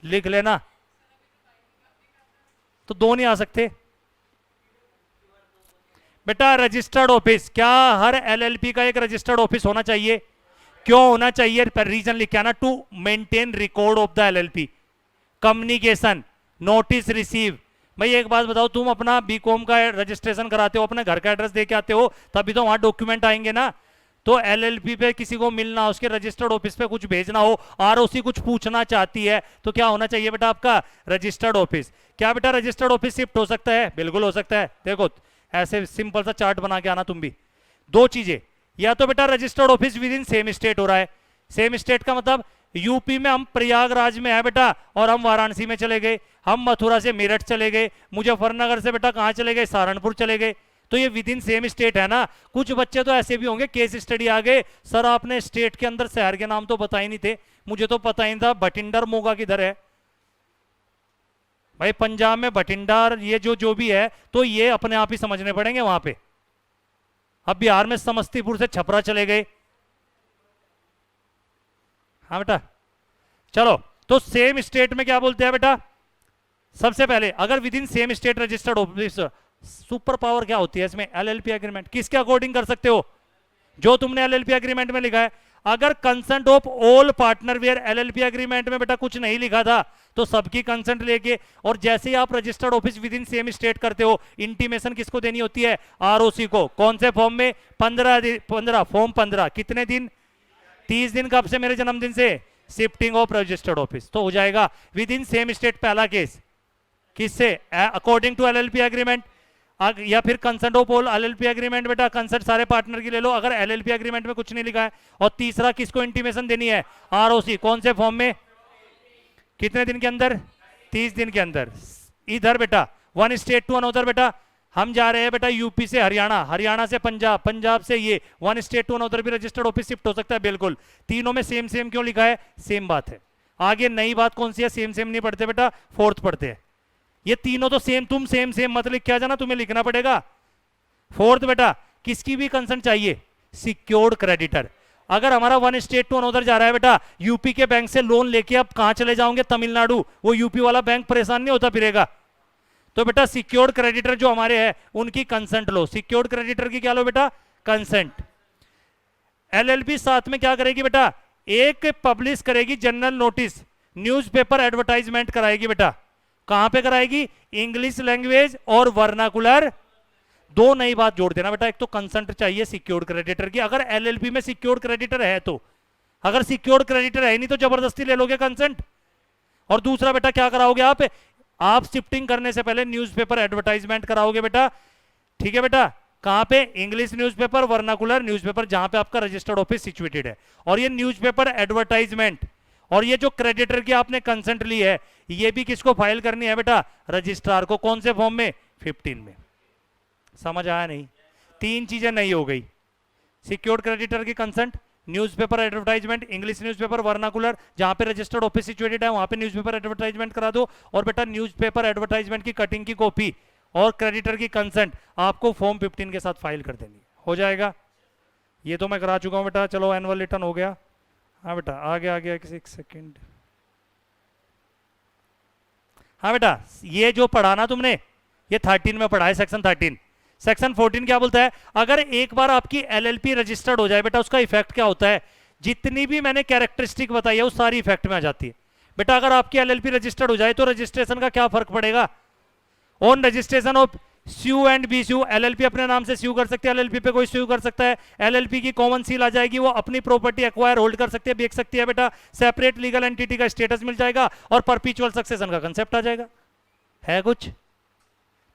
लिख लेना। तो 2 नहीं आ सकते बेटा। रजिस्टर्ड ऑफिस, क्या हर एलएलपी का एक रजिस्टर्ड ऑफिस होना चाहिए? क्यों होना चाहिए? पर रीजन लिख के आना, to maintain record of the LLP, communication, notice receive. भाई एक बात बताओ, तुम अपना बीकॉम का रजिस्ट्रेशन कराते हो, अपने घर का एड्रेस दे के आते हो, तभी तो वहां डॉक्यूमेंट आएंगे ना। तो एलएलपी पे किसी को मिलना, उसके रजिस्टर्ड ऑफिस पे कुछ भेजना हो, आरओसी कुछ पूछना चाहती है, तो क्या होना चाहिए बेटा आपका? Registered office. क्या बेटा रजिस्टर्ड ऑफिस शिफ्ट हो सकता है? बिल्कुल हो सकता है। देखो ऐसे सिंपल सा चार्ट बना के आना तुम भी। 2 चीजें, या तो बेटा registered office with in same state हो रहा है। सेम स्टेट का मतलब यूपी में हम प्रयागराज में है बेटा, और हम वाराणसी में चले गए, हम मथुरा से मेरठ चले गए, मुजफ्फरनगर से बेटा कहां चले गए? सहारनपुर चले गए, तो ये विद इन सेम स्टेट है ना। कुछ बच्चे तो ऐसे भी होंगे, केस स्टडी आ गए, सर आपने स्टेट के अंदर शहर के नाम तो बताए नहीं थे, मुझे तो पता ही नहीं था भटिंडर मोगा किधर है। भाई पंजाब में भटिंडर, ये जो भी है, तो ये अपने आप ही समझने पड़ेंगे वहां पे। अब बिहार में समस्तीपुर से छपरा चले गए। हाँ बेटा चलो, तो सेम स्टेट में क्या बोलते हैं बेटा? सबसे पहले अगर with in same state registered office, super power क्या होती है इसमें? LLP agreement. किसके अकॉर्डिंग कर सकते हो? जो तुमने एलएलपी एग्रीमेंट में लिखा है। अगर consent of all partner where, LLP agreement में बेटा कुछ नहीं लिखा था, तो सबकी कंसेंट लेके, और जैसे ही आप registered office with in same state करते हो, इंटीमेशन किसको देनी होती है? आरओसी को। कौन से फॉर्म में? 15 फॉर्म 15 कितने दिन? 30 दिन। कब से? मेरे जन्मदिन से। शिफ्टिंग ऑफ रजिस्टर्ड ऑफिस तो हो जाएगा विद इन सेम स्टेट। पहला केस किससे? अकॉर्डिंग टू एलएलपी एग्रीमेंट, या फिर consent of all LLP agreement. बेटा कंसेंट सारे पार्टनर की ले लो, अगर एलएलपी एग्रीमेंट में कुछ नहीं लिखा है। और तीसरा किसको इंटीमेशन देनी है? आरओसी। कौन से फॉर्म में? कितने दिन के अंदर? 30 दिन के अंदर। इधर बेटा वन स्टेट टू अनदर, बेटा हम जा रहे हैं बेटा यूपी से हरियाणा, हरियाणा से पंजाब, पंजाब से ये, वन स्टेट टू अनदर भी रजिस्टर्ड ऑफिस शिफ्ट हो सकता है। बिल्कुल। तीनों में सेम सेम क्यों लिखा है? सेम बात है। आगे नई बात कौन सी है? सेम सेम नहीं पढ़ते बेटा, फोर्थ पढ़ते हैं। ये तीनों तो सेम, तुम सेम सेम मत लिख के आ जाना, तुम्हें लिखना पड़ेगा। फोर्थ बेटा किसकी भी कंसेंट चाहिए? Secured creditor. अगर हमारा वन स्टेट टू अनदर जा रहा है बेटा, यूपी के बैंक से लोन लेके आप कहां चले जाओगे? तमिलनाडु। वो यूपी वाला बैंक परेशान नहीं होता फिरेगा। तो बेटा सिक्योर्ड क्रेडिटर जो हमारे हैं उनकी कंसेंट लो। सिक्योर्ड क्रेडिटर की क्या लो बेटा? कंसेंट। एलएलपी साथ में क्या करेगी बेटा? एक पब्लिश करेगी जनरल नोटिस, न्यूज़पेपर एडवर्टाइजमेंट कराएगी बेटा। कहां पे कराएगी? इंग्लिश लैंग्वेज और वर्नाकुलर। 2 नई बात जोड़ देना बेटा, एक तो कंसेंट चाहिए सिक्योर्ड क्रेडिटर की, अगर एलएलपी में सिक्योर्ड क्रेडिटर है तो। अगर सिक्योर्ड क्रेडिटर है नहीं तो जबरदस्ती ले लोगे कंसेंट। और दूसरा बेटा क्या कराओगे आप शिफ्टिंग करने से पहले न्यूज़पेपर एडवर्टाइजमेंट कराओगे बेटा। ठीक है बेटा। कहां पे? इंग्लिश न्यूज़पेपर, वर्नाकुलर न्यूज़पेपर, जहां पे आपका रजिस्टर्ड ऑफिस सिचुएटेड है। और ये न्यूज़पेपर एडवर्टाइजमेंट और ये जो क्रेडिटर की आपने कंसेंट ली है, ये भी किसको फाइल करनी है बेटा? रजिस्ट्रार को। कौन से फॉर्म में? 15 में। समझ आया नहीं? 3 चीजें नहीं हो गई। सिक्योर्ड क्रेडिटर की consent, newspaper advertisement, English newspaper, vernacular, जहां पे रजिस्टर्ड ऑफिस सिचुएटेड है वहां पे न्यूज़पेपर एडवर्टाइजमेंट करा दो। और बेटा न्यूज़पेपर एडवर्टाइजमेंट की कटिंग की कॉपी और क्रेडिटर की कंसेंट आपको फॉर्म 15 के साथ फाइल कर देनी है। हो जाएगा? ये तो मैं करा चुका हूं बेटा। चलो एनुअल रिटर्न हो गया। हाँ बेटा आगे आगे एक सेकेंड। हाँ बेटा ये जो पढ़ा ना तुमने, ये 13 में पढ़ा है, सेक्शन 13। सेक्शन 14 क्या बोलता है? अगर एक बार आपकी एलएलपी रजिस्टर्ड हो जाए बेटा, उसका इफेक्ट क्या होता है? जितनी भी मैंने कैरेक्टरिस्टिक बताई है वो सारी इफेक्ट में आ जाती है बेटा। अगर आपकी एलएलपी रजिस्टर्ड हो जाए तो रजिस्ट्रेशन का क्या फर्क पड़ेगा? On registration of sue and be sue, LLP अपने नाम से स्यू कर सकते हैं, एलएलपी पे कोई स्यू कर सकता है। एलएलपी की कॉमन सील आ जाएगी, वो अपनी प्रॉपर्टी एक्वायर होल्ड कर सकती है, बेच सकती है बेटा। सेपरेट लीगल एंटिटी का स्टेटस मिल जाएगा और परपीचुअल सक्सेशन का कंसेप्ट आ जाएगा। है कुछ?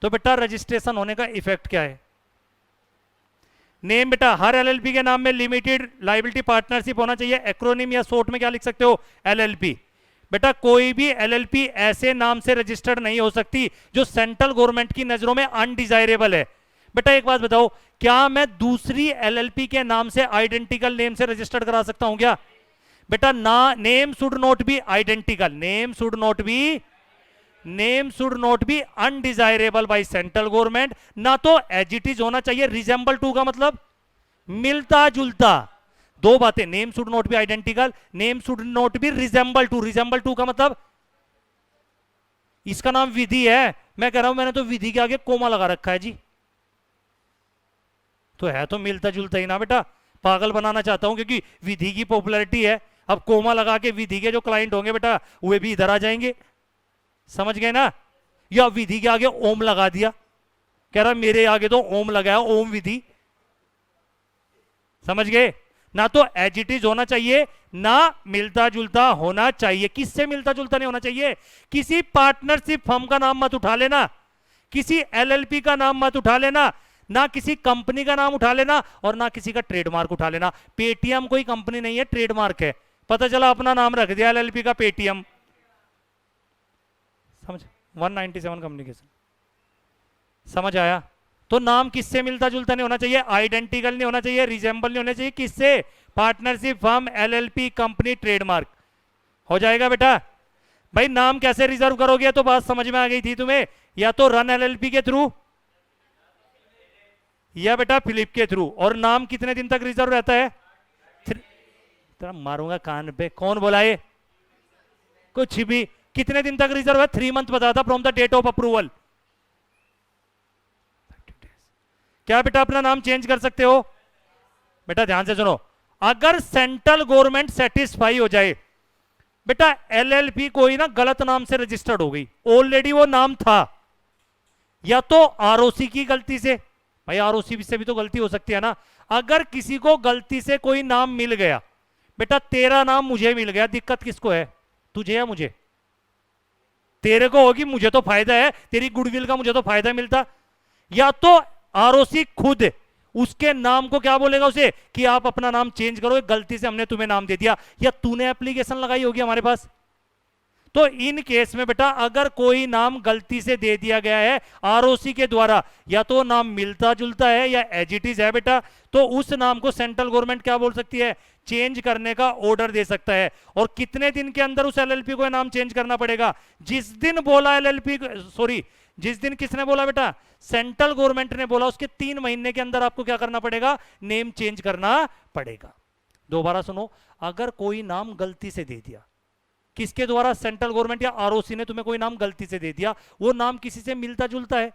तो बेटा रजिस्ट्रेशन होने का इफेक्ट क्या है? नेम बेटा हर एलएलपी के नाम में लिमिटेड लायबिलिटी पार्टनरशिप होना चाहिए। एक्रोनिम या शॉर्ट में क्या लिख सकते हो? एलएलपी। बेटा कोई भी एलएलपी ऐसे नाम से रजिस्टर्ड नहीं हो सकती जो सेंट्रल गवर्नमेंट की नजरों में अनडिजायरेबल है। बेटा एक बात बताओ, क्या मैं दूसरी एलएलपी के नाम से आइडेंटिकल नेम से रजिस्टर्ड करा सकता हूं क्या? बेटा ना, name should not be identical, name should not B. Name should not B undesirable by central government, ना तो एज इट इज होना चाहिए। रिजेंबल टू का मतलब मिलता जुलता। दो बातें, name should not be identical, name should not be resemble to. Resemble to का मतलब इसका नाम विधि है, मैं कह रहा हूं मैंने तो विधि के आगे कोमा लगा रखा है जी, तो है तो मिलता जुलता ही ना बेटा। पागल बनाना चाहता हूं क्योंकि विधि की पॉपुलैरिटी है। अब कोमा लगा के विधि के जो क्लाइंट होंगे बेटा वे भी इधर आ जाएंगे, समझ गए ना। या विधि के आगे ओम लगा दिया, कह रहा मेरे आगे तो ओम लगाया, ओम विधि, समझ गए ना। तो एज इट इज होना चाहिए, ना मिलता जुलता होना चाहिए। किससे मिलता जुलता नहीं होना चाहिए? किसी पार्टनरशिप फर्म का नाम मत उठा लेना, किसी एलएलपी का नाम मत उठा लेना, ना किसी कंपनी का नाम उठा लेना, और ना किसी का ट्रेडमार्क उठा लेना। पेटीएम कोई कंपनी नहीं है, ट्रेडमार्क है। पता चला अपना नाम रख दिया एलएलपी का पेटीएम, समझ। 197 कम्युनिकेशन, समझ आया। तो नाम किससे मिलता जुलता नहीं होना चाहिए, आइडेंटिकल नहीं होना चाहिए, रिजेंबल नहीं होना चाहिए। किससे? Partnership firm, LLP, company, trademark. हो जाएगा बेटा। भाई नाम कैसे रिजर्व करोगे, तो बात समझ में आ गई थी तुम्हें। या तो रन एलएलपी के थ्रू या बेटा फिलिप के थ्रू। और नाम कितने दिन तक रिजर्व रहता है? तेरा मारूंगा कान पे, कौन बोला ये? कुछ भी। कितने दिन तक रिजर्व है? 3 मंथ बताया था from the date of approval. क्या बेटा अपना नाम चेंज कर सकते हो? बेटा ध्यान से सुनो, अगर सेंट्रल गवर्नमेंट सेटिस्फाई हो जाए बेटा, एलएलपी कोई ना गलत नाम से रजिस्टर्ड हो गई, ऑलरेडी वो नाम था, या तो आरओसी की गलती से, भाई आरओसी से भी तो गलती हो सकती है ना। अगर किसी को गलती से कोई नाम मिल गया बेटा, तेरा नाम मुझे मिल गया, दिक्कत किसको है? तुझे या मुझे? तेरे को होगी, मुझे तो फायदा है, तेरी गुडविल का मुझे तो फायदा मिलता। या तो आरओसी खुद उसके नाम को क्या बोलेगा उसे कि आप अपना नाम चेंज करो, गलती से हमने तुम्हें नाम दे दिया, या तूने एप्लीकेशन लगाई होगी हमारे पास। तो इन केस में बेटा अगर कोई नाम गलती से दे दिया गया है आरओसी के द्वारा, या तो नाम मिलता जुलता है या एज इट इज है बेटा, तो उस नाम को सेंट्रल गवर्नमेंट क्या बोल सकती है? चेंज करने का ऑर्डर दे सकता है। और कितने दिन के अंदर उस एलएलपी को नाम चेंज करना पड़ेगा? जिस दिन बोला एलएलपी, सॉरी जिस दिन किसने बोला बेटा? सेंट्रल गवर्नमेंट ने बोला, उसके 3 महीने के अंदर आपको क्या करना पड़ेगा? नेम चेंज करना पड़ेगा। दोबारा सुनो, अगर कोई नाम गलती से दे दिया, किसके द्वारा? सेंट्रल गवर्नमेंट या आरओसी ने तुम्हें कोई नाम गलती से दे दिया, वो नाम किसी से मिलता जुलता है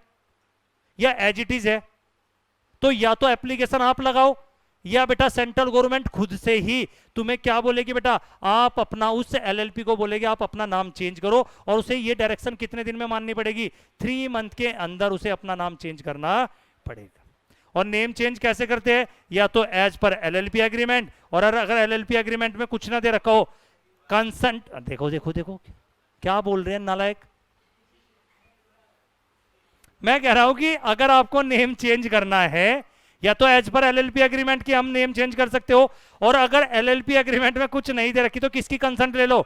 या एज इट इज है, तो या तो एप्लीकेशन आप लगाओ, या बेटा सेंट्रल गवर्नमेंट खुद से ही तुम्हें क्या बोलेगी बेटा, आप अपना उस एलएलपी को बोलेगी आप अपना नाम चेंज करो, और उसे ये डायरेक्शन कितने दिन में माननी पड़ेगी? 3 मंथ के अंदर उसे अपना नाम चेंज करना पड़ेगा। और नेम चेंज कैसे करते हैं? या तो एज पर एलएलपी एग्रीमेंट, और अगर एलएलपी एग्रीमेंट में कुछ ना दे रखा हो, कंसेंट, देखो देखो देखो क्या बोल रहे हैं नालायक। मैं कह रहा हूं कि अगर आपको नेम चेंज करना है, या तो एज पर एलएलपी एग्रीमेंट की हम नेम चेंज कर सकते हो, और अगर एलएलपी एग्रीमेंट में कुछ नहीं दे रखी तो किसकी कंसेंट ले लो।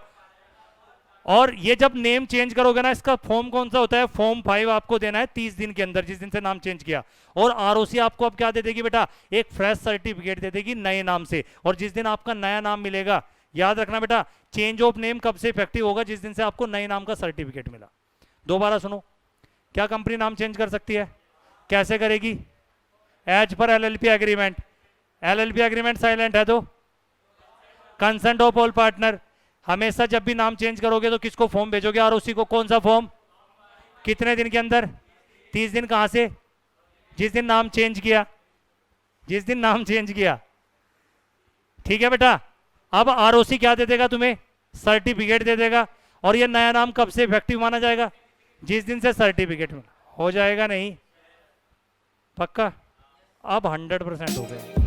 और ये जब नेम चेंज करोगे ना, इसका फॉर्म कौन सा होता है? फॉर्म 5 आपको देना है 30 दिन के अंदर, जिस दिन से नाम चेंज किया। और आरओसी आपको अब क्या दे देगी बेटा? एक फ्रेश सर्टिफिकेट दे देगी नए नाम से। और जिस दिन आपका नया नाम मिलेगा, याद रखना बेटा, चेंज ऑफ नेम कब से इफेक्टिव होगा? जिस दिन से आपको नए नाम का सर्टिफिकेट मिला। दोबारा सुनो, क्या कंपनी नाम चेंज कर सकती है? कैसे करेगी? एज पर LLP agreement. LLP agreement silent है तो कंसेंट ऑफ ऑल पार्टनर। हमेशा जब भी नाम चेंज करोगे तो किसको फॉर्म भेजोगे? आरओसी को। कौन सा फॉर्म? कितने दिन के अंदर? 30 दिन। कहां से? जिस दिन नाम चेंज किया, जिस दिन नाम चेंज किया। ठीक है बेटा। अब आरओसी क्या दे देगा तुम्हें? सर्टिफिकेट दे देगा। और ये नया नाम कब से इफेक्टिव माना जाएगा? जिस दिन से सर्टिफिकेट मिला। हो जाएगा नहीं? पक्का? अब 100% हो गया।